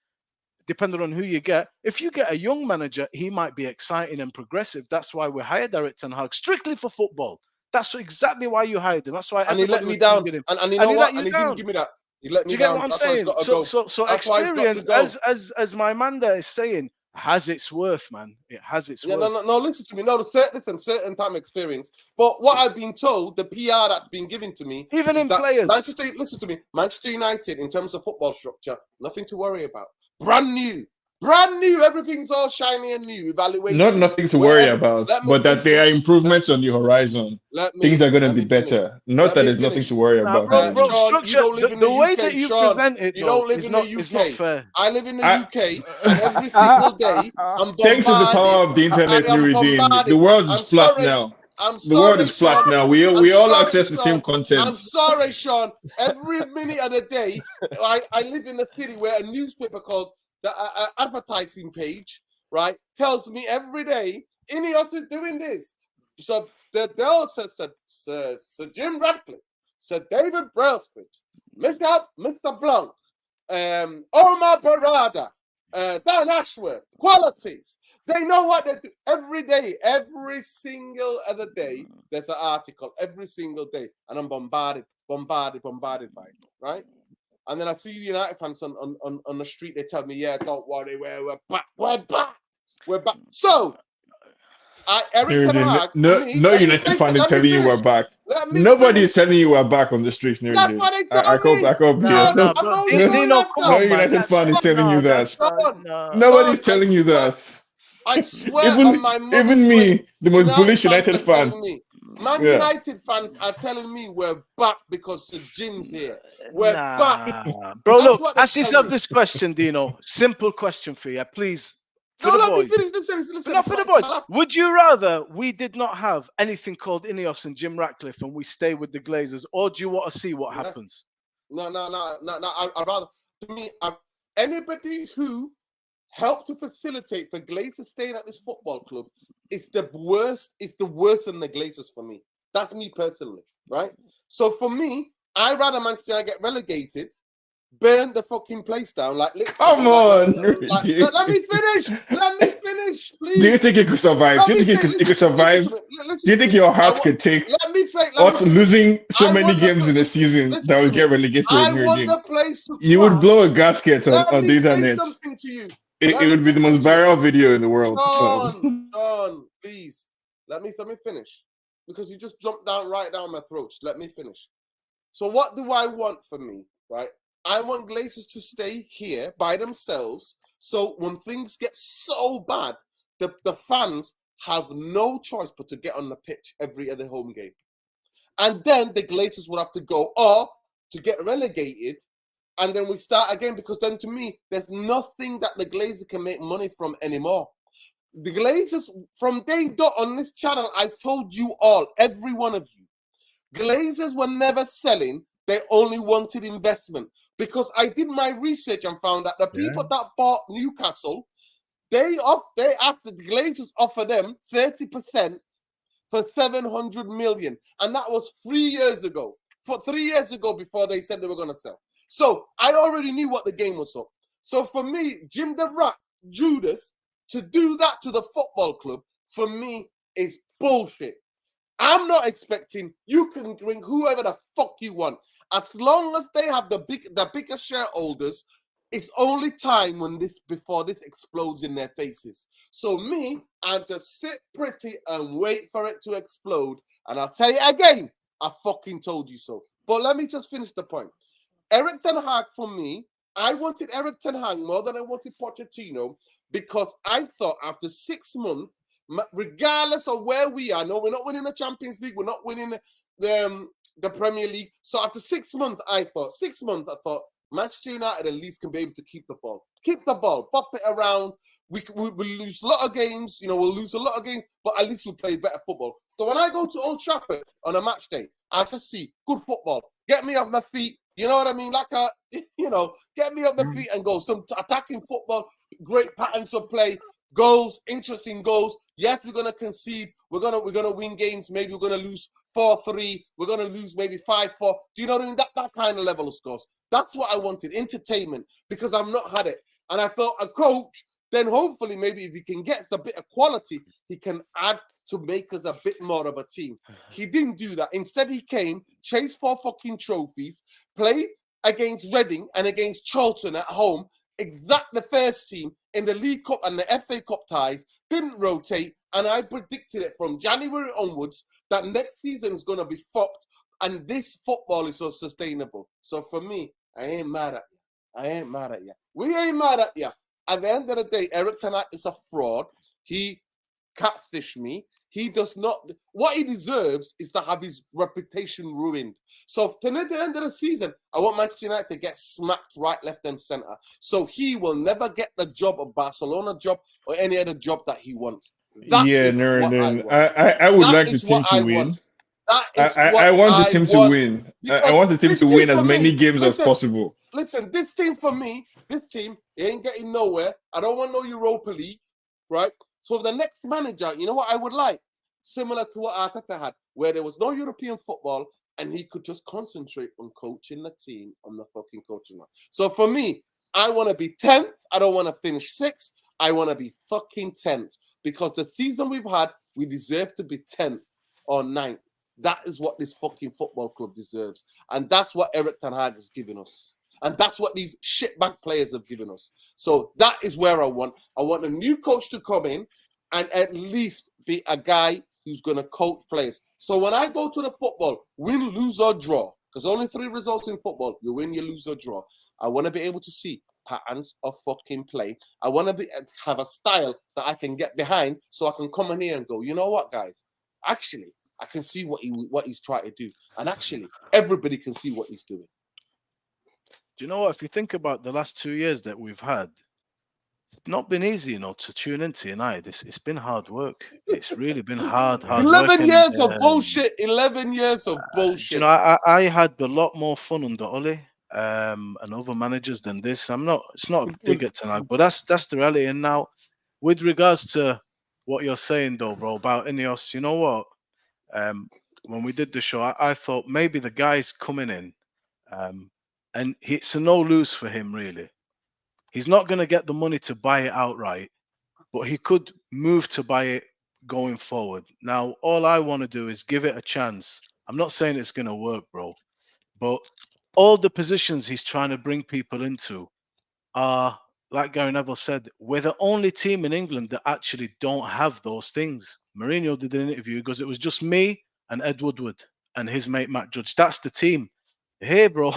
depending on who you get. If you get a young manager, he might be exciting and progressive. That's why we hired Eric Ten Hag, strictly for football. That's exactly why you hired him. That's why and he let me down. And you know what? And he didn't give me that. He let me down. down. Do you get what I'm saying? So experience, as my man there is saying, has its worth, man. It has its worth. No, listen to me. No, listen, certain time experience. But what I've been told, the PR that's been given to me, even in players. Listen to me. Manchester United, in terms of football structure, nothing to worry about. Brand new. Everything's all shiny and new. Evaluation. Not nothing to worry about, but that there are improvements on the horizon. Things are going to be better. Not that there's nothing to worry about. Bro, structure, the way that you present it, you don't live in the UK. It's not fair. I live in the UK, and every single day, I'm bombarded. Thanks to the power of the internet, Nuruddin, the world is flat now. The world is flat now. We all access the same content. I'm sorry, Sean. Every minute of the day, I live in a city where a newspaper called the advertising page, right, tells me every day Ineos is doing this. So the Dell said Sir Jim Radcliffe, Sir David Brailsford, Mr. Blanc, Omar Barada, Dan Ashworth, qualities. They know what they do every day, every single other day. There's an article every single day, and I'm bombarded by it, right? And then I see United fans on the street. They tell me, "Yeah, don't worry, we're back." So, Eric Ten Hag, no United fan is telling you we're back. Nobody is telling you we're back on the streets. That's what they tell me. I can't be no United fan is telling you that. Nobody's telling you that. I swear on my mother's even me, grave, the most bullish United fan. Man United fans are telling me we're back because the Jim's here. We're back. Bro, That's look, ask yourself this question, Dino. Simple question for you, please. For the boys. Listen, Not for the boys. Would you rather we did not have anything called Ineos and Jim Ratcliffe and we stay with the Glazers, or do you want to see what happens? No. I'd rather, to me, anybody who helped to facilitate for Glazers staying at this football club is the worst. It's the worst than the Glazers for me. That's me personally, right? So for me, I'd rather Manchester United get relegated, burn the fucking place down. Come on. Let me finish, please. Do you think it could survive? Do you think it could survive? Do you think your heart could take us losing so many games in a season that will get relegated to a new game? You would blow a gasket on the internet. It would be the most viral video in the world. Sean, please. Let me finish. Because you just jumped right down my throat. Let me finish. So what do I want for me, right? I want Glazers to stay here by themselves. So when things get so bad, the fans have no choice but to get on the pitch every other home game. And then the Glazers would have to go or to get relegated. And then we start again, because then to me, there's nothing that the Glazers can make money from anymore. The Glazers, from day dot on this channel, I told you all, every one of you, Glazers were never selling. They only wanted investment, because I did my research and found that the people that bought Newcastle, they after the Glazers offered them 30% for 700 million, and that was 3 years ago. For 3 years ago, before they said they were going to sell. So I already knew what the game was up. So for me, Jim the Rat, Judas, to do that to the football club, for me, is bullshit. I'm not expecting, you can bring whoever the fuck you want. As long as they have the biggest shareholders, it's only time before this explodes in their faces. So me, I just sit pretty and wait for it to explode. And I'll tell you again, I fucking told you so. But let me just finish the point. Eric Ten Hag, for me, I wanted Eric Ten Hag more than I wanted Pochettino, because I thought after 6 months, regardless of where we are, no, we're not winning the Champions League, we're not winning the Premier League. So after 6 months, I thought Manchester United at least can be able to keep the ball, pop it around. We lose a lot of games, we'll lose a lot of games, but at least we'll play better football. So when I go to Old Trafford on a match day, I just see good football, get me off my feet. You know what I mean? Get me off my feet and go. Some attacking football, great patterns of play, goals, interesting goals. Yes, we're gonna concede. We're gonna win games. Maybe we're gonna lose 4-3. We're gonna lose maybe 5-4. Do you know what I mean? That kind of level of scores. That's what I wanted. Entertainment, because I've not had it. And I thought a coach, then hopefully maybe if he can get a bit of quality, he can add to make us a bit more of a team. He didn't do that. Instead, he came, chased 4 fucking trophies, played against Reading and against Charlton at home, exact the first team in the League Cup and the FA Cup ties, didn't rotate, and I predicted it from January onwards that next season is going to be fucked, and this football is unsustainable. So for me, I ain't mad at you. We ain't mad at you. At the end of the day, Eric Ten Hag is a fraud. He catfished me. He does not. What he deserves is to have his reputation ruined. So to the end of the season, I want Manchester United to get smacked right, left, and centre. So he will never get the job, a Barcelona job, or any other job that he wants. I would like the team to win. I want the team to win. I want the team to win as many games as possible. Listen, this team for me, they ain't getting nowhere. I don't want no Europa League, right? So the next manager, you know what I would like? Similar to what Arteta had, where there was no European football and he could just concentrate on coaching the team on the fucking coaching line. So for me, I want to be 10th. I don't want to finish 6th. I want to be fucking 10th, because the season we've had, we deserve to be 10th or 9th. That is what this fucking football club deserves. And that's what Eric Ten Hag has given us. And that's what these shitbag players have given us. So that is where I want. I want a new coach to come in and at least be a guy who's going to coach players. So when I go to the football, win, lose, or draw, because only 3 results in football, you win, you lose, or draw. I want to be able to see patterns of fucking play. I want to have a style that I can get behind, so I can come in here and go, you know what, guys? Actually, I can see what he's trying to do. And actually, everybody can see what he's doing. Do you know what? If you think about the last 2 years that we've had, it's not been easy, to tune into United. It's been hard work. It's really been hard 11 work. years of bullshit. 11 years of bullshit. I had a lot more fun under Ole and other managers than this. It's not a dig at Ten Hag, but that's the reality. And now, with regards to what you're saying, though, bro, about Ineos, you know what? When we did the show, I thought maybe the guy's coming in, and it's a no lose for him, really. He's not going to get the money to buy it outright, but he could move to buy it going forward. Now, all I want to do is give it a chance. I'm not saying it's going to work, bro, but all the positions he's trying to bring people into are, like Gary Neville said, we're the only team in England that actually don't have those things. Mourinho did an interview because it was just me and Ed Woodward and his mate Matt Judge. That's the team. Hey, bro,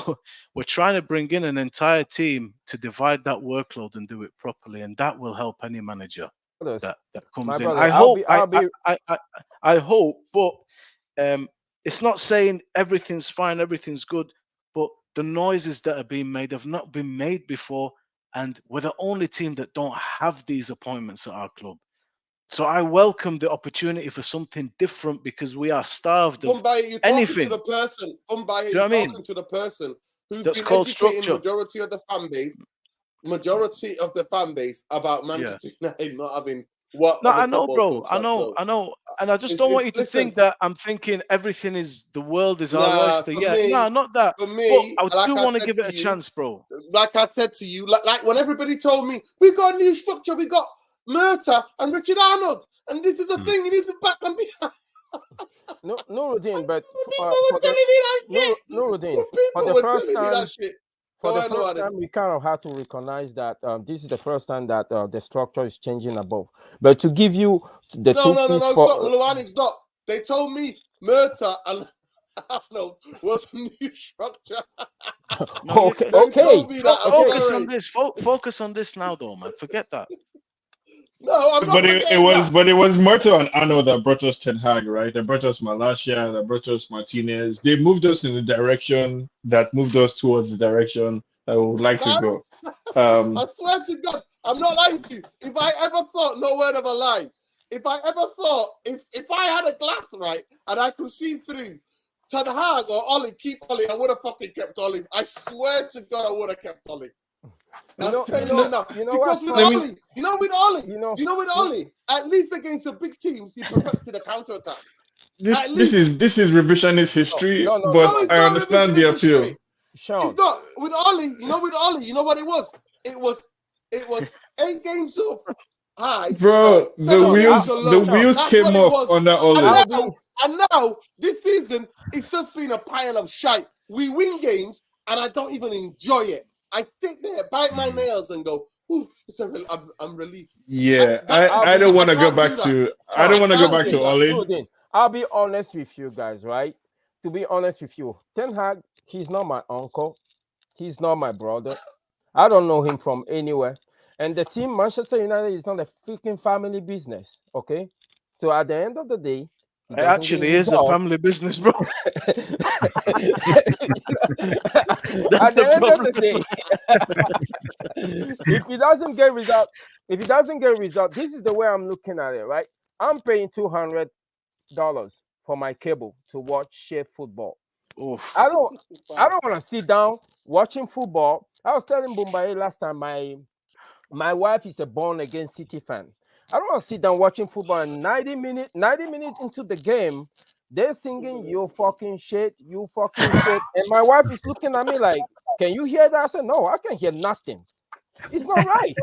we're trying to bring in an entire team to divide that workload and do it properly, and that will help any manager that comes in. Brother, I hope, but it's not saying everything's fine, everything's good, but the noises that are being made have not been made before, and we're the only team that don't have these appointments at our club. So I welcome the opportunity for something different because we are starved of anything. To the person, you're talking to the person who's that's been called educating structure. majority of the fan base about Manchester United not having what. No, I know, bro. I know, and I just don't want you to think that I'm thinking everything is the world is our oyster. No, not that. For me, but I do want to give it a chance, bro. Like I said to you, like when everybody told me we got a new structure, we got Murta and Richard Arnold, and this is the thing you need to back them behind. Nuruddin, but people were telling me that shit. Nuruddin, For the first time, we kind of had to recognize that this is the first time that the structure is changing above. But to give you the stop, Luan, it's not. They told me Murta and Arnold was a new structure. Okay. Focus on this now, though, man. Forget that. No, I'm not. But it was Murta and Arnold that brought us Ten Hag, right? They brought us Malacia, that brought us Martinez. They moved us in the direction that moved us towards the direction that we would like to go. I swear to God, I'm not lying to you. If I ever thought, no word of a lie, if I ever thought, if I had a glass, right, and I could see through Ten Hag or Ollie, keep Ollie, I would have fucking kept Ollie. I swear to God, I would have kept Ollie. With Ollie, at least against the big teams, he perfected a counter-attack. This is revisionist history, but I understand the appeal. It's not with Ollie. You know what it was? It was 8 games so high. Bro, the wheels came off on that Ollie. And now this season, it's just been a pile of shite. We win games, and I don't even enjoy it. I sit there, bite my nails, and go, I'm relieved. Yeah, I don't want to go back to. I don't want to go back to Ollie. I'll be honest with you guys, right? To be honest with you, Ten Hag, he's not my uncle. He's not my brother. I don't know him from anywhere. And the team, Manchester United, is not a freaking family business, okay? So at the end of the day, it actually is a family business, bro. At the end of the day, if he doesn't get result, this is the way I'm looking at it, right? I'm paying $200 for my cable to watch share football. Oof. I don't want to sit down watching football. I was telling Bumbaye last time, my wife is a born-again City fan. I don't want to sit down watching football and 90 minutes into the game, they're singing "You fucking shit, you fucking shit," and my wife is looking at me like, "Can you hear that?" I said, "No, I can't hear nothing. It's not right."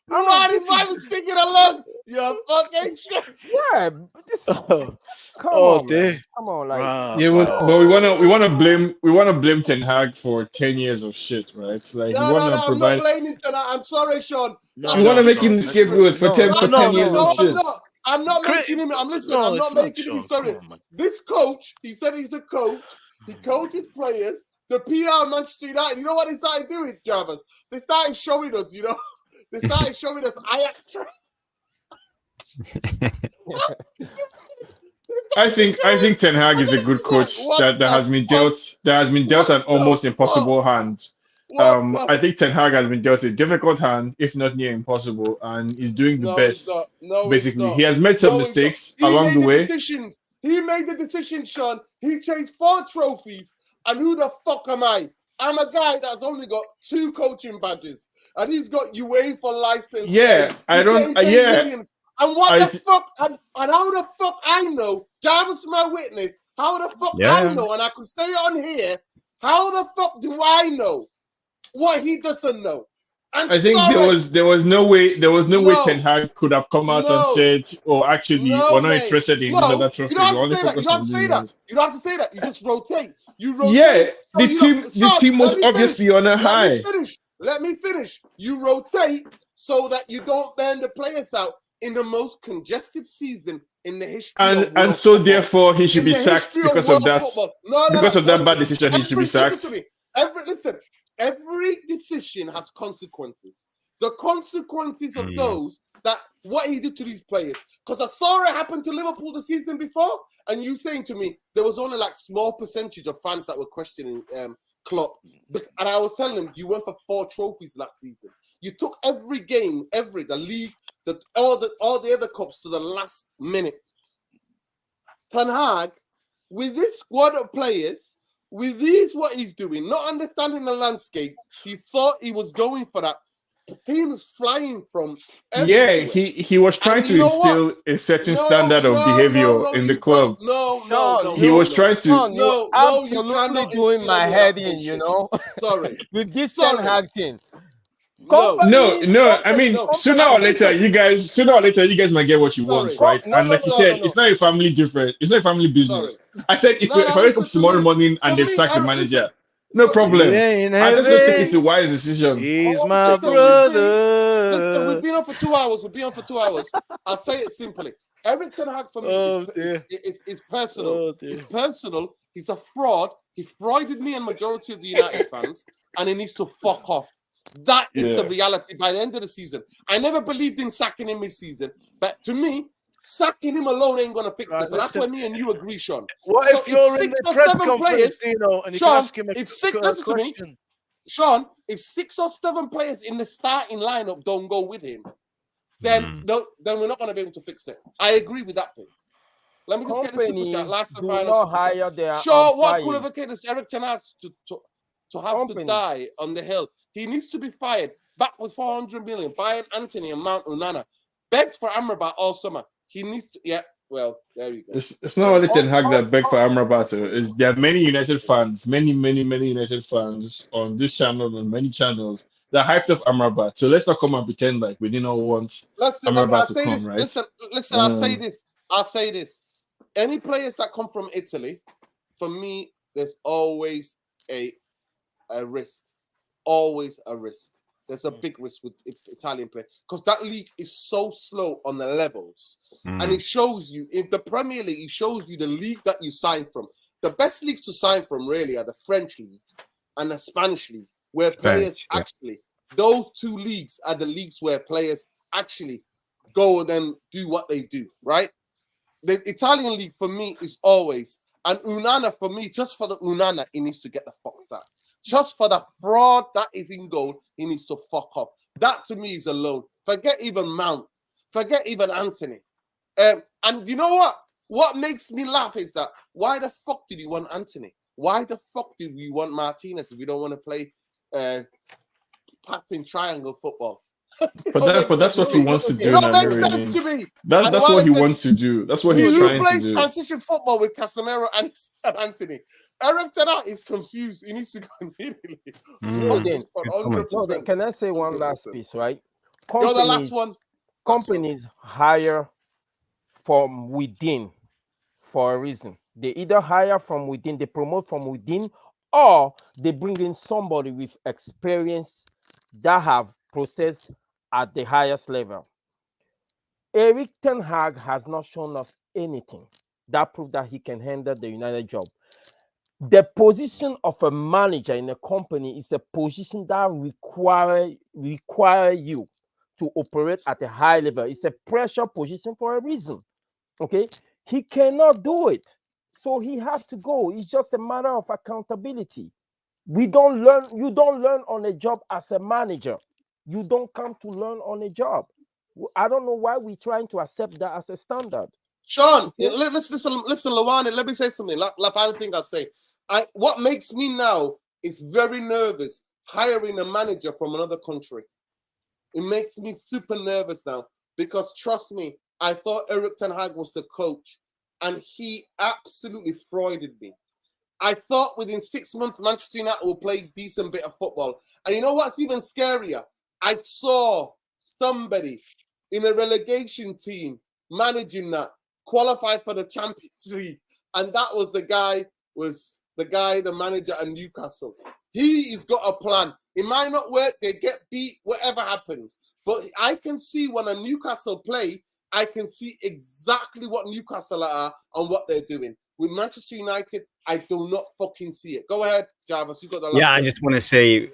His wife is singing along. You fucking shit. Yeah, come on, man. Come on, like but we want to blame Ten Hag for 10 years of shit, right? Like I'm not blaming Ten Hag. I'm sorry, Sean. You want to make him the scapegoat for 10 years of shit. I'm not making him. I'm not making him sorry. This coach, he said he's the coach. He coaches players. The PR Manchester United. You know what they started doing, Jarvis? They started showing us. They started showing us Ajax. I think Ten Hag is a good coach that has been dealt an almost impossible hand. I think Ten Hag has been dealt a difficult hand, if not near impossible, and he's doing the best. Basically, he has made some mistakes along the way. He made the decision, Sean. He chased 4 trophies, and who the fuck am I? I'm a guy that's only got 2 coaching badges, and he's got UEFA license. Yeah, I don't. Millions. And what the fuck? And how the fuck I know? Jarvis is my witness. How the fuck I know? And I could stay on here. How the fuck do I know what he doesn't know? I think there was no way Ten Hag could have come out and said, "Oh, actually, we're not interested in another trophy. You don't have to say that. You don't have to say that. You just rotate. You rotate. Yeah, the team was obviously on a high. Let me finish. You rotate so that you don't burn the players out in the most congested season in the history. And so therefore he should be sacked because of that. Because of that bad decision, he should be sacked. Every decision has consequences. The consequences of those that what he did to these players. Because I saw it happen to Liverpool the season before, and you saying to me there was only like small percentage of fans that were questioning Klopp. And I was telling him you went for 4 trophies last season. You took every game, the league, all the other cups to the last minute. Ten Hag, with this squad of players, with what he's doing, not understanding the landscape, he thought he was going for that. The team is flying from everywhere. Yeah, he was trying to instill a certain standard of behavior in the club. He was trying to. Absolutely doing my head in, you know. Sorry, with this Ten Hag thing. No. I mean, sooner or later, you guys might get what you want, right? And like you said, it's not a family difference. It's not a family business. I said if I wake up tomorrow morning and they've sacked the manager, no problem. I just don't think it's a wise decision. He's my brother. Listen, we've been on for 2 hours. I'll say it simply. Eric Ten Hag for me is personal. It's personal. He's a fraud. He frauded me and majority of the United fans, and he needs to fuck off. That is the reality by the end of the season. I never believed in sacking him mid-season, but to me, sacking him alone ain't going to fix it. So that's where me and you agree, Sean. What if you're in the press conference, and you can ask him a question? Sean, if 6 or 7 players in the starting lineup don't go with him, then we're not going to be able to fix it. I agree with that thing. Let me just get the super chat. Last and final. Sure, what qualifications Eric Ten Hag to have to die on the hill? He needs to be fired. Back with 400 million. Bayern Anthony and Mount Unana. Begged for Amrabat all summer. He needs to. Well, there you go. It's not only Ten Hag that begged for Amrabat. There are many United fans, many United fans on this channel and many channels that hyped up Amrabat. So let's not come and pretend like we didn't all want Amrabat to come, right? Listen, I'll say this. Any players that come from Italy, for me, there's always a risk. Always a risk. There's a big risk with Italian players because that league is so slow on the levels, and it shows you in the Premier League. It shows you the league that you sign from. The best leagues to sign from really are the French league and the Spanish league, where players actually. Those 2 leagues are the leagues where players actually go and then do what they do. Right? The Italian league for me is always, and Unana for me, just for the Unana, he needs to get the fuck out. Just for the fraud that is in goal, he needs to fuck off. That to me is a loan. Forget even Mount. Forget even Anthony. And you know what? What makes me laugh is that why the fuck did you want Anthony? Why the fuck did we want Martinez if we don't want to play passing triangle football? But that's what he wants to do. That's what he wants to do. That's what he's trying to do. He plays transition football with Casemiro and Anthony. Eric Ten Hag is confused. He needs to go immediately. Can I say one last piece, right? You're the last one. Companies hire from within for a reason. They either hire from within, they promote from within, or they bring in somebody with experience that have processed at the highest level. Eric Ten Hag has not shown us anything that proves that he can handle the United job. The position of a manager in a company is a position that require you to operate at a high level. It's a pressure position for a reason. Okay, He cannot do it. So he have to go. It's just a matter of accountability. We don't learn, you don't learn on a job as a manager. You don't come to learn on a job. I don't know why we're trying to accept that as a standard. Sean, listen, Lawani, let me say something. Like final thing I'll say. What makes me now is very nervous hiring a manager from another country. It makes me super nervous now because trust me, I thought Erik Ten Hag was the coach and he absolutely frightened me. I thought within 6 months, Manchester United will play a decent bit of football. And you know what's even scarier? I saw somebody in a relegation team managing that, qualified for the Champions League. And that was the manager at Newcastle. He's got a plan. It might not work, they get beat, whatever happens. But I can see when a Newcastle play, I can see exactly what Newcastle are and what they're doing. With Manchester United, I do not fucking see it. Go ahead, Jarvis. You got the last Yeah, I word. just want to say,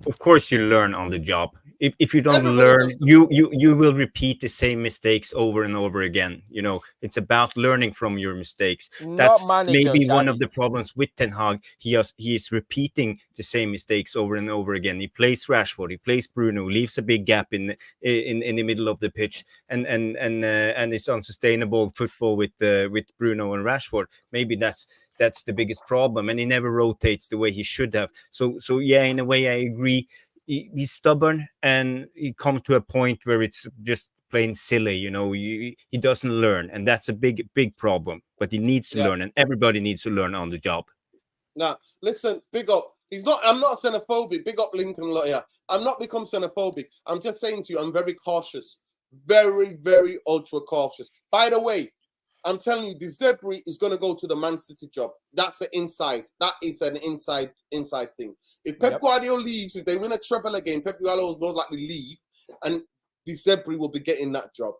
of course, you learn on the job. If you don't Everybody learn, does. you will repeat the same mistakes over and over again. You know, it's about learning from your mistakes. That's maybe one of the problems with Ten Hag. He is repeating the same mistakes over and over again. He plays Rashford, he plays Bruno, leaves a big gap in the middle of the pitch, and it's unsustainable football with Bruno and Rashford. Maybe that's the biggest problem, and he never rotates the way he should have. So yeah, in a way, I agree. He's stubborn, and he comes to a point where it's just plain silly. You know, he doesn't learn, and that's a big problem. But he needs to learn, and everybody needs to learn on the job. Now, listen, big up. I'm not xenophobic. Big up Lincoln Lawyer. I'm not become xenophobic. I'm just saying to you, I'm very cautious. Very, very ultra cautious. By the way, I'm telling you, De Zerbi is going to go to the Man City job. That's the inside. That is an inside thing. If Pep Guardiola leaves, if they win a treble again, Pep Guardiola will most likely leave, and De Zerbi will be getting that job.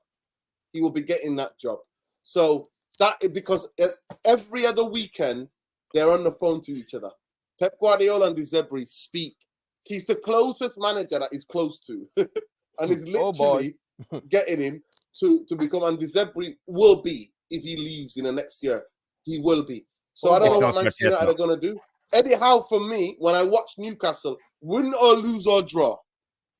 He will be getting that job. So that because every other weekend they're on the phone to each other. Pep Guardiola and De Zerbi speak. He's the closest manager that he's close to, and he's literally getting him to become. And De Zerbi will be. If he leaves in the next year, he will be. So I don't know what Manchester United are going to do. Eddie Howe, for me, when I watch Newcastle, win or lose or draw,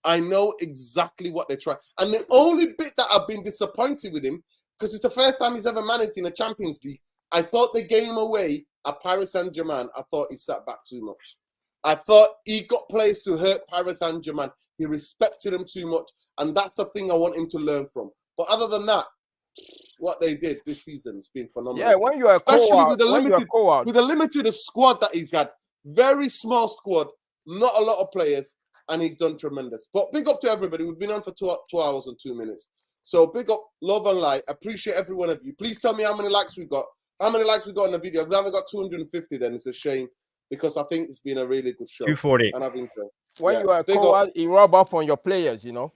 I know exactly what they try. And the only bit that I've been disappointed with him, because it's the first time he's ever managed in a Champions League, I thought the game away at Paris Saint-Germain, I thought he sat back too much. I thought he got players to hurt Paris Saint-Germain. He respected them too much. And that's the thing I want him to learn from. But other than that, what they did this season has been phenomenal. Yeah, when you are especially with the limited squad that he's had, very small squad, not a lot of players, and he's done tremendous. But big up to everybody. We've been on for 2 hours and 2 minutes. So big up, love and light. Appreciate every one of you. Please tell me how many likes we got. How many likes we got in the video? If we haven't got 250, then it's a shame because I think it's been a really good show. 240. And I've enjoyed. When you are cold, you rub off on your players, you know.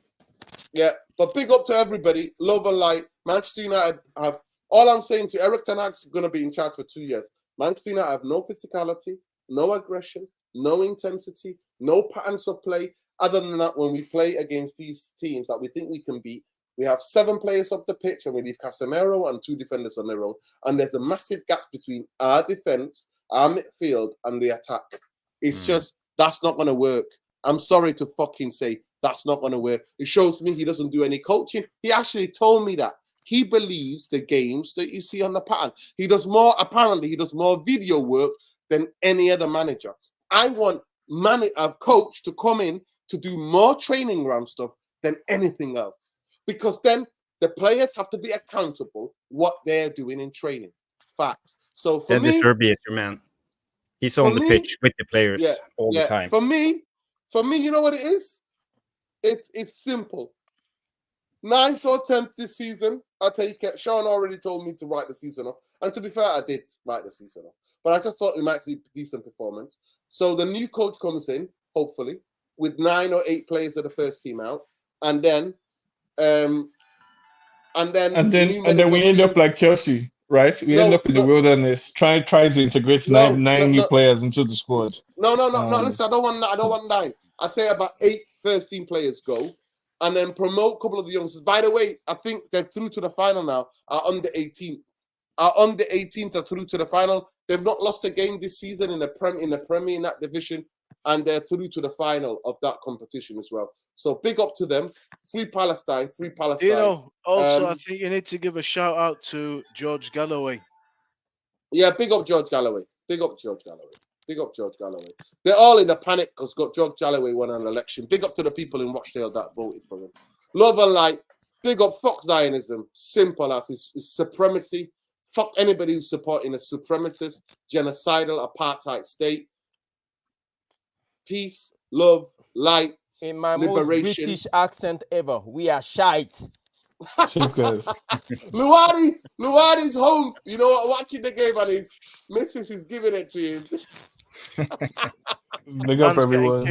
Yeah, but big up to everybody. Love and light. Manchester United have, all I'm saying to Erik Ten Hag's going to be in charge for 2 years. Manchester United have no physicality, no aggression, no intensity, no patterns of play. Other than that, when we play against these teams that we think we can beat, we have 7 players up the pitch and we leave Casemiro and 2 defenders on their own. And there's a massive gap between our defense, our midfield, and the attack. It's just, that's not going to work. I'm sorry to fucking say, that's not going to work. It shows me he doesn't do any coaching. He actually told me that. He believes the games that you see on the pattern. He does more video work than any other manager. I want a coach to come in to do more training ground stuff than anything else. Because then the players have to be accountable what they're doing in training. Facts. So for me, De Zerbi is your man. He's on the pitch with the players all the time. For me, you know what it is? It's simple. 9th or 10th this season, I'll take it. Sean already told me to write the season off. And to be fair, I did write the season off. But I just thought we might see decent performance. So the new coach comes in, hopefully, with 9 or 8 players of the first team out. And then we end up like Chelsea, right? We end up in the wilderness, trying to integrate nine new players into the squad. No. Listen, I don't want 9. I say about 8 first-team players go, and then promote a couple of the youngsters. By the way, I think they're through to the final now, under 18. Our under 18s are through to the final. They've not lost a game this season in the Premier in that division, and they're through to the final of that competition as well. So big up to them. Free Palestine, free Palestine. You know, also I think you need to give a shout out to George Galloway. Yeah, big up George Galloway. Big up George Galloway. Big up George Galloway. They're all in a panic because George Galloway won an election. Big up to the people in Rochdale that voted for him. Love and light. Big up. Fuck Zionism. Simple as it's supremacy. Fuck anybody who's supporting a supremacist, genocidal, apartheid state. Peace, love, light, in my liberation. most British accent ever. We are shite. Luwadi's home. You know what? Watching the game and his missus is giving it to him. Big up everyone.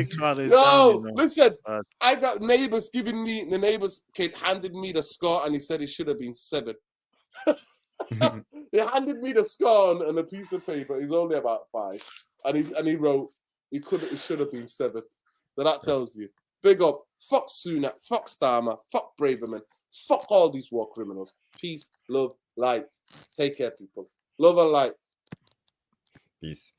Listen, I got neighbors giving me, the neighbors kid handed me the score and he said it should have been 7. He handed me the score on a piece of paper. He's only about 5. And he wrote, it should have been 7. So that tells you. Big up. Fuck Sunak. Fuck Starmer. Fuck Braverman. Fuck all these war criminals. Peace, love, light. Take care, people. Love and light. Peace.